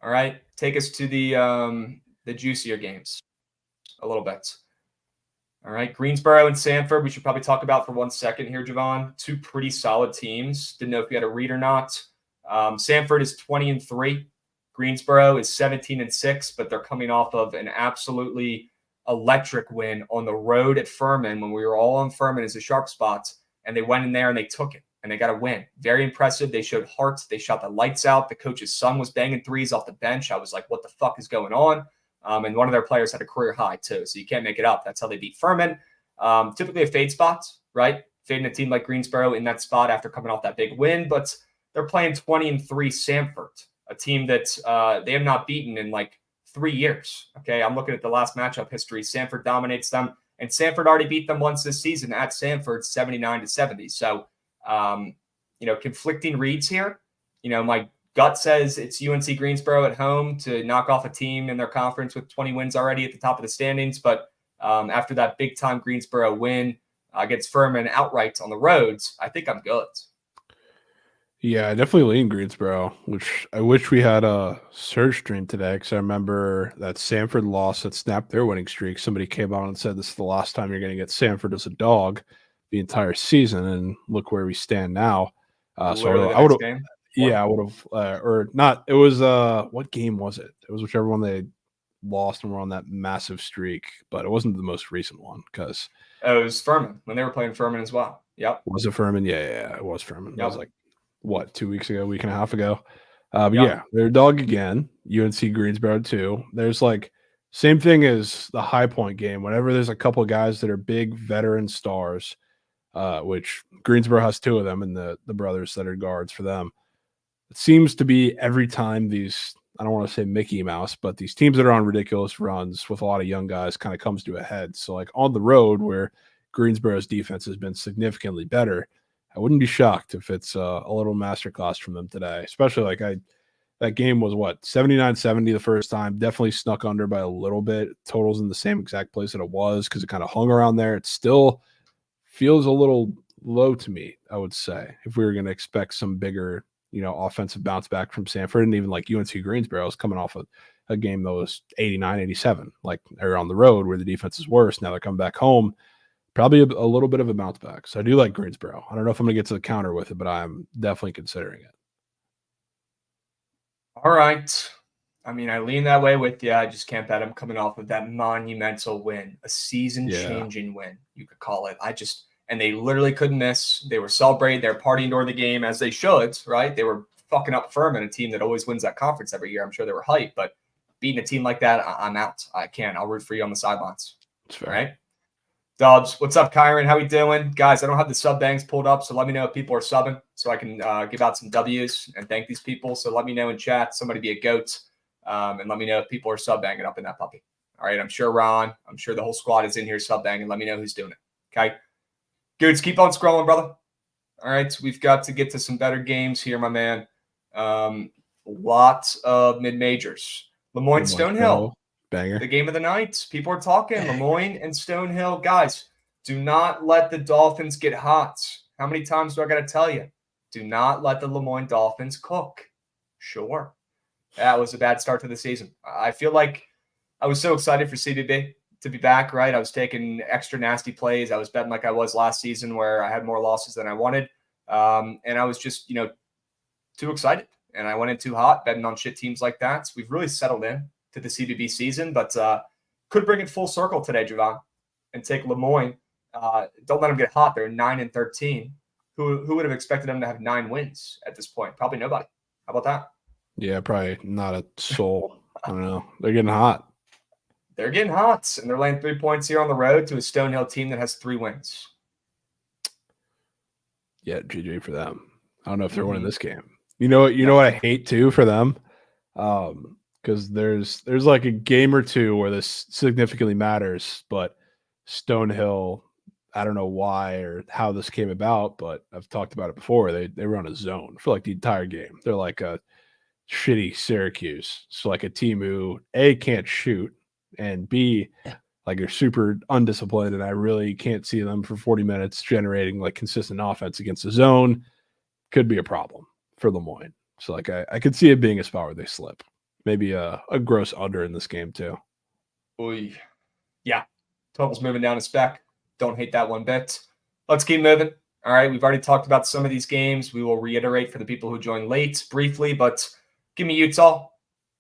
Speaker 4: All right? Take us to the juicier games a little bit. All right, Greensboro and Sanford, we should probably talk about for 1 second here, Javon. Two pretty solid teams. Didn't know if you had a read or not. Sanford is 20-3. Greensboro is 17-6, but they're coming off of an absolutely electric win on the road at Furman when we were all on Furman as a sharp spot, and they went in there and they took it, and they got a win. Very impressive. They showed heart. They shot the lights out. The coach's son was banging threes off the bench. I was like, what the fuck is going on? And one of their players had a career high, too. So you can't make it up. That's how they beat Furman. Typically a fade spot, right? Fading a team like Greensboro in that spot after coming off that big win. But they're playing 20-3 Sanford, a team that they have not beaten in like 3 years. Okay, I'm looking at the last matchup history. Sanford dominates them. And Sanford already beat them once this season at Sanford, 79-70. So, conflicting reads here. My gut says it's UNC Greensboro at home to knock off a team in their conference with 20 wins already at the top of the standings. But after that big-time Greensboro win against Furman outright on the roads, I think I'm good.
Speaker 3: Yeah, I definitely lean Greensboro, which I wish we had a search stream today because I remember that Sanford loss that snapped their winning streak. Somebody came on and said this is the last time you're going to get Sanford as a dog the entire season, and look where we stand now. So I would have. Yeah, I would have, or not. It was, what game was it? It was whichever one they lost and were on that massive streak, but it wasn't the most recent one because
Speaker 4: it was Furman when they were playing Furman as well. Yep.
Speaker 3: Was it Furman? Yeah, it was Furman. Yep. It was like, 2 weeks ago, week and a half ago. But
Speaker 4: yep.
Speaker 3: Yeah, they're a dog again. UNC Greensboro too. There's same thing as the High Point game. Whenever there's a couple of guys that are big veteran stars, which Greensboro has two of them and the brothers that are guards for them. It seems to be every time these, I don't want to say Mickey Mouse, but these teams that are on ridiculous runs with a lot of young guys kind of comes to a head. So on the road where Greensboro's defense has been significantly better, I wouldn't be shocked if it's a little masterclass from them today, especially that game was 79-70 the first time, definitely snuck under by a little bit. Totals in the same exact place that it was because it kind of hung around there. It still feels a little low to me, I would say, if we were going to expect some bigger offensive bounce back from Sanford, and even like UNC Greensboro is coming off a game that was 89-87, they're on the road where the defense is worse. Now they're coming back home, probably a little bit of a bounce back. So I do like Greensboro. I don't know if I'm going to get to the counter with it, but I'm definitely considering it.
Speaker 4: All right. I mean, I lean that way with you. I just can't bet I'm coming off of that monumental win, a season-changing win, you could call it. and they literally couldn't miss. They were celebrating. They were partying during the game, as they should, right? They were fucking up Furman, a team that always wins that conference every year. I'm sure they were hyped, but beating a team like that, I'm out. I can't. I'll root for you on the sidelines. All right? Dubs, what's up, Kyron? How we doing? Guys, I don't have the sub banks pulled up, so let me know if people are subbing so I can give out some W's and thank these people. So let me know in chat. Somebody be a goat, and let me know if people are sub banging up in that puppy. All right, I'm sure Ron, I'm sure the whole squad is in here sub banging. Let me know who's doing it. Okay, Goods, keep on scrolling, brother. All right, so we've got to get to some better games here, my man. Lots of mid majors. Lemoyne Stonehill.
Speaker 3: Banger.
Speaker 4: The game of the night. People are talking. Lemoyne and Stonehill. Guys, do not let the Dolphins get hot. How many times do I got to tell you? Do not let the Lemoyne Dolphins cook. Sure. That was a bad start to the season. I feel like I was so excited for CBB to be back, right? I was taking extra nasty plays. I was betting like I was last season where I had more losses than I wanted. And I was just, too excited. And I went in too hot betting on shit teams like that. So we've really settled in to the CBB season, but could bring it full circle today, Javon, and take Lemoyne. Don't let them get hot. They're 9-13. Who would have expected them to have 9 wins at this point? Probably nobody. How about that?
Speaker 3: Yeah, probably not a soul. I don't know. They're getting hot.
Speaker 4: They're getting hot, and they're laying 3 points here on the road to a Stonehill team that has 3 wins.
Speaker 3: Yeah, GG for them. I don't know if they're winning this game. You know what I hate too for them? Because there's like a game or two where this significantly matters, but Stonehill, I don't know why or how this came about, but I've talked about it before. They run a zone for like the entire game. They're like a shitty Syracuse. So like a team who A, can't shoot, and B, like they're super undisciplined, and I really can't see them for 40 minutes generating like consistent offense against the zone. Could be a problem for Lemoyne. So like I could see it being a spot where they slip. Maybe a gross under in this game too.
Speaker 4: Oy. Yeah. Total's moving down a spec. Don't hate that one bit. Let's keep moving. All right. We've already talked about some of these games. We will reiterate for the people who joined late briefly, but give me Utah.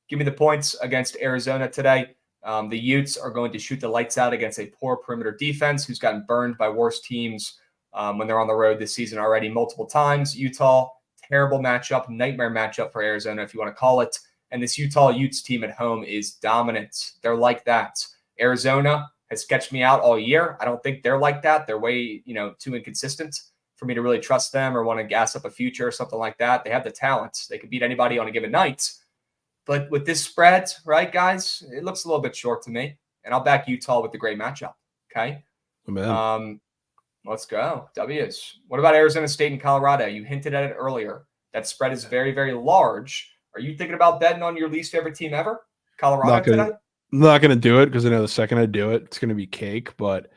Speaker 4: Give me the points against Arizona today. The Utes are going to shoot the lights out against a poor perimeter defense who's gotten burned by worse teams when they're on the road this season already multiple times. Utah, terrible matchup, nightmare matchup for Arizona, if you want to call it. And this Utah Utes team at home is dominant. They're like that. Arizona has sketched me out all year. I don't think they're like that. They're way, too inconsistent for me to really trust them or want to gas up a future or something like that. They have the talent. They can beat anybody on a given night. But with this spread, right, guys, it looks a little bit short to me. And I'll back Utah with the great matchup. Okay. Let's go. W's. What about Arizona State and Colorado? You hinted at it earlier. That spread is very, very large. Are you thinking about betting on your least favorite team ever? Colorado today?
Speaker 3: I'm not going to do it because I know the second I do it, it's going to be cake. But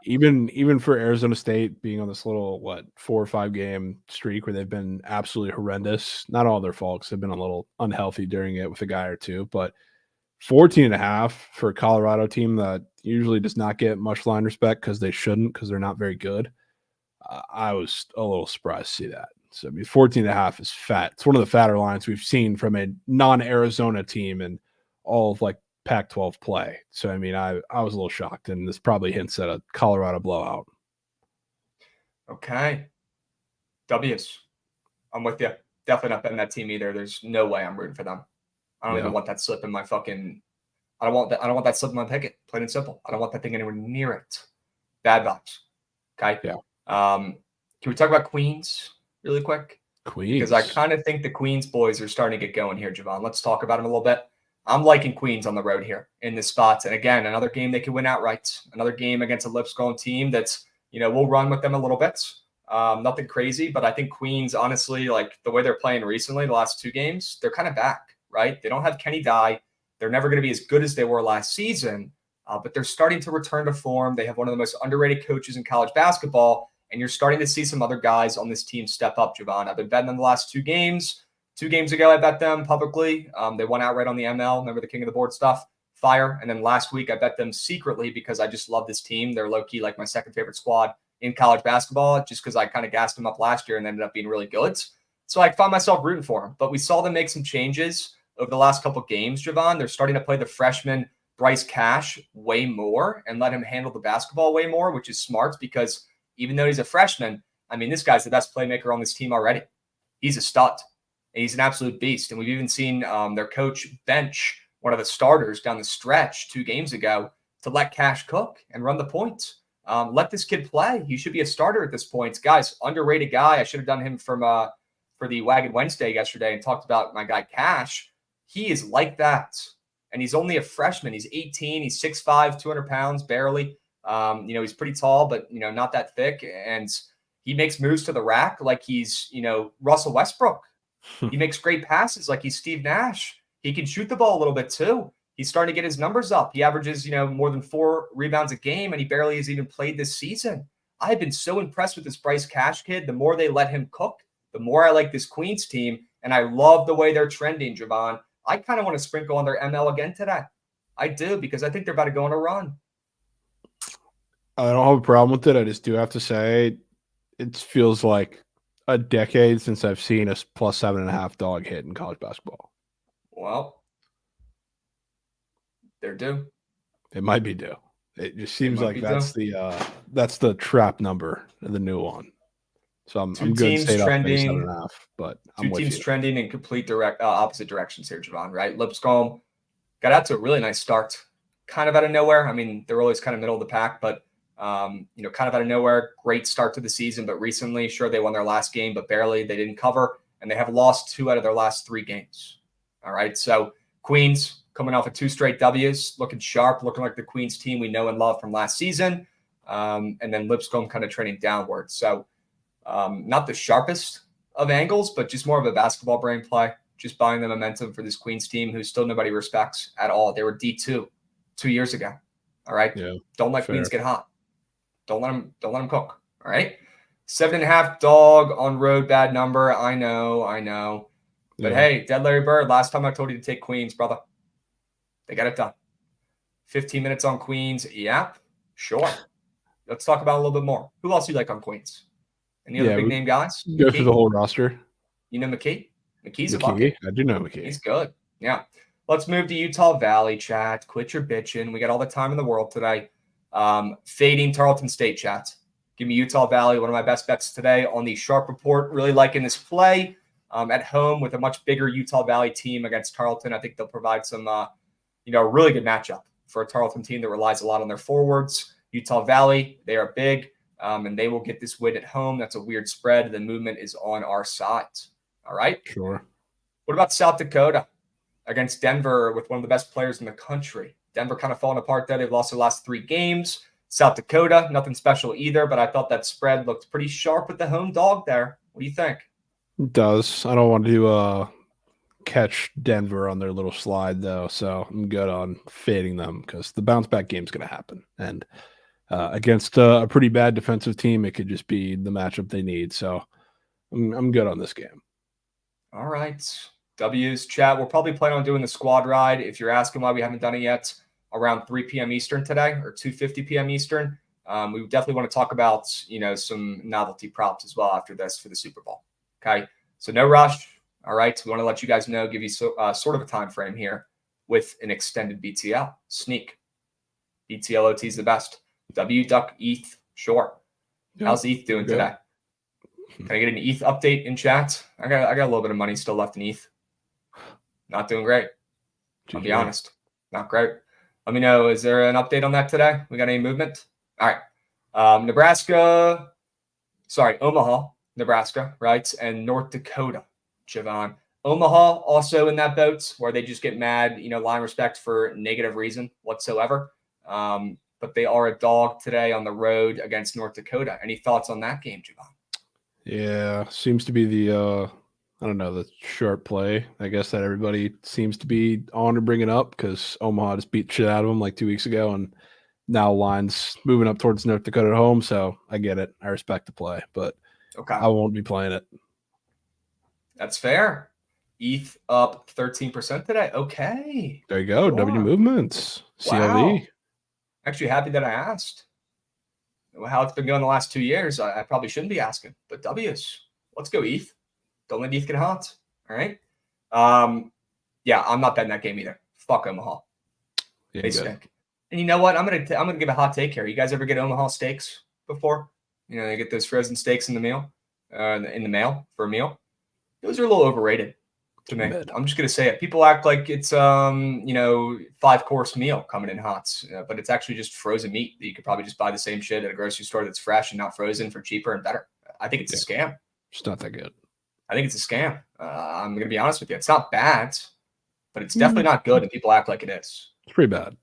Speaker 3: even for Arizona State being on this little, 4 or 5 game streak where they've been absolutely horrendous, not all their faults. They've been a little unhealthy during it with a guy or two. But 14.5 for a Colorado team that usually does not get much line respect because they shouldn't because they're not very good. I was a little surprised to see that. So, 14.5 is fat. It's one of the fatter lines we've seen from a non-Arizona team in all of Pac-12 play. So, I was a little shocked, and this probably hints at a Colorado blowout.
Speaker 4: Okay. W's. I'm with you. Definitely not betting that team either. There's no way I'm rooting for them. I don't even want that slip in my fucking – I don't want that slip in my ticket, plain and simple. I don't want that thing anywhere near it. Bad vibes. Okay?
Speaker 3: Yeah.
Speaker 4: Can we talk about Queens really quick?
Speaker 3: Queens.
Speaker 4: Because I kind of think the Queens boys are starting to get going here, Javon. Let's talk about them a little bit. I'm liking Queens on the road here in this spot. And again, another game they can win outright. Another game against a Lipscomb team that's, we'll run with them a little bit. Nothing crazy, but I think Queens, honestly, the way they're playing recently, the last 2 games, they're kind of back, right? They don't have Kenny Dye. They're never going to be as good as they were last season, but they're starting to return to form. They have one of the most underrated coaches in college basketball, and you're starting to see some other guys on this team step up, Javon. I've been betting them the last 2 games. 2 games ago, I bet them publicly. They won outright on the ML. Remember the king of the board stuff? Fire. And then last week, I bet them secretly because I just love this team. They're low-key my second favorite squad in college basketball just because I kind of gassed them up last year and ended up being really good. So I found myself rooting for them. But we saw them make some changes over the last couple of games, Javon. They're starting to play the freshman Bryce Cash way more and let him handle the basketball way more, which is smart because even though he's a freshman, I mean, this guy's the best playmaker on this team already. He's a stud. And he's an absolute beast. And we've even seen their coach bench one of the starters down the stretch 2 games ago to let Cash cook and run the points. Let this kid play. He should be a starter at this point. Guys, underrated guy. I should have done him for the Wagon Wednesday yesterday and talked about my guy Cash. He is like that. And he's only a freshman. He's 18. He's 6'5", 200 pounds, barely. He's pretty tall, but, not that thick. And he makes moves to the rack like he's, Russell Westbrook. He makes great passes like he's Steve Nash. He can shoot the ball a little bit too. He's starting to get his numbers up. He averages, more than 4 rebounds a game, and he barely has even played this season. I've been so impressed with this Bryce Cash kid. The more they let him cook, the more I like this Queens team, and I love the way they're trending, Javon. I kind of want to sprinkle on their ML again today. I do, because I think they're about to go on a run.
Speaker 3: I don't have a problem with it. I just do have to say it feels like a decade since I've seen a plus 7.5 dog hit in college basketball.
Speaker 4: Well, they're due.
Speaker 3: It might be due. It just seems like that's the trap number, the new one. So I'm good to stay trending 7.5, but I'm
Speaker 4: 2 teams trending in complete opposite directions here, Javon, right? Lipscomb got out to a really nice start, kind of out of nowhere. I mean, they're always kind of middle of the pack, but kind of out of nowhere, great start to the season. But recently, sure, they won their last game, but barely. They didn't cover, and they have lost 2 out of their last 3 games. All right, so Queens coming off of 2 straight W's, looking sharp, looking like the Queens team we know and love from last season. And then Lipscomb kind of trending downward. So not the sharpest of angles, but just more of a basketball brain play, just buying the momentum for this Queens team who still nobody respects at all. They were D2 2 years ago. All right. Yeah, don't let Queens get hot. Don't let them cook. All right. 7.5 dog on road, bad number. I know. But hey, Dead Larry Bird, last time I told you to take Queens, brother. They got it done. 15 minutes on Queens. Yeah, sure. Let's talk about it a little bit more. Who else do you like on Queens? Any other big name guys?
Speaker 3: Go through the whole roster.
Speaker 4: You know McKee? McKee's a bucket.
Speaker 3: I do know McKee.
Speaker 4: He's good. Yeah. Let's move to Utah Valley, chat. Quit your bitching. We got all the time in the world today. Fading Tarleton State, chat. Give me Utah Valley, one of my best bets today on the Sharp Report. Really liking this play at home with a much bigger Utah Valley team against Tarleton. I think they'll provide some, really good matchup for a Tarleton team that relies a lot on their forwards. Utah Valley, they are big, and they will get this win at home. That's a weird spread. The movement is on our side. All right?
Speaker 3: Sure.
Speaker 4: What about South Dakota against Denver with one of the best players in the country? Denver kind of falling apart there. They've lost their last 3 games. South Dakota, nothing special either, but I thought that spread looked pretty sharp with the home dog there. What do you think?
Speaker 3: It does. I don't want to catch Denver on their little slide, though, so I'm good on fading them because the bounce-back game's going to happen. And against a pretty bad defensive team, it could just be the matchup they need. So I'm good on this game.
Speaker 4: All right. W's, chat. We're probably planning on doing the squad ride. If you're asking why we haven't done it yet, around 3 p.m. Eastern today or 2:50 p.m. Eastern. We definitely want to talk about, some novelty props as well after this for the Super Bowl. Okay. So no rush. All right. We want to let you guys know, give you sort of a time frame here with an extended BTL sneak. BTL OT is the best. W Duck ETH. Sure. Yeah. How's ETH doing today? Can I get an ETH update in chat? I got a little bit of money still left in ETH. Not doing great. I'll be honest. Not great. Let me know. Is there an update on that today? We got any movement? All right. Omaha, Nebraska, right? And North Dakota, Javon. Omaha also in that boat where they just get mad, line respect for negative reason whatsoever. But they are a dog today on the road against North Dakota. Any thoughts on that game, Javon?
Speaker 3: Yeah, seems to be the sharp play, I guess, that everybody seems to be on to bring it up because Omaha just beat shit out of them like 2 weeks ago, and now line's moving up towards North Dakota at home, so I get it. I respect the play, but I won't be playing it.
Speaker 4: That's fair. ETH up 13% today. Okay.
Speaker 3: There you go. Sure. W movements. CLV.
Speaker 4: Wow. Actually happy that I asked. How it's been going the last 2 years, I probably shouldn't be asking, but W's. Let's go ETH. Don't let ETH get hot. All right. Yeah, I'm not betting that game either. Fuck Omaha.
Speaker 3: Yeah,
Speaker 4: they stink. And you know what? I'm gonna give a hot take here. You guys ever get Omaha steaks before? They get those frozen steaks in the mail for a meal. Those are a little overrated to me. I'm just going to say it. People act like it's, 5-course meal coming in hot, but it's actually just frozen meat that you could probably just buy the same shit at a grocery store that's fresh and not frozen for cheaper and better. I think it's a scam.
Speaker 3: It's not that good.
Speaker 4: I think it's a scam. I'm going to be honest with you. It's not bad, but it's definitely not good, and people act like it is.
Speaker 3: It's pretty bad.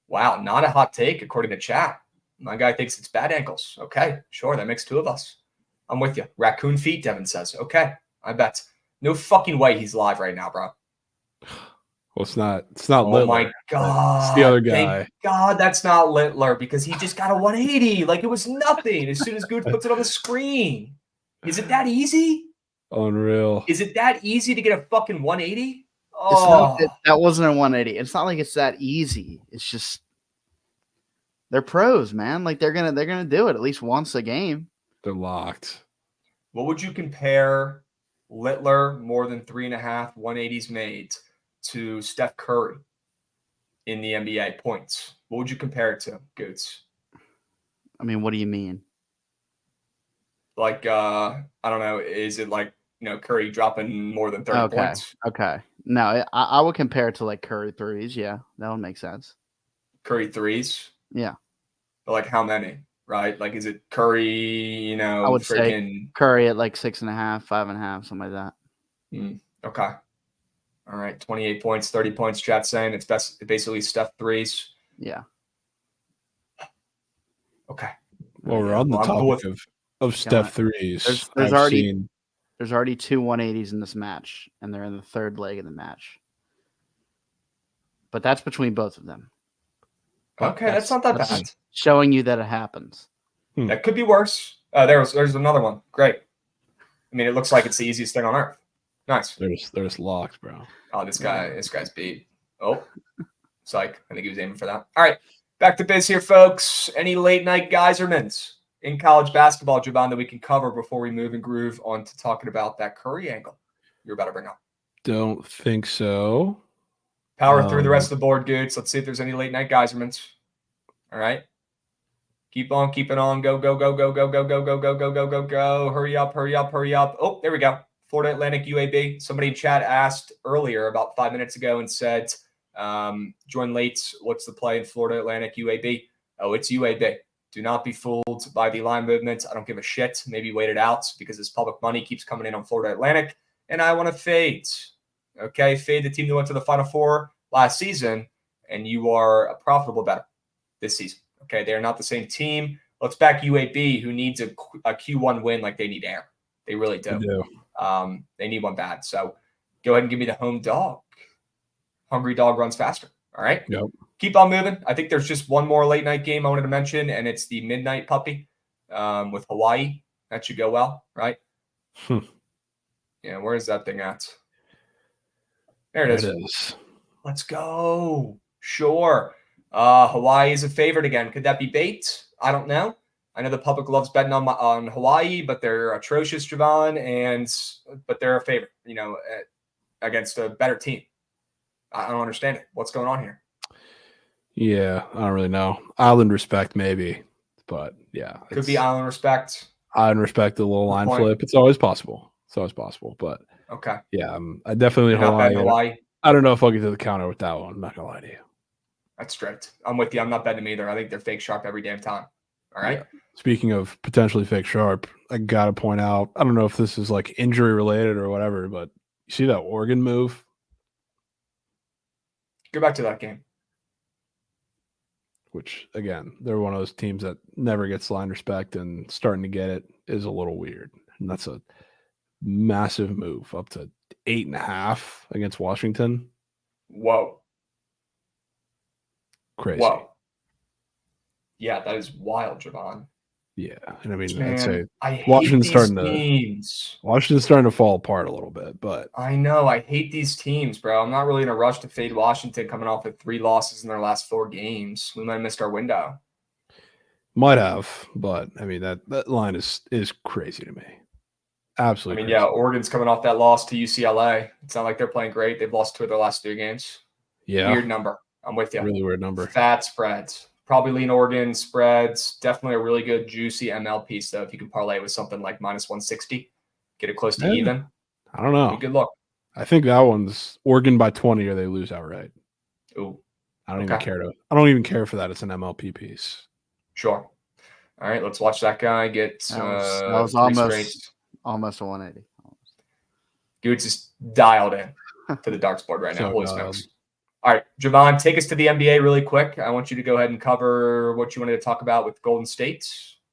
Speaker 4: Wow, not a hot take according to chat. My guy thinks it's bad ankles. Okay, sure, that makes two of us. I'm with you. Raccoon feet, Devin says. Okay, I bet. No fucking way he's live right now, bro.
Speaker 3: Well, it's not Littler.
Speaker 4: Oh my God.
Speaker 3: It's the other guy.
Speaker 4: Thank God that's not Littler, because he just got a 180. Like it was nothing as soon as Gooch puts it on the screen. Is it that easy?
Speaker 3: Unreal.
Speaker 4: Is it that easy to get a fucking 180? Oh,
Speaker 6: that wasn't a 180. It's not like it's that easy. It's just they're pros, man. Like they're gonna do it at least once a game.
Speaker 3: They're locked.
Speaker 4: What would you compare Littler more than 3.5 180s made to Steph Curry in the NBA points? What would you compare it to, Goots?
Speaker 6: I mean, what do you mean?
Speaker 4: Like, I don't know. Is it like, Curry dropping more than 30 points?
Speaker 6: Okay. No, I would compare it to like Curry threes. Yeah, that would make sense.
Speaker 4: Curry threes?
Speaker 6: Yeah.
Speaker 4: But like how many, right? Like, is it Curry,
Speaker 6: I would say Curry at like 6.5, 5.5, something like that.
Speaker 4: Okay. All right. 28 points, 30 points. Chat saying it's basically Steph threes.
Speaker 6: Yeah.
Speaker 4: Okay.
Speaker 3: Well, we're on the topic of Steph threes.
Speaker 6: There's already two 180s in this match, and they're in the third leg of the match. But that's between both of them.
Speaker 4: Okay, that's not that bad.
Speaker 6: Showing you that it happens.
Speaker 4: That could be worse. There's another one. Great. I mean, it looks like it's the easiest thing on earth. Nice.
Speaker 3: There's locked, bro.
Speaker 4: Oh, this guy's beat. Oh, psych. I think he was aiming for that. All right, back to biz here, folks. Any late night geyserments in college basketball, Javon, that we can cover before we move and groove on to talking about that Curry angle you're about to bring up?
Speaker 3: Don't think so.
Speaker 4: Power through the rest of the board, Goods. Let's see if there's any late night geyserments. All right. Keep on keeping on. Go, go, go, go, go, go, go, go, go, go, go, go, go. Hurry up, hurry up, hurry up. Oh, there we go. Florida Atlantic UAB. Somebody in chat asked earlier about 5 minutes ago and said, join late. What's the play in Florida Atlantic UAB? Oh, it's UAB. Do not be fooled by the line movement. I don't give a shit. Maybe wait it out because this public money keeps coming in on Florida Atlantic. And I want to fade. Okay, fade the team that went to the Final Four last season, and you are a profitable better this season. Okay, they are not the same team. Let's back UAB, who needs a Q1 win like they need air. They really do. They need one bad. So go ahead and give me the home dog. Hungry dog runs faster. All right?
Speaker 3: Yep.
Speaker 4: Keep on moving. I think there's just one more late night game I wanted to mention, and it's the midnight puppy with Hawaii. That should go well, right? Yeah, where is that thing at? There it is. Let's go. Sure. Hawaii is a favorite again. Could that be bait? I don't know. I know the public loves betting on Hawaii, but they're atrocious, Javon, but they're a favorite, against a better team. I don't understand it. What's going on here?
Speaker 3: Yeah, I don't really know. Island respect, maybe, but yeah.
Speaker 4: Could be island respect.
Speaker 3: Island respect, a little line flip. It's always possible. But
Speaker 4: okay.
Speaker 3: Yeah, I definitely Hawaii. I don't know if I'll get to the counter with that one. I'm not going to lie to you.
Speaker 4: That's strict. I'm with you. I'm not betting them either. I think they're fake sharp every damn time. All right.
Speaker 3: Yeah. Speaking of potentially fake sharp, I got to point out, I don't know if this is like injury related or whatever, but you see that Oregon move?
Speaker 4: Go back to that game.
Speaker 3: Which, again, they're one of those teams that never gets line respect, and starting to get it is a little weird. And that's a massive move, up to 8.5 against Washington.
Speaker 4: Whoa.
Speaker 3: Crazy.
Speaker 4: Whoa. Yeah, that is wild, Javon.
Speaker 3: Yeah, and I mean, I'd say
Speaker 4: Washington's starting
Speaker 3: to fall apart a little bit, but
Speaker 4: I know I hate these teams, bro. I'm not really in a rush to fade Washington coming off of 3 losses in their last 4 games. We might have missed our window.
Speaker 3: Might have, but I mean that line is crazy to me. Absolutely.
Speaker 4: I mean, crazy. Yeah, Oregon's coming off that loss to UCLA. It's not like they're playing great. They've lost 2 of their last 3 games.
Speaker 3: Yeah.
Speaker 4: Weird number. I'm with you.
Speaker 3: Really weird number.
Speaker 4: Fat spreads. Probably lean Oregon spreads. Definitely a really good juicy ML piece though. If you can parlay with something like -160, get it close to even.
Speaker 3: I don't know.
Speaker 4: Good luck.
Speaker 3: I think that one's Oregon by 20 or they lose outright.
Speaker 4: Ooh.
Speaker 3: I don't even care I don't even care for that. It's an MLP piece.
Speaker 4: Sure. All right, let's watch that guy get
Speaker 6: that was almost a 180.
Speaker 4: Goots is dialed in to the darts board right now. Holy smokes. All right, Javon, take us to the NBA really quick. I want you to go ahead and cover what you wanted to talk about with Golden State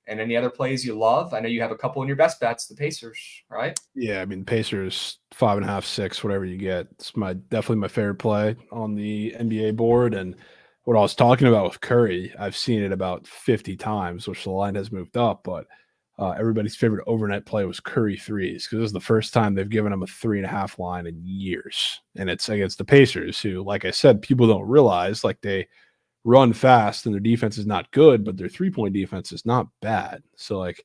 Speaker 4: and any other plays you love. I know you have a couple in your best bets, the Pacers, right?
Speaker 3: Yeah, I mean, Pacers 5.5, 6, whatever you get. It's definitely my favorite play on the NBA board. And what I was talking about with Curry, I've seen it about 50 times, which the line has moved up, but everybody's favorite overnight play was Curry threes because this is the first time they've given him a 3.5 line in years. And it's against the Pacers who, like I said, people don't realize, like they run fast and their defense is not good, but their three-point defense is not bad. So like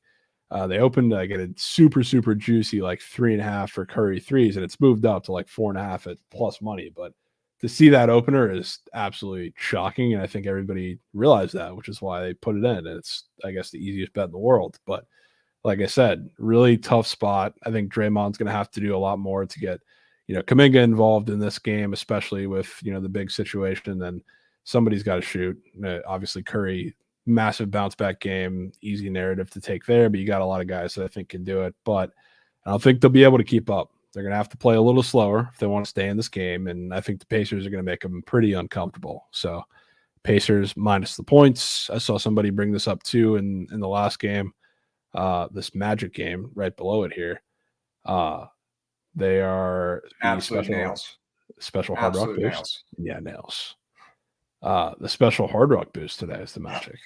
Speaker 3: they opened like a super, super juicy like 3.5 for Curry threes, and it's moved up to like 4.5 at plus money. But to see that opener is absolutely shocking, and I think everybody realized that, which is why they put it in. And it's, I guess, the easiest bet in the world. But like I said, really tough spot. I think Draymond's going to have to do a lot more to get, Kuminga involved in this game, especially with, the big situation. And somebody's got to shoot. Obviously, Curry, massive bounce back game, easy narrative to take there, but you got a lot of guys that I think can do it. But I don't think they'll be able to keep up. They're going to have to play a little slower if they want to stay in this game. And I think the Pacers are going to make them pretty uncomfortable. So Pacers minus the points. I saw somebody bring this up too in the last game. This Magic game right below it here. They are
Speaker 4: absolute nails.
Speaker 3: Special Hard Rock boost. Yeah, nails. The special Hard Rock boost today is the Magic.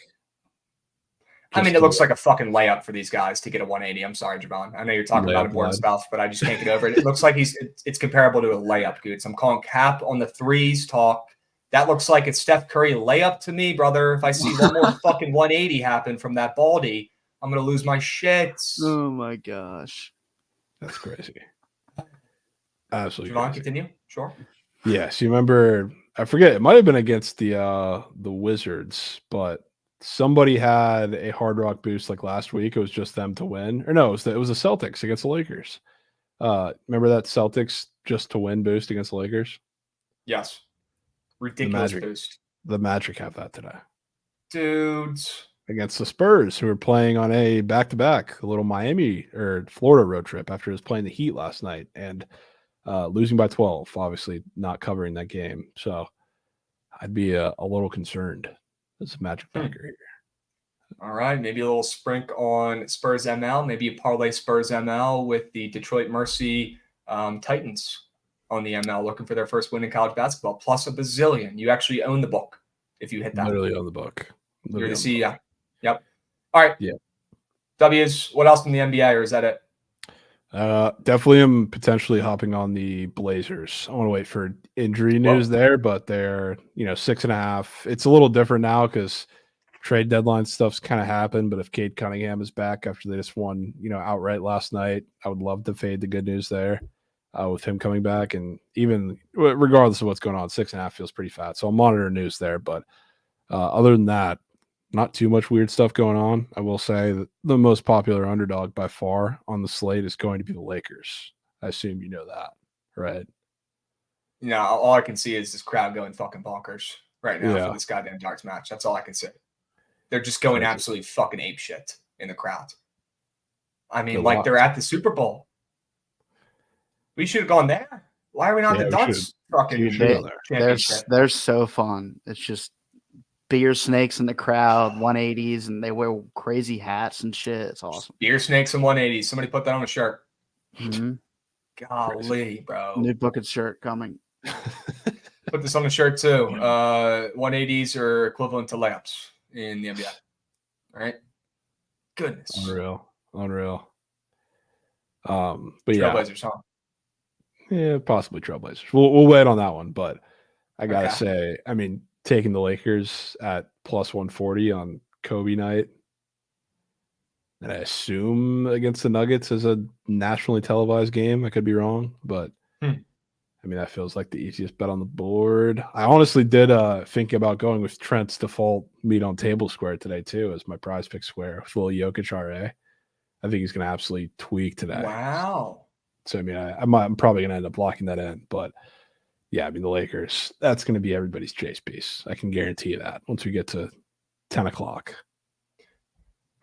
Speaker 4: I mean, it looks like a fucking layup for these guys to get a 180. I'm sorry, Javon. I know you're talking about important stuff, but I just can't get over it. It looks like it's comparable to a layup, Goots. I'm calling cap on the threes talk. That looks like it's Steph Curry layup to me, brother. If I see one more fucking 180 happen from that baldy, I'm going to lose my shit.
Speaker 6: Oh, my gosh.
Speaker 3: That's crazy. Absolutely
Speaker 4: Javon,
Speaker 3: crazy.
Speaker 4: Continue. Sure.
Speaker 3: Yes, you remember, I forget, it might have been against the Wizards, but somebody had a Hard Rock boost like last week. It was just them to win. Or no, it was the Celtics against the Lakers. Remember that Celtics just to win boost against the Lakers?
Speaker 4: Yes. Ridiculous boost.
Speaker 3: The Magic have that today.
Speaker 4: Dudes.
Speaker 3: Against the Spurs, who are playing on a back-to-back, a little Miami or Florida road trip after just playing the Heat last night and losing by 12, obviously not covering that game. So I'd be a little concerned as a Magic backer here.
Speaker 4: All right, maybe a little sprink on Spurs ML, maybe a parlay Spurs ML with the Detroit Mercy Titans on the ML, looking for their first win in college basketball, plus a bazillion. You actually own the book if you hit that.
Speaker 3: Literally own the book.
Speaker 4: You're the CEO. Yep. All right.
Speaker 3: Yeah.
Speaker 4: W's. What else in the NBA, or is that it?
Speaker 3: Definitely am potentially hopping on the Blazers. I want to wait for injury news there, but they're 6.5. It's a little different now because trade deadline stuff's kind of happened. But if Cade Cunningham is back after they just won, outright last night, I would love to fade the good news there with him coming back. And even regardless of what's going on, 6.5 feels pretty fat. So I'll monitor news there. But other than that, not too much weird stuff going on. I will say that the most popular underdog by far on the slate is going to be the Lakers. I assume you know that, right?
Speaker 4: Yeah, all I can see is this crowd going fucking bonkers right now for this goddamn darts match. That's all I can see. They're just going absolutely fucking ape shit in the crowd. I mean, like they're at the Super Bowl. We should have gone there. Why are we not the darts fucking championship?
Speaker 6: They're so fun. It's just beer snakes in the crowd, 180s, and they wear crazy hats and shit. It's awesome.
Speaker 4: Beer snakes and 180s. Somebody put that on a shirt.
Speaker 6: Mm-hmm.
Speaker 4: Golly, bro.
Speaker 6: New bucket shirt coming.
Speaker 4: Put this on a shirt too. 180s are equivalent to layups in the NBA. All right. Goodness.
Speaker 3: Unreal. But
Speaker 4: Trailblazers, huh?
Speaker 3: Yeah, possibly Trailblazers. We'll wait on that one, but I gotta say, I mean, taking the Lakers at plus 140 on Kobe night, and I assume against the Nuggets is a nationally televised game. I could be wrong, but I mean, that feels like the easiest bet on the board. I honestly did think about going with Trent's default meat on table square today, too, as my prize pick square with little Jokic RA. I think he's going to absolutely tweak today.
Speaker 4: Wow.
Speaker 3: So, I mean, I'm probably going to end up locking that in. But, yeah, I mean, the Lakers, that's going to be everybody's chase piece. I can guarantee you that once we get to 10 o'clock.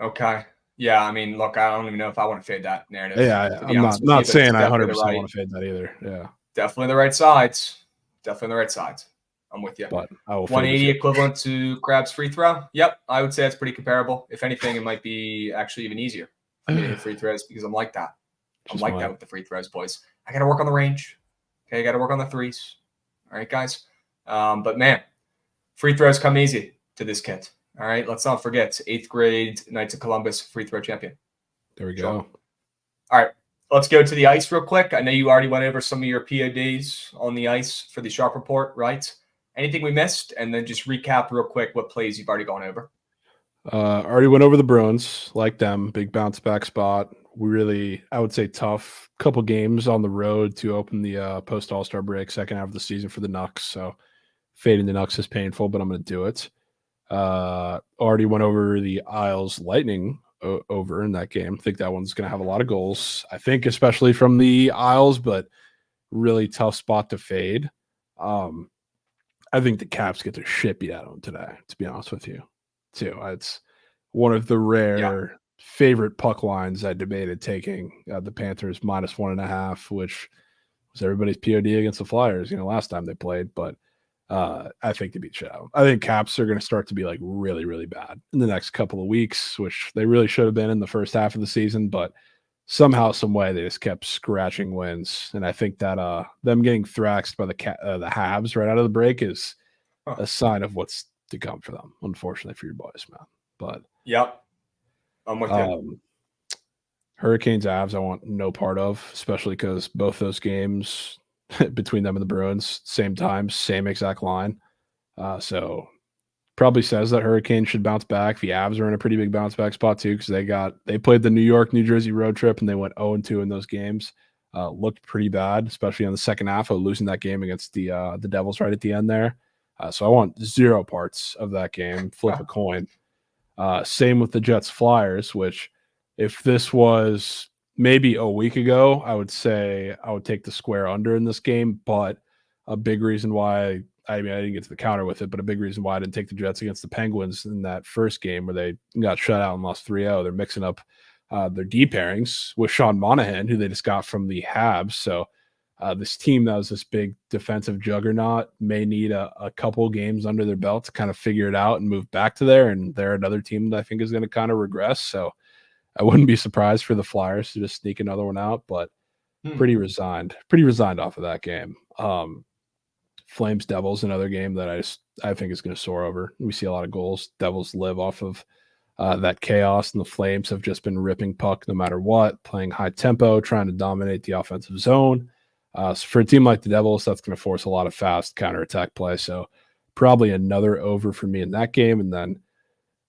Speaker 4: Okay. Yeah, I mean, look, I don't even know if I want to fade that narrative.
Speaker 3: Yeah, I'm not saying I 100% want to fade that either. Yeah.
Speaker 4: Definitely the right sides. Definitely the right sides. I'm with you.
Speaker 3: But I will
Speaker 4: 180 equivalent to Crab's free throw. Yep, I would say it's pretty comparable. If anything, it might be actually even easier for me to hit free throws because I'm like that. I'm like that with the free throws, boys. I got to work on the range. Okay, I got to work on the threes. All right, guys. But, man, free throws come easy to this kid. All right, let's not forget, 8th grade Knights of Columbus free throw champion.
Speaker 3: There we go.
Speaker 4: Sure. All right, let's go to the ice real quick. I know you already went over some of your PODs on the ice for the Sharp Report, right? Anything we missed? And then just recap real quick what plays you've already gone over.
Speaker 3: Already went over the Bruins, like them, big bounce back spot. We really, I would say, tough couple games on the road to open the post All-Star break, second half of the season for the Nucks. So fading the Nucks is painful, but I'm going to do it. Already went over the Isles Lightning over in that game. I think that one's going to have a lot of goals. I think especially from the Isles, but really tough spot to fade. I think the Caps get their shit beat out of them today, to be honest with you, too. It's one of the rare favorite puck lines I debated taking. The Panthers -1.5, which was everybody's POD against the Flyers, last time they played. But I think they beat shit out. I think Caps are going to start to be like really, really bad in the next couple of weeks, which they really should have been in the first half of the season. But somehow, some way, they just kept scratching wins. And I think that them getting thraxed by the Habs right out of the break is a sign of what's to come for them, unfortunately, for your boys, man. But
Speaker 4: yep, I'm with you.
Speaker 3: Hurricanes, Avs, I want no part of, especially because both those games between them and the Bruins, same time, same exact line. So probably says that Hurricanes should bounce back. The Avs are in a pretty big bounce back spot too, because they played the New York, New Jersey road trip and they went 0-2 in those games. Looked pretty bad, especially in the second half of losing that game against the Devils right at the end there. So I want zero parts of that game. Flip a coin. Same with the Jets Flyers, which if this was maybe a week ago, I would say I would take the square under in this game. But a big reason why I didn't get to the counter with it, but a big reason why I didn't take the Jets against the Penguins in that first game where they got shut out and lost 3-0. They're mixing up their D pairings with Sean Monahan, who they just got from the Habs. So this team that was this big defensive juggernaut may need a couple games under their belt to kind of figure it out and move back to there. And they're another team that I think is going to kind of regress. So I wouldn't be surprised for the Flyers to just sneak another one out, but pretty resigned off of that game. Flames Devils, another game that I think is going to soar over. We see a lot of goals. Devils live off of that chaos, and the Flames have just been ripping puck no matter what, playing high tempo, trying to dominate the offensive zone. So for a team like the Devils, that's going to force a lot of fast counterattack play. So probably another over for me in that game. And then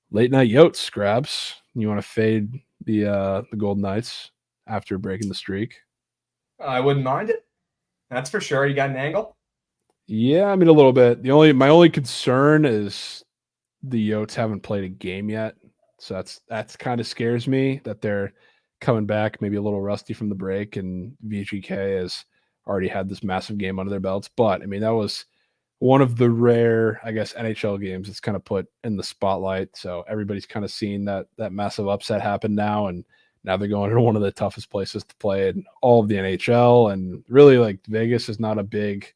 Speaker 3: late night Yotes, Grabs. You want to fade the Golden Knights after breaking the streak?
Speaker 4: I wouldn't mind it. That's for sure. You got an angle?
Speaker 3: Yeah, I mean a little bit. My only concern is the Yotes haven't played a game yet, so that's kind of scares me that they're coming back maybe a little rusty from the break, and VGK has already had this massive game under their belts. But I mean that was one of the rare, I guess, NHL games that's kind of put in the spotlight. So everybody's kind of seen that massive upset happen now, and now they're going to one of the toughest places to play in all of the NHL. And really, like, Vegas is not a big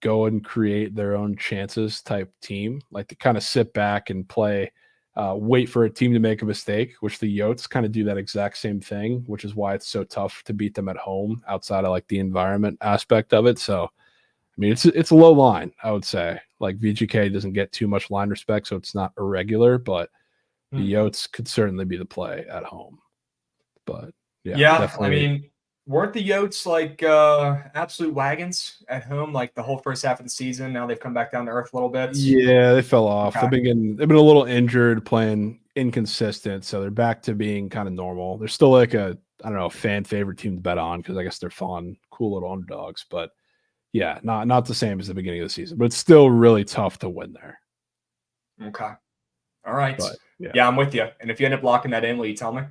Speaker 3: go and create their own chances type team. Like, to kind of sit back and play, wait for a team to make a mistake, which the Yotes kind of do that exact same thing, which is why it's so tough to beat them at home outside of like the environment aspect of it. So I mean, it's a low line, I would say. Like, VGK doesn't get too much line respect, so it's not irregular, but the Yotes could certainly be the play at home. But yeah, definitely.
Speaker 4: I mean, weren't the Yotes like absolute wagons at home like the whole first half of the season? Now they've come back down to earth a little bit.
Speaker 3: Yeah, they fell off. Okay. They've been a little injured, playing inconsistent, so they're back to being kind of normal. They're still like a fan favorite team to bet on because I guess they're fun, cool little underdogs, but Yeah, not the same as the beginning of the season, but it's still really tough to win there.
Speaker 4: Okay. All right.
Speaker 3: But,
Speaker 4: yeah, I'm with you. And if you end up locking that in, will you tell me?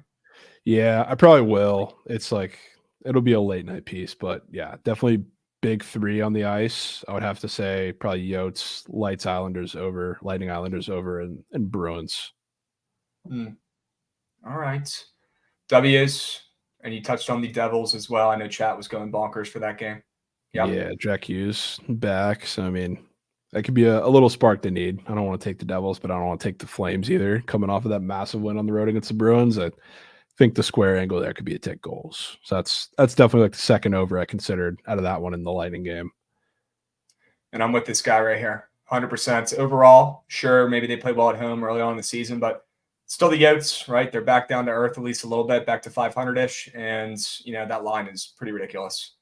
Speaker 3: Yeah, I probably will. It's like it'll be a late night piece, but yeah, definitely big 3 on the ice. I would have to say probably Yotes, Lightning Islanders over, and Bruins.
Speaker 4: All right. W's, and you touched on the Devils as well. I know chat was going bonkers for that game.
Speaker 3: Yep. Yeah, Jack Hughes back. So, I mean, that could be a little spark they need. I don't want to take the Devils, but I don't want to take the Flames either. Coming off of that massive win on the road against the Bruins, I think the square angle there could be a take goals. So that's definitely like the second over I considered out of that one in the Lightning game.
Speaker 4: And I'm with this guy right here, 100%. Overall, sure, maybe they played well at home early on in the season, but still the Yotes, right? They're back down to earth at least a little bit, back to 500-ish, and that line is pretty ridiculous.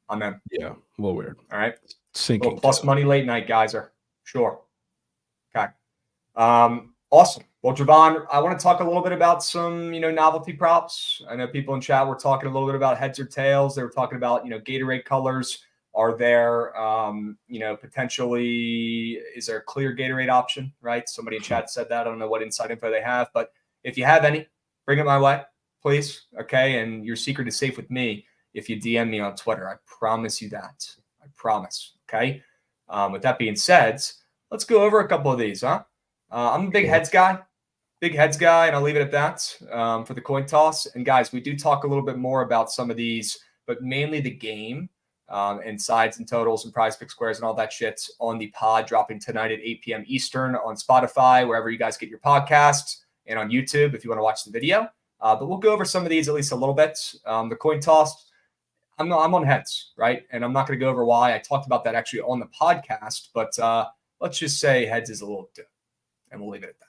Speaker 4: I'm in.
Speaker 3: Yeah, a little weird.
Speaker 4: All right,
Speaker 3: sinking
Speaker 4: plus money late night, geyser. Sure. Okay. Awesome. Well, Javon, I want to talk a little bit about some, novelty props. I know people in chat were talking a little bit about heads or tails. They were talking about, Gatorade colors. Are there, potentially, is there a clear Gatorade option, right? Somebody in chat said that. I don't know what inside info they have, but if you have any, bring it my way, please. Okay. And your secret is safe with me if you DM me on Twitter. I promise you that. I promise. Okay. With that being said, let's go over a couple of these, huh? I'm a big heads guy, and I'll leave it at that for the coin toss. And guys, we do talk a little bit more about some of these, but mainly the game and sides and totals and prize pick squares and all that shit on the pod dropping tonight at 8 p.m. Eastern on Spotify, wherever you guys get your podcasts, and on YouTube if you want to watch the video. But we'll go over some of these at least a little bit. The coin toss, I'm on heads, right? And I'm not going to go over why. I talked about that actually on the podcast, but let's just say heads is a little dip, and we'll leave it at that.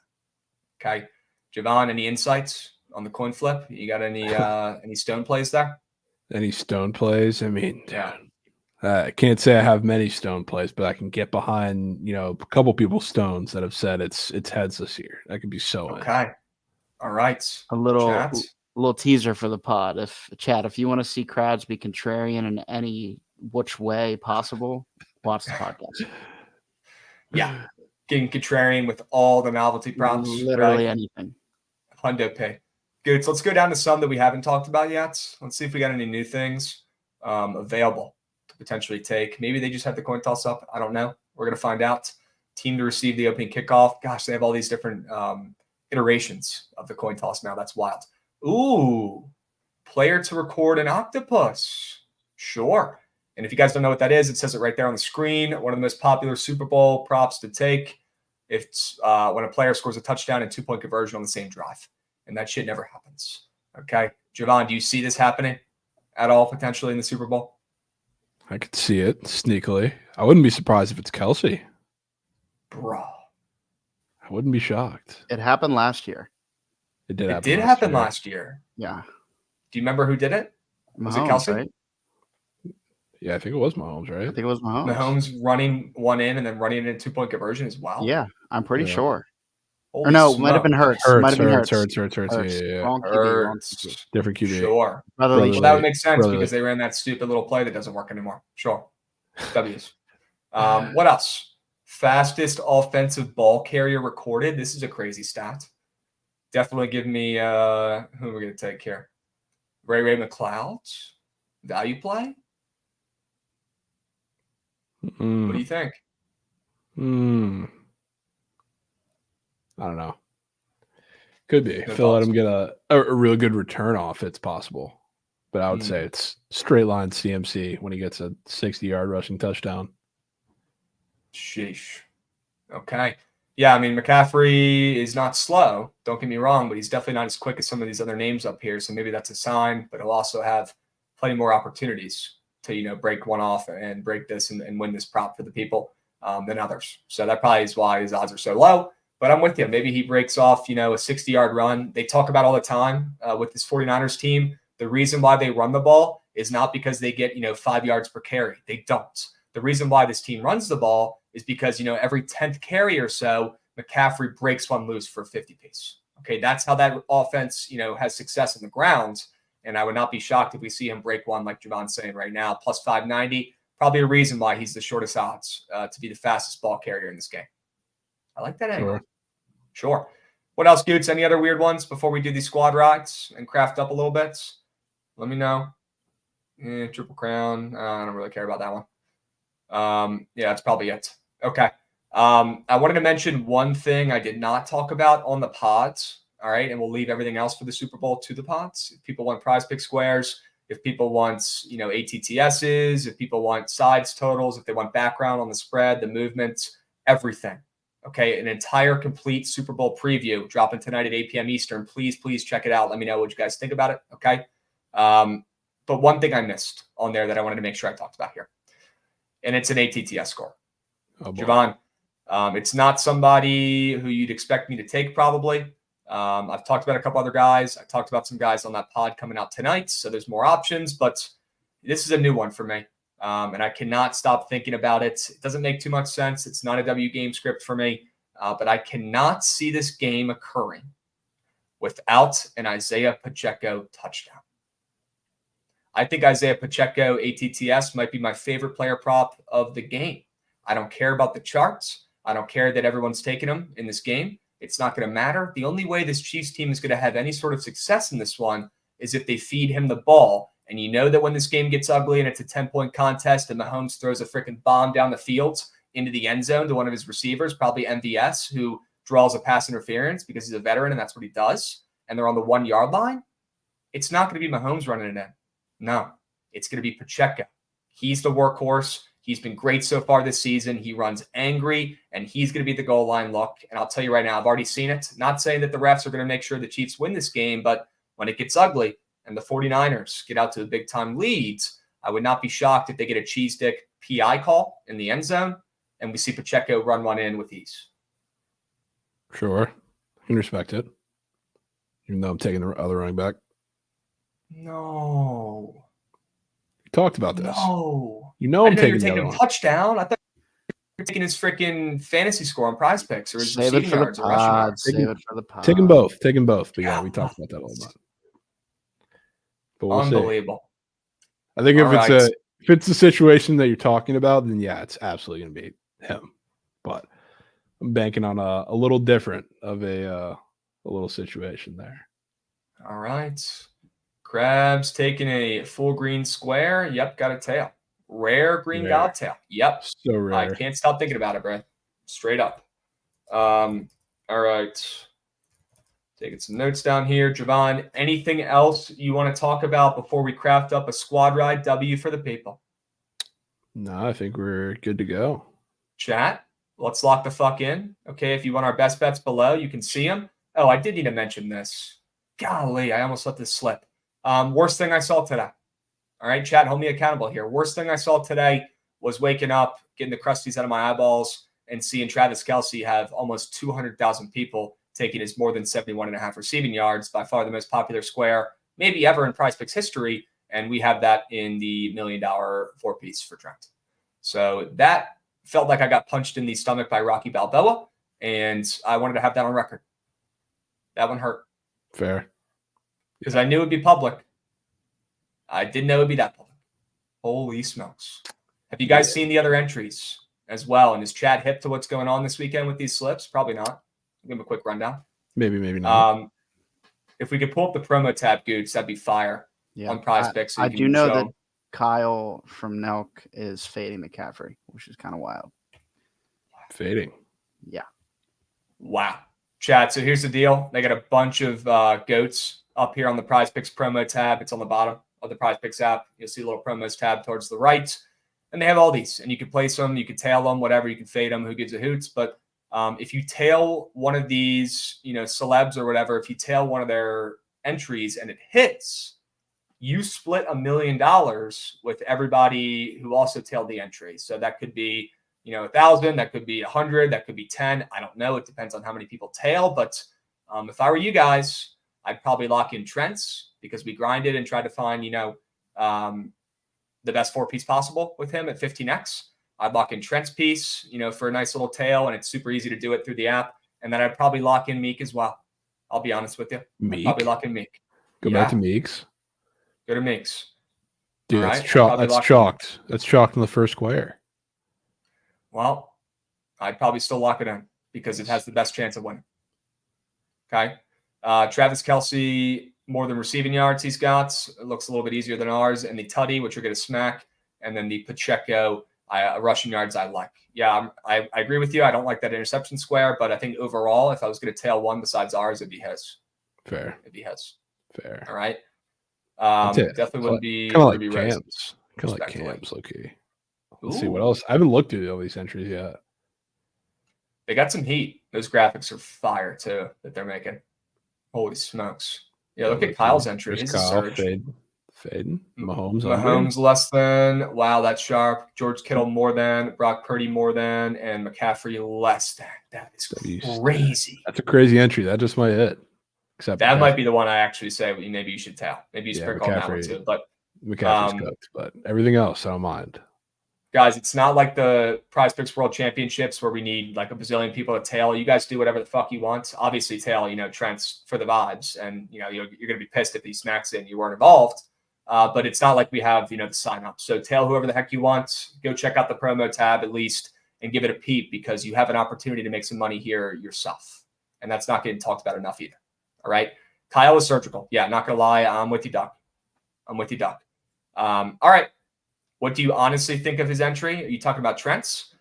Speaker 4: Okay. Javon, any insights on the coin flip? You got any stone plays there?
Speaker 3: Any stone plays? I mean,
Speaker 4: yeah.
Speaker 3: I can't say I have many stone plays, but I can get behind, a couple people's stones that have said it's heads this year. That could be so.
Speaker 4: Okay. All right.
Speaker 6: A little teaser for the pod. If you want to see crowds be contrarian in any which way possible, watch the podcast.
Speaker 4: Yeah. Getting contrarian with all the novelty props.
Speaker 6: Literally anything.
Speaker 4: Hundo pay. Good. So let's go down to some that we haven't talked about yet. Let's see if we got any new things available to potentially take. Maybe they just have the coin toss up. I don't know. We're going to find out. Team to receive the opening kickoff. Gosh, they have all these different iterations of the coin toss now. That's wild. Ooh. Player to record an octopus. Sure. And if you guys don't know what that is, it says it right there on the screen. One of the most popular Super Bowl props to take. It's when a player scores a touchdown and 2-point conversion on the same drive. And that shit never happens. Okay. Javon, do you see this happening at all potentially in the Super Bowl?
Speaker 3: I could see it sneakily. I wouldn't be surprised if it's Kelsey.
Speaker 4: Bro.
Speaker 3: I wouldn't be shocked.
Speaker 6: It happened last year.
Speaker 3: It did
Speaker 4: happen last year.
Speaker 6: Yeah.
Speaker 4: Do you remember who did it? Was it Kelsey?
Speaker 6: Right?
Speaker 3: Yeah, I think it was Mahomes, right?
Speaker 6: I think it was Mahomes.
Speaker 4: Mahomes running one in and then running in a 2-point conversion as well.
Speaker 6: Yeah, I'm pretty sure.
Speaker 4: Holy
Speaker 6: or no,
Speaker 4: smoke.
Speaker 6: might have been Hurts.
Speaker 3: Hurts.
Speaker 6: Yeah.
Speaker 3: Wrong
Speaker 6: QB.
Speaker 3: Different QB.
Speaker 4: Sure.
Speaker 6: Well,
Speaker 4: that would make sense because they ran that stupid little play that doesn't work anymore. Sure. W's. What else? Fastest offensive ball carrier recorded. This is a crazy stat. Definitely give me who are we going to take here? Ray McLeod. Value play? What do you think?
Speaker 3: I don't know. Could be.
Speaker 4: No
Speaker 3: Phil let him get a really good return off. It's possible. But I would say it's straight line CMC when he gets a 60-yard rushing touchdown.
Speaker 4: Sheesh. Okay. Yeah, I mean, McCaffrey is not slow. Don't get me wrong, but he's definitely not as quick as some of these other names up here. So maybe that's a sign, but he'll also have plenty more opportunities to, break one off and break this and win this prop for the people than others. So that probably is why his odds are so low. But I'm with you. Maybe he breaks off, a 60-yard run. They talk about all the time with this 49ers team. The reason why they run the ball is not because they get, 5 yards per carry. They don't. The reason why this team runs the ball is because, every 10th carry or so, McCaffrey breaks one loose for a 50-piece. Okay, that's how that offense, has success in the ground. And I would not be shocked if we see him break one like Javon's saying right now, plus 590. Probably a reason why he's the shortest odds to be the fastest ball carrier in this game. I like that angle. Sure. What else, Goots? Any other weird ones before we do these squad rides and craft up a little bit? Let me know. Triple Crown. I don't really care about that one. Yeah, that's probably it. Okay. I wanted to mention one thing I did not talk about on the pods. All right. And we'll leave everything else for the Super Bowl to the pods. If people want prize pick squares, if people want, ATTSs, if people want sides totals, if they want background on the spread, the movements, everything. Okay. An entire complete Super Bowl preview dropping tonight at 8 p.m. Eastern. Please check it out. Let me know what you guys think about it. Okay. But one thing I missed on there that I wanted to make sure I talked about here, and it's an ATTS score. Javon, it's not somebody who you'd expect me to take probably. I've talked about a couple other guys. I talked about some guys on that pod coming out tonight, so there's more options, but this is a new one for me, and I cannot stop thinking about it. It doesn't make too much sense. It's not a W game script for me, but I cannot see this game occurring without an Isaiah Pacheco touchdown. I think Isaiah Pacheco ATTS might be my favorite player prop of the game. I don't care about the charts. I don't care that everyone's taking him in this game. It's not going to matter. The only way this Chiefs team is going to have any sort of success in this one is if they feed him the ball. And you know that when this game gets ugly and it's a 10-point contest and Mahomes throws a freaking bomb down the field into the end zone to one of his receivers, probably MVS, who draws a pass interference because he's a veteran and that's what he does, and they're on the 1 yard line, it's not going to be Mahomes running it in. No, it's going to be Pacheco. He's the workhorse. He's been great so far this season. He runs angry, and he's going to be the goal line look. And I'll tell you right now, I've already seen it. Not saying that the refs are going to make sure the Chiefs win this game, but when it gets ugly and the 49ers get out to the big-time leads, I would not be shocked if they get a cheese stick PI call in the end zone, and we see Pacheco run one in with ease.
Speaker 3: Sure. I can respect it. Even though I'm taking the other running back.
Speaker 4: No.
Speaker 3: We talked about this.
Speaker 4: No.
Speaker 3: I'm taking the other
Speaker 4: a
Speaker 3: one.
Speaker 4: touchdown. I thought you were taking his freaking fantasy score on prize picks or his
Speaker 6: Save it
Speaker 4: receiving
Speaker 6: for the
Speaker 4: yards or rushing
Speaker 6: pod.
Speaker 4: yards.
Speaker 6: Save it for the pod.
Speaker 3: Take them both. But yeah, we talked about that a little bit. But we'll
Speaker 4: Unbelievable.
Speaker 3: See. I think if it's a situation that you're talking about, then yeah, it's absolutely going to be him. But I'm banking on a little different of a little situation there.
Speaker 4: All right. Krabs taking a full green square. Yep, got a tail. Rare green gobtail. Yep.
Speaker 3: So rare.
Speaker 4: I can't stop thinking about it, bro. Straight up. All right. Taking some notes down here. Javon, anything else you want to talk about before we craft up a squad ride W for the people?
Speaker 3: No, I think we're good to go.
Speaker 4: Chat, let's lock the fuck in. Okay, if you want our best bets below, you can see them. Oh, I did need to mention this. Golly, I almost let this slip. Worst thing I saw today. All right, chat, hold me accountable here. Worst thing I saw today was waking up, getting the crusties out of my eyeballs, and seeing Travis Kelce have almost 200,000 people taking his more than 71.5 receiving yards, by far the most popular square maybe ever in Prize Picks history, and we have that in the $1 million four-piece for Trent. So that felt like I got punched in the stomach by Rocky Balboa, and I wanted to have that on record. That one hurt.
Speaker 3: Fair.
Speaker 4: Because I knew it would be public. I didn't know it would be that public. Holy smokes. Have you guys seen the other entries as well? And is Chad hip to what's going on this weekend with these slips? Probably not. I'll give him a quick rundown.
Speaker 3: Maybe not.
Speaker 4: If we could pull up the promo tab, Goots, that'd be fire on Prize Picks. So
Speaker 6: I do know that Kyle from Nelk is fading McCaffrey, which is kind of wild.
Speaker 3: Fading.
Speaker 6: Yeah.
Speaker 4: Wow. Chad, so here's the deal. They got a bunch of goats up here on the Prize Picks promo tab. It's on the bottom of the Prize Picks app. You'll see a little promos tab towards the right. And they have all these. And you can place them. You can tail them, whatever. You can fade them. Who gives a hoots? But if you tail one of these, celebs or whatever, if you tail one of their entries and it hits, you split $1 million with everybody who also tailed the entry. So that could be 1,000, that could be 100, that could be 10. I don't know. It depends on how many people tail. But if I were you guys, I'd probably lock in Trent's because we grinded and tried to find, the best four-piece possible with him at 15x. I'd lock in Trent's piece, for a nice little tail, and it's super easy to do it through the app. And then I'd probably lock in Meek as well. I'll be honest with you.
Speaker 3: Meek?
Speaker 4: I'd probably lock in Meek.
Speaker 3: Go back to Meeks.
Speaker 4: Go to Meeks.
Speaker 3: Dude, that's chalked. That's chalked in the first square.
Speaker 4: Well, I'd probably still lock it in because it has the best chance of winning. Okay. Travis Kelce, more than receiving yards he's got. It looks a little bit easier than ours. And the Tutty, which are going to smack. And then the Pacheco, rushing yards I like. Yeah, I agree with you. I don't like that interception square, but I think overall, if I was going to tail one besides ours, it'd be his.
Speaker 3: Fair.
Speaker 4: It'd be his.
Speaker 3: Fair.
Speaker 4: All right. Definitely wouldn't be
Speaker 3: kind of like
Speaker 4: Ruby
Speaker 3: Cam's. Kind of like Cam's, low-key. Let's see
Speaker 4: Ooh.
Speaker 3: what else. I haven't looked at all these entries yet.
Speaker 4: They got some heat. Those graphics are fire too that they're making. Holy smokes! Yeah, look at Kyle's entry. He's
Speaker 3: Kyle,
Speaker 4: a surge.
Speaker 3: Fade. Mahomes
Speaker 4: less than. Wow, that's sharp. George Kittle more than. Brock Purdy more than. And McCaffrey less than. That is crazy.
Speaker 3: That's a crazy entry. That just might hit.
Speaker 4: Except that might be the one I actually say maybe you should tail. Maybe you sprinkle on that one too. But
Speaker 3: McCaffrey's cooked. But everything else, I don't mind.
Speaker 4: Guys, it's not like the Prize Picks World Championships where we need like a bazillion people to tail. You guys do whatever the fuck you want. Obviously, tail, Trent's for the vibes. And, you're going to be pissed if he smacks it and you weren't involved. But it's not like we have, the sign up. So tail whoever the heck you want. Go check out the promo tab at least and give it a peep because you have an opportunity to make some money here yourself. And that's not getting talked about enough either. All right. Kyle is surgical. Yeah, not going to lie. I'm with you, Doc. All right. What do you honestly think of his entry? Are you talking about Trent's?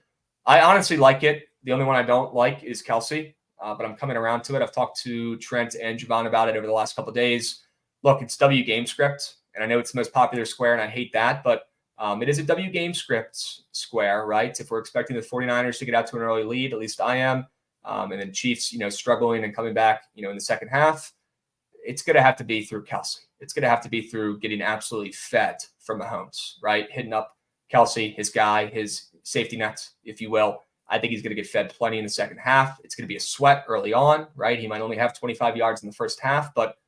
Speaker 4: I honestly like it. The only one I don't like is Kelce, but I'm coming around to it. I've talked to Trent and Javon about it over the last couple of days. Look, it's W game script, and I know it's the most popular square, and I hate that, but it is a W game script square, right? If we're expecting the 49ers to get out to an early lead, at least I am, and then Chiefs, struggling and coming back, in the second half, it's going to have to be through Kelce. It's going to have to be through getting absolutely fed from Mahomes, right? Hitting up Kelce, his guy, his safety nets, if you will. I think he's going to get fed plenty in the second half. It's going to be a sweat early on, right? He might only have 25 yards in the first half, but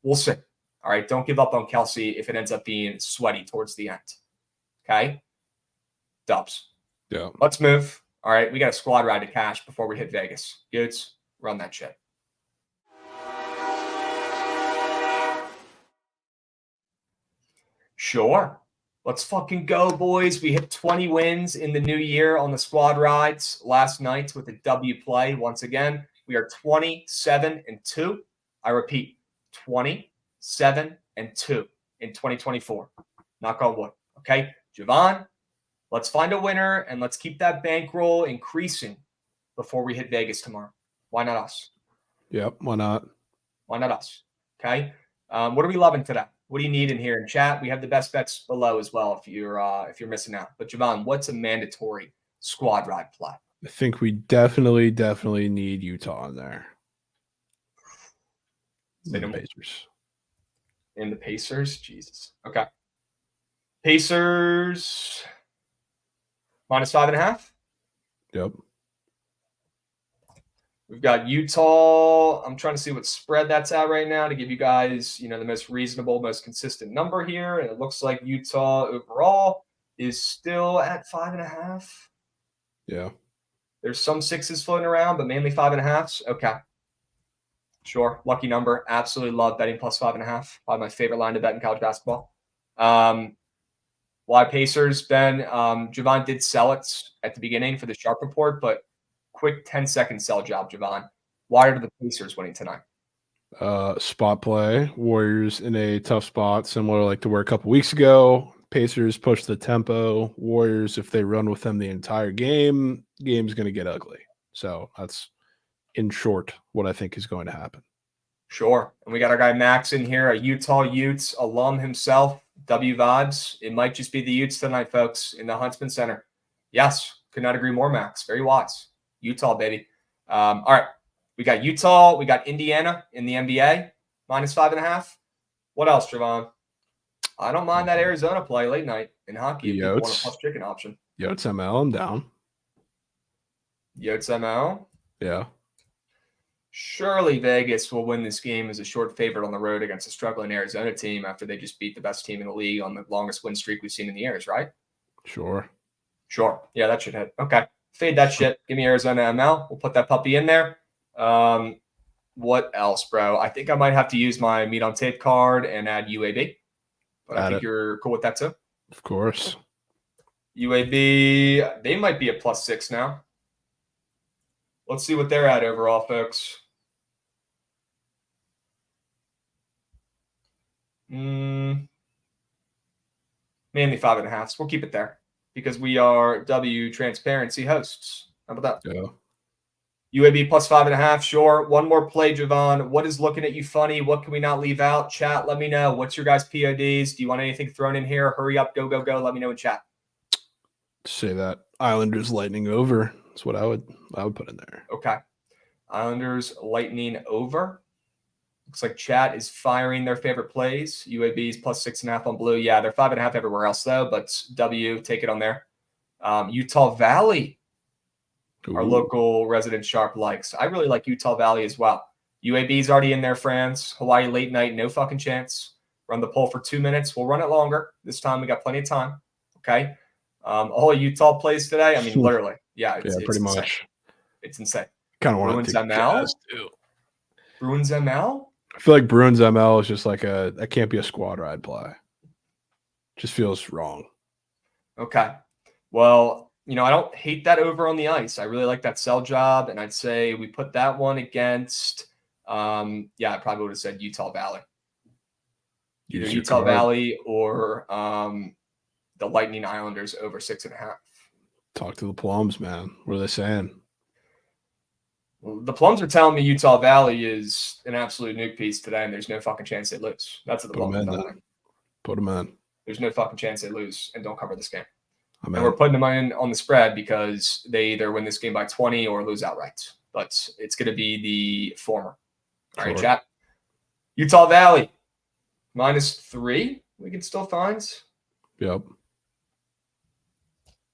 Speaker 4: we'll see. All right, don't give up on Kelce if it ends up being sweaty towards the end. Okay? Dubs.
Speaker 3: Yeah.
Speaker 4: Let's move. All right, we got a squad ride to cash before we hit Vegas. Goods, run that shit. Sure. Let's fucking go, boys. We hit 20 wins in the new year on the squad rides last night with a W play. Once again, we are 27-2. I repeat, 27-2 in 2024. Knock on wood. Okay, Javon, let's find a winner and let's keep that bankroll increasing before we hit Vegas tomorrow. Why not us?
Speaker 3: Yep, why not?
Speaker 4: Why not us? Okay. What are we loving today? What do you need in here in chat? We have the best bets below as well if you're missing out. But Javon, what's a mandatory squad ride play?
Speaker 3: I think we definitely need Utah in there.
Speaker 4: The Pacers. In the Pacers? Jesus. Okay. Pacers -5.5?
Speaker 3: Yep.
Speaker 4: We've got Utah. I'm trying to see what spread that's at right now to give you guys, the most reasonable, most consistent number here. And it looks like Utah overall is still at 5.5.
Speaker 3: Yeah.
Speaker 4: There's some 6s floating around, but mainly 5.5s. Okay. Sure. Lucky number. Absolutely love betting +5.5. Probably my favorite line to bet in college basketball. Why Pacers, Ben? Javon did sell it at the beginning for the Sharp report, but quick 10-second sell job, Javon. Why are the Pacers winning tonight?
Speaker 3: Spot play. Warriors in a tough spot, similar like to where a couple weeks ago. Pacers push the tempo. Warriors, if they run with them the entire game, game's going to get ugly. So that's, in short, what I think is going to happen.
Speaker 4: Sure. And we got our guy Max in here, a Utah Utes alum himself. W vibes. It might just be the Utes tonight, folks, in the Huntsman Center. Yes. Could not agree more, Max. Very wise. Utah, baby. All right. We got Utah. We got Indiana in the NBA, -5.5. What else, Javon? I don't mind that Arizona play late night in hockey if you want a plus chicken option.
Speaker 3: Yotes ML, I'm down.
Speaker 4: Yotes ML?
Speaker 3: Yeah.
Speaker 4: Surely Vegas will win this game as a short favorite on the road against a struggling Arizona team after they just beat the best team in the league on the longest win streak we've seen in the years, right?
Speaker 3: Sure.
Speaker 4: Yeah, that should hit. Okay. Fade that shit. Give me Arizona ML. We'll put that puppy in there. What else, bro? I think I might have to use my meat on tape card and add UAB. but I think you're cool with that too.
Speaker 3: Of course.
Speaker 4: UAB, they might be a +6 now. Let's see what they're at overall, folks. Mainly 5.5. So we'll keep it there because we are W transparency hosts. How about that?
Speaker 3: Yeah.
Speaker 4: UAB +5.5. Sure. One more play, Javon. What is looking at you funny? What can we not leave out? Chat, let me know. What's your guys' PODs? Do you want anything thrown in here? Hurry up. Go, go, go. Let me know in chat.
Speaker 3: Say that Islanders Lightning over. That's what I would put in there.
Speaker 4: Okay. Islanders Lightning over. Looks like chat is firing their favorite plays. UAB's +6.5 on blue. Yeah, they're 5.5 everywhere else, though, but W, take it on there. Utah Valley, our local resident sharp likes. I really like Utah Valley as well. UAB's already in there, friends. Hawaii late night, no fucking chance. Run the poll for 2 minutes. We'll run it longer. This time we got plenty of time. Okay. All Utah plays today. I mean, literally. Yeah, it's
Speaker 3: pretty
Speaker 4: insane.
Speaker 3: much.
Speaker 4: It's insane.
Speaker 3: Kind of want to take
Speaker 4: ML too. Bruins ML?
Speaker 3: I feel like Bruins ML is just like that can't be a squad ride play. Just feels wrong.
Speaker 4: Okay. Well, I don't hate that over on the ice. I really like that sell job, and I'd say we put that one against I probably would have said Utah Valley. Either Utah Valley or the Lightning Islanders over 6.5.
Speaker 3: Talk to the Plums, man. What are they saying?
Speaker 4: Well, the Plums are telling me Utah Valley is an absolute nuke piece today, and there's no fucking chance they lose. That's what the Plums are telling me.
Speaker 3: Put them in.
Speaker 4: There's no fucking chance they lose and don't cover this game.
Speaker 3: And
Speaker 4: we're putting them in on the spread because they either win this game by 20 or lose outright. But it's going to be the former. All right, chat. Utah Valley, -3. We can still find.
Speaker 3: Yep.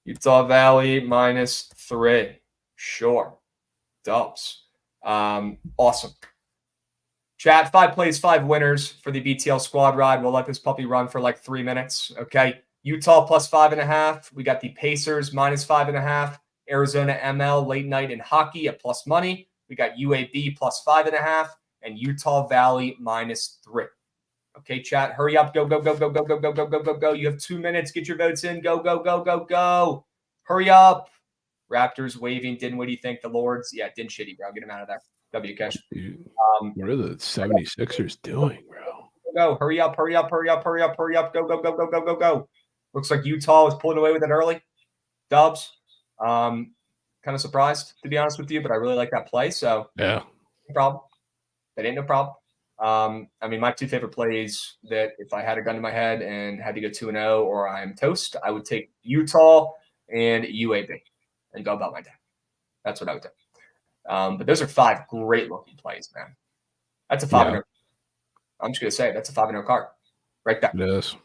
Speaker 4: Utah Valley, -3. Sure. Dubs. Awesome. Chat, 5 plays, 5 winners for the BTL squad ride. We'll let this puppy run for like 3 minutes. Okay. Utah +5.5. We got the Pacers -5.5. Arizona ML late night in hockey at plus money. We got UAB +5.5 and Utah Valley -3. Okay, chat, hurry up. Go, go, go, go, go, go, go, go, go, go, go. You have 2 minutes. Get your votes in. Go, go, go, go, go. Hurry up. Raptors waving. What do you think? The Lords? Yeah, Din shitty, bro. Get him out of there. W Cash.
Speaker 3: What are the 76ers doing, bro?
Speaker 4: Go. Hurry up, hurry up, hurry up, hurry up, hurry up. Go, go, go, go, go, go, go. Looks like Utah was pulling away with it early. Dubs. Kind of surprised, to be honest with you, but I really like that play. So,
Speaker 3: yeah.
Speaker 4: No problem. That ain't no problem. I mean, my 2 favorite plays that if I had a gun to my head and had to go 2-0 or I'm toast, I would take Utah and UAB and go about my day. That's what I would do. But those are 5 great looking plays, man. That's a 5-0. I'm just going to say that's a 5-0 card right there.
Speaker 3: It is.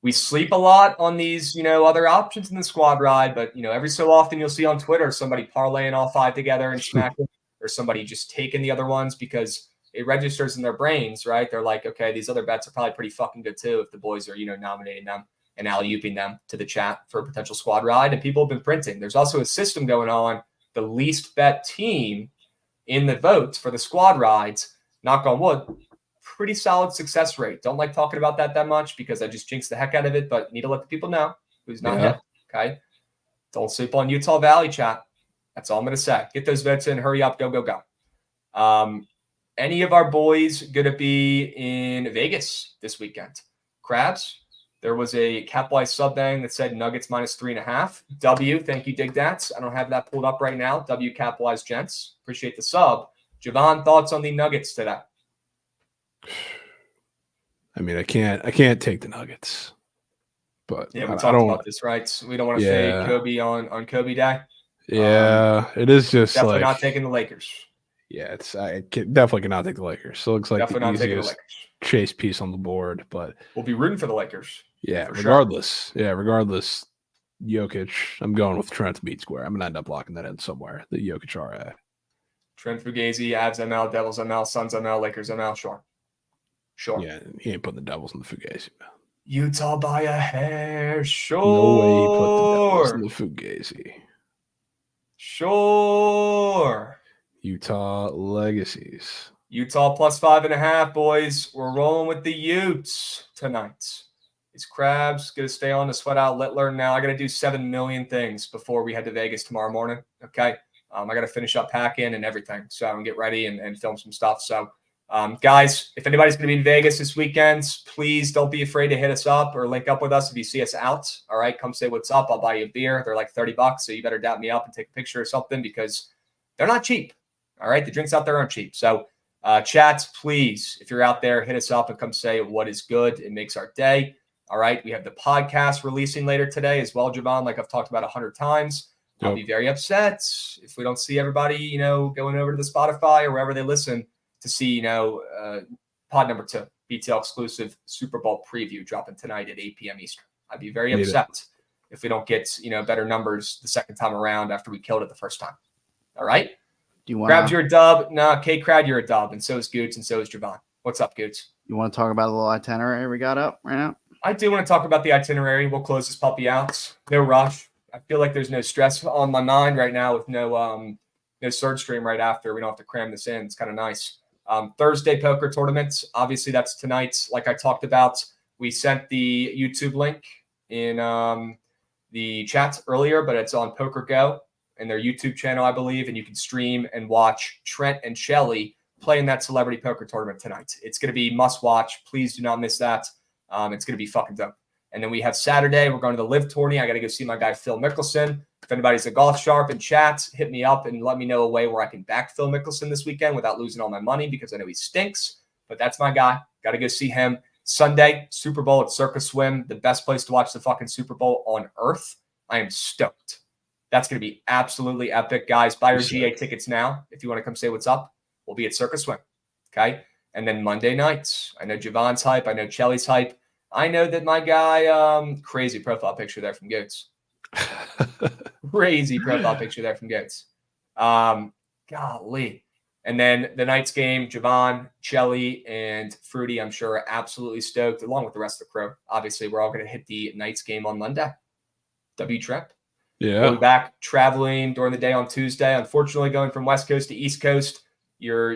Speaker 4: We sleep a lot on these, other options in the squad ride, but, every so often you'll see on Twitter somebody parlaying all 5 together and smacking, or somebody just taking the other ones because it registers in their brains, right? They're like, okay, these other bets are probably pretty fucking good too if the boys are, nominating them and alley-ooping them to the chat for a potential squad ride. And people have been printing. There's also a system going on. The least bet team in the votes for the squad rides, knock on wood, pretty solid success rate. Don't like talking about that much because I just jinx the heck out of it, but need to let the people know who's not hit. Okay. Don't sleep on Utah Valley, chat. That's all I'm going to say. Get those votes in. Hurry up. Go, go, go. Any of our boys going to be in Vegas this weekend? Crabs, there was a Capwise sub bang that said Nuggets -3.5. W, thank you, Dig Dats. I don't have that pulled up right now. W Capwise gents. Appreciate the sub. Javon, thoughts on the Nuggets today?
Speaker 3: I mean, I can't take the Nuggets, but
Speaker 4: yeah, we talked about this, right? So we don't want to fade Kobe on Kobe Day.
Speaker 3: Yeah, it is just
Speaker 4: definitely
Speaker 3: like
Speaker 4: not taking the Lakers.
Speaker 3: Yeah, definitely cannot take the Lakers. So it looks like
Speaker 4: definitely
Speaker 3: the easiest chase piece on the board, but
Speaker 4: we'll be rooting for the Lakers.
Speaker 3: Yeah, regardless. Sure. Yeah, regardless. Jokic, I'm going with Trent Beat Square. I'm gonna end up locking that in somewhere. The Jokic RA.
Speaker 4: Trent Fugazi, Avs ML, Devils ML, Suns ML, Lakers ML. Sure.
Speaker 3: Yeah, he ain't putting the Devils in the Fugazi, man.
Speaker 4: Utah by a hair. Sure.
Speaker 3: No way he put the Devils in the Fugazi.
Speaker 4: Sure.
Speaker 3: Utah legacies.
Speaker 4: Utah +5.5, boys. We're rolling with the Utes tonight. Is Krabs going to stay on the sweat out? Let learn now. I got to do 7 million things before we head to Vegas tomorrow morning. Okay. I got to finish up packing and everything. So I'm going to get ready and film some stuff. So, guys, if anybody's going to be in Vegas this weekend, please don't be afraid to hit us up or link up with us if you see us out. All right. Come say what's up. I'll buy you a beer. They're like $30. So you better dap me up and take a picture or something because they're not cheap. All right. The drinks out there aren't cheap. So, chats, please, if you're out there, hit us up and come say what is good. It makes our day. All right. We have the podcast releasing later today as well, Javon, like I've talked about 100 times. Yep. I'll be very upset if we don't see everybody, going over to the Spotify or wherever they listen to see, pod number 2, BTL exclusive Super Bowl preview dropping tonight at 8 p.m. Eastern. I'd be very upset if we don't get, better numbers the second time around after we killed it the first time. All right.
Speaker 6: Do you want
Speaker 4: Krabs, you're a dub? Nah, K-Crowd, you're a dub. And so is Goots and so is Javon. What's up, Goots?
Speaker 6: You want to talk about a little itinerary we got up right now?
Speaker 4: I do want to talk about the itinerary. We'll close this puppy out. No rush. I feel like there's no stress on my mind right now with no surge stream right after. We don't have to cram this in. It's kind of nice. Thursday poker tournaments. Obviously, that's tonight. Like I talked about, we sent the YouTube link in the chat earlier, but it's on Poker Go and their YouTube channel, I believe, and you can stream and watch Trent and Shelly play in that celebrity poker tournament tonight. It's going to be must watch. Please do not miss that. It's going to be fucking dope. And then we have Saturday. We're going to the Live tourney. I got to go see my guy, Phil Mickelson. If anybody's a golf sharp in chat, hit me up and let me know a way where I can back Phil Mickelson this weekend without losing all my money because I know he stinks. But that's my guy. Got to go see him. Sunday, Super Bowl at Circus Swim, the best place to watch the fucking Super Bowl on earth. I am stoked. That's going to be absolutely epic, guys. Buy your GA tickets now. If you want to come say what's up, we'll be at Circus Swim. Okay. And then Monday nights, I know Javon's hype. I know Chelly's hype. I know that my guy, crazy profile picture there from Goats. Crazy profile picture there from Goats. Golly. And then the night's game, Javon, Chelly, and Fruity, I'm sure, are absolutely stoked, along with the rest of the crew. Obviously, we're all going to hit the night's game on Monday. W-Trip.
Speaker 3: Yeah.
Speaker 4: We'll be back traveling during the day on Tuesday. Unfortunately, going from West Coast to East Coast, you're,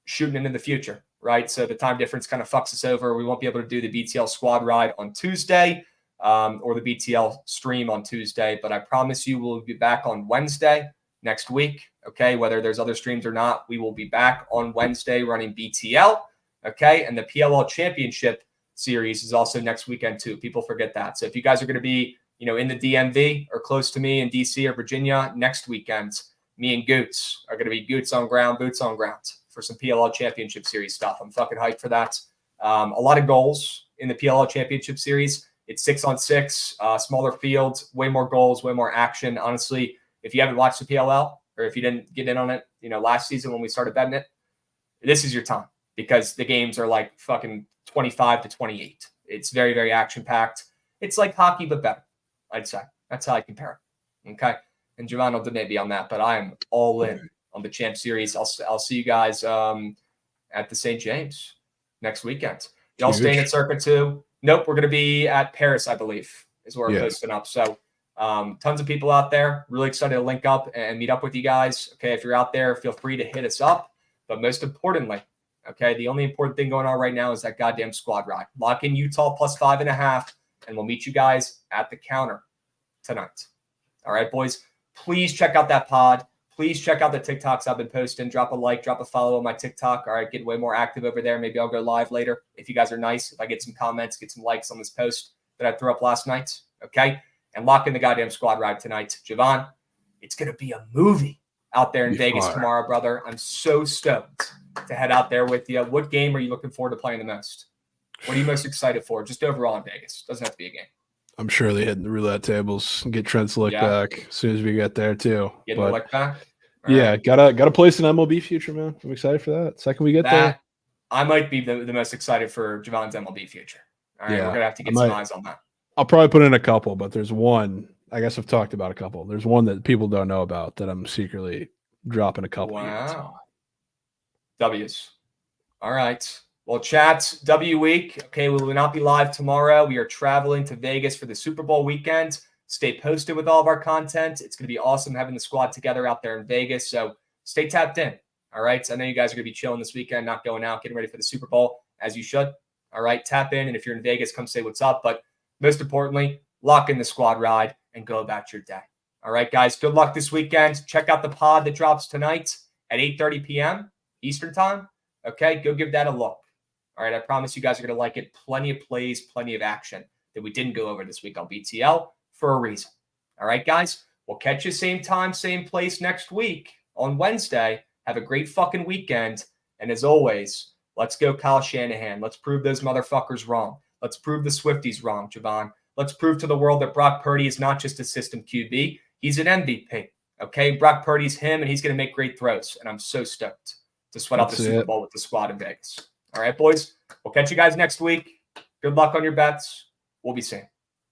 Speaker 4: shooting into the future, right? So the time difference kind of fucks us over. We won't be able to do the BTL squad ride on Tuesday or the BTL stream on Tuesday, but I promise you we'll be back on Wednesday next week, okay? Whether there's other streams or not, we will be back on Wednesday running BTL, okay? And the PLL Championship Series is also next weekend too. People forget that. So if you guys are going to be, in the DMV or close to me in DC or Virginia next weekend, me and Goots are going to be Goots on ground, boots on ground for some PLL Championship Series stuff. I'm fucking hyped for that. A lot of goals in the PLL Championship Series. It's 6-on-6, smaller fields, way more goals, way more action. Honestly, if you haven't watched the PLL or if you didn't get in on it, last season when we started betting it, this is your time because the games are like fucking 25-28. It's very, very action-packed. It's like hockey, but better, I'd say. That's how I compare it. Okay. And Javon will debate me on that, but I am all in on the Champ Series. I'll see you guys at the St. James next weekend. Y'all staying at Circa too? Nope, we're going to be at Paris, I believe, is where we're posting up. So tons of people out there. Really excited to link up and meet up with you guys. Okay, if you're out there, feel free to hit us up. But most importantly, okay, the only important thing going on right now is that goddamn squad ride. Lock in Utah plus 5.5, and we'll meet you guys at the counter tonight. All right, boys. Please check out that pod. Please check out the TikToks I've been posting. Drop a like, drop a follow on my TikTok. All right, get way more active over there. Maybe I'll go live later if you guys are nice. If I get some comments, get some likes on this post that I threw up last night. Okay? And lock in the goddamn squad ride tonight. Javon, it's going to be a movie out there in Vegas tomorrow, brother. I'm so stoked to head out there with you. What game are you looking forward to playing the most? What are you most excited for? Just overall in Vegas. Doesn't have to be a game.
Speaker 3: I'm sure they hit the roulette tables and get Trent's lick back as soon as we get there too.
Speaker 4: Get the lick back?
Speaker 3: Right. Gotta place an MLB future, man. I'm excited for that. Second we get there.
Speaker 4: I might be the most excited for Javon's MLB future. All right, we're going to have to get some eyes on that.
Speaker 3: I'll probably put in a couple, but there's one. I guess I've talked about a couple. There's one that people don't know about that I'm secretly dropping a couple.
Speaker 4: Wow. W's. All right. Well, chat, W week. Okay, we will not be live tomorrow. We are traveling to Vegas for the Super Bowl weekend. Stay posted with all of our content. It's going to be awesome having the squad together out there in Vegas. So stay tapped in. All right. So I know you guys are going to be chilling this weekend, not going out, getting ready for the Super Bowl as you should. All right, tap in, and if you're in Vegas, come say what's up. But most importantly, lock in the squad ride and go about your day. All right, guys, good luck this weekend. Check out the pod that drops tonight at 8:30 p.m. Eastern time. Okay, go give that a look. All right, I promise you guys are going to like it. Plenty of plays, plenty of action that we didn't go over this week on BTL for a reason. All right, guys, we'll catch you same time, same place next week on Wednesday. Have a great fucking weekend. And as always, let's go Kyle Shanahan. Let's prove those motherfuckers wrong. Let's prove the Swifties wrong, Javon. Let's prove to the world that Brock Purdy is not just a system QB. He's an MVP. Okay, Brock Purdy's him, and he's going to make great throws. And I'm so stoked to sweat out the Super Bowl with the squad in Vegas. All right, boys. We'll catch you guys next week. Good luck on your bets. We'll be seeing.